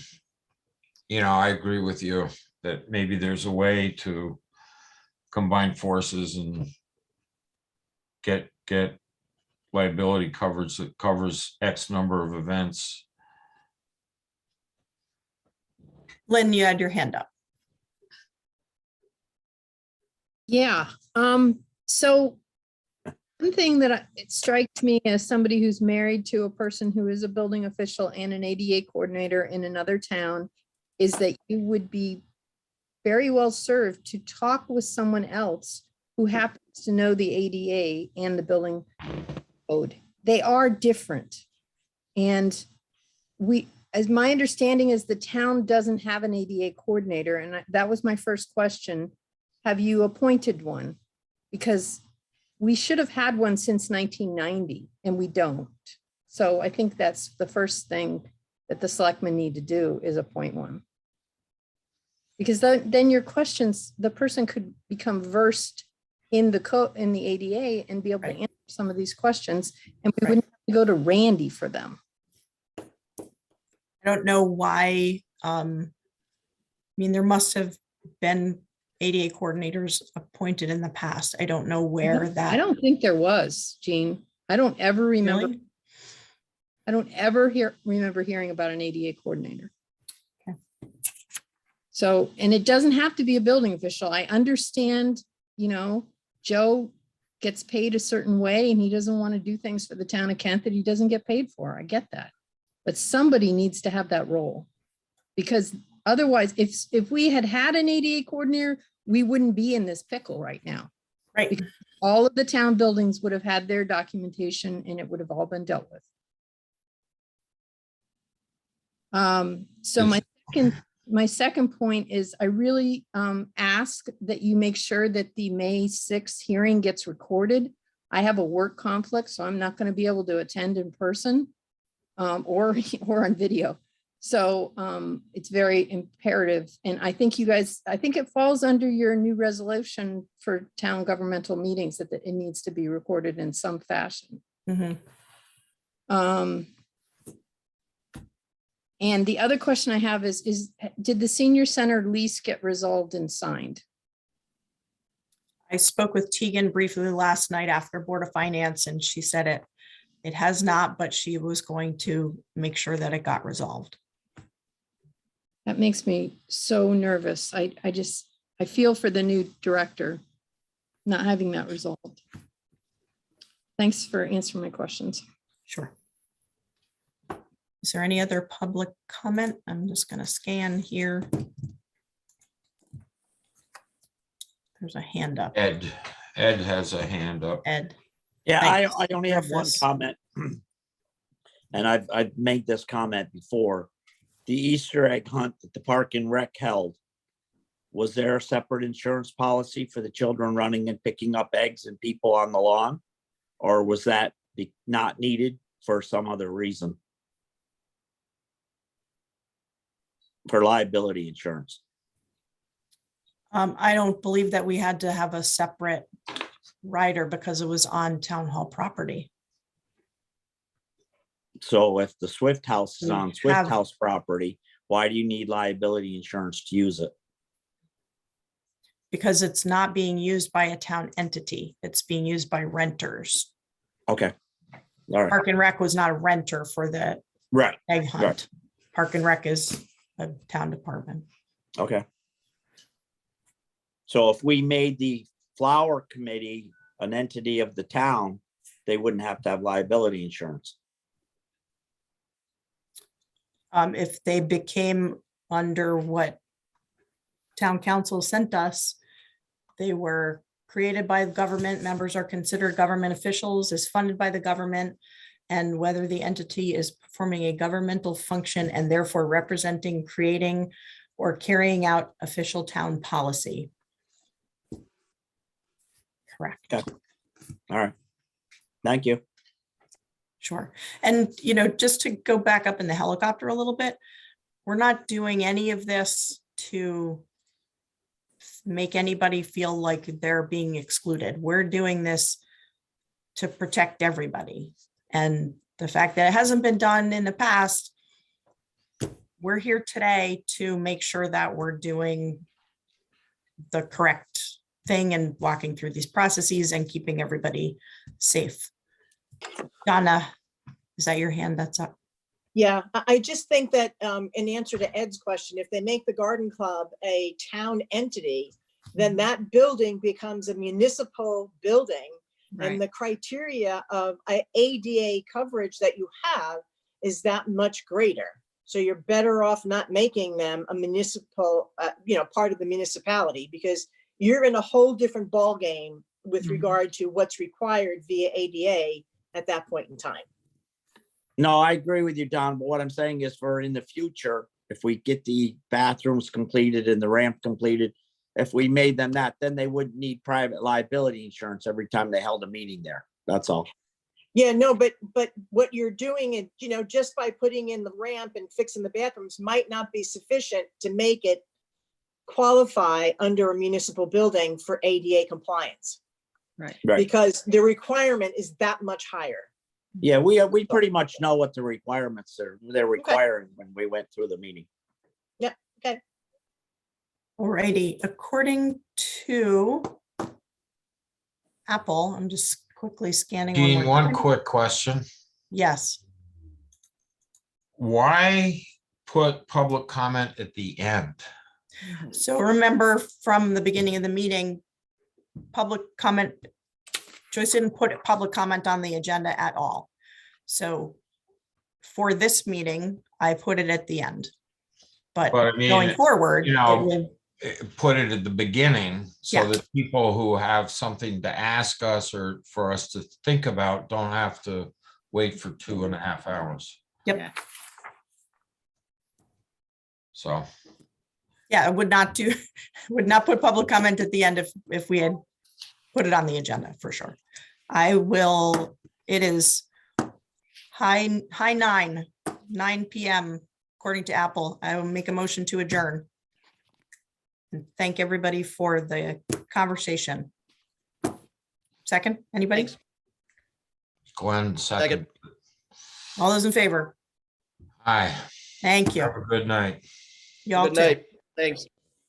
agree with you that maybe there's a way to combine forces and get liability coverage that covers X number of events. Lynn, you had your hand up. Yeah, so one thing that it strikes me as somebody who's married to a person who is a building official and an ADA coordinator in another town is that you would be very well served to talk with someone else who happens to know the ADA and the building code. They are different. And as my understanding is the town doesn't have an ADA coordinator. And that was my first question. Have you appointed one? Because we should have had one since 1990 and we don't. So I think that's the first thing that the selectmen need to do is appoint one. Because then your questions, the person could become versed in the code, in the ADA and be able to answer some of these questions. And we wouldn't have to go to Randy for them. I don't know why. There must have been ADA coordinators appointed in the past. I don't know where that. I don't think there was, Jean. I don't ever remember. Really? I don't ever remember hearing about an ADA coordinator. Okay. So, and it doesn't have to be a building official. I understand, Joe gets paid a certain way and he doesn't want to do things for the town of Kent that he doesn't get paid for. I get that. but somebody needs to have that role. Because otherwise, if we had had an ADA coordinator, we wouldn't be in this pickle right now. Right. All of the town buildings would have had their documentation and it would have all been dealt with. So my second point is I really ask that you make sure that the May 6th hearing gets recorded. I have a work conflict, so I'm not going to be able to attend in person or on video. So it's very imperative. And I think I think it falls under your new resolution for town governmental meetings that it needs to be recorded in some fashion. Mhm. And the other question I have is did the senior center lease get resolved and signed? I spoke with Tegan briefly last night after Board of Finance, and she said it has not, but she was going to make sure that it got resolved. That makes me so nervous. I feel for the new director not having that resolved. Thanks for answering my questions. Sure. Is there any other public comment? I'm just going to scan here. There's a hand up. Ed has a hand up. Ed. Yeah, Thanks, I only have one Rufus. comment. And I've made this comment before. The Easter egg hunt that the Park and Rec held, was there a separate insurance policy for the children running and picking up eggs and people on the lawn? Or was that not needed for some other reason? For liability insurance? I don't believe that we had to have a separate rider because it was on town hall property. So if the Swift House is We on Swift have- House property, why do you need liability insurance to use it? Because it's not being used by a town entity. It's being used by renters. Okay, all right, Park and Rec was not a renter for the right, egg hunt. Right. Park and Rec is a town department. okay. So if we made the flower committee an entity of the town, they wouldn't have to have liability insurance. If they became under what town council sent us, they were created by the government, members are considered government officials, is funded by the government, and whether the entity is performing a governmental function and therefore representing, creating, or carrying out official town policy. Correct. Okay. All right, thank you. Sure. And, just to go back up in the helicopter a little bit, we're not doing any of this to make anybody feel like they're being excluded. We're doing this to protect everybody. And the fact that it hasn't been done in the past, we're here today to make sure that we're doing the correct thing and walking through these processes and keeping everybody safe. Donna, is that your hand that's up? Yeah, I just think that in answer to Ed's question, if they make the garden club a town entity, then that building becomes a municipal building. And the criteria of ADA coverage that you have is that much greater. So you're better off not making them a municipal, part of the municipality, because you're in a whole different ballgame with regard to what's required via ADA at that point in time. No, I agree with you, Don, but what I'm saying is for in the future, if we get the bathrooms completed and the ramp completed, if we made them that, then they wouldn't need private liability insurance every time they held a meeting there. That's all. Yeah, no, but what you're doing, and just by putting in the ramp and fixing the bathrooms might not be sufficient to make it qualify under a municipal building for ADA compliance, Right. Right. because the requirement is that much higher. Yeah, we pretty much know what the requirements are. They're requiring when we went through the meeting. Alrighty, according to Apple, I'm just quickly scanning. Dean, more one time. quick question. Yes, Why put public comment at the end? so remember from the beginning of the meeting, public comment, Joyce didn't put public comment on the agenda at all. So for this meeting, I put it at the end. But But I mean, going forward, you it know, will- put it at the beginning so Yeah. that people who have something to ask us or for us to think about don't have to wait for 2.5 hours. Yep. So, yeah, I would not do, would not put public comment at the end if we had put it on the agenda, for sure. I will, it is high 9 PM, according to Apple. I will make a motion to adjourn. And thank everybody for the conversation. Second, anybody? Thanks. Glenn, second. All those in favor? Hi, Thank you. have a good night. Y'all Good too. night. Thanks.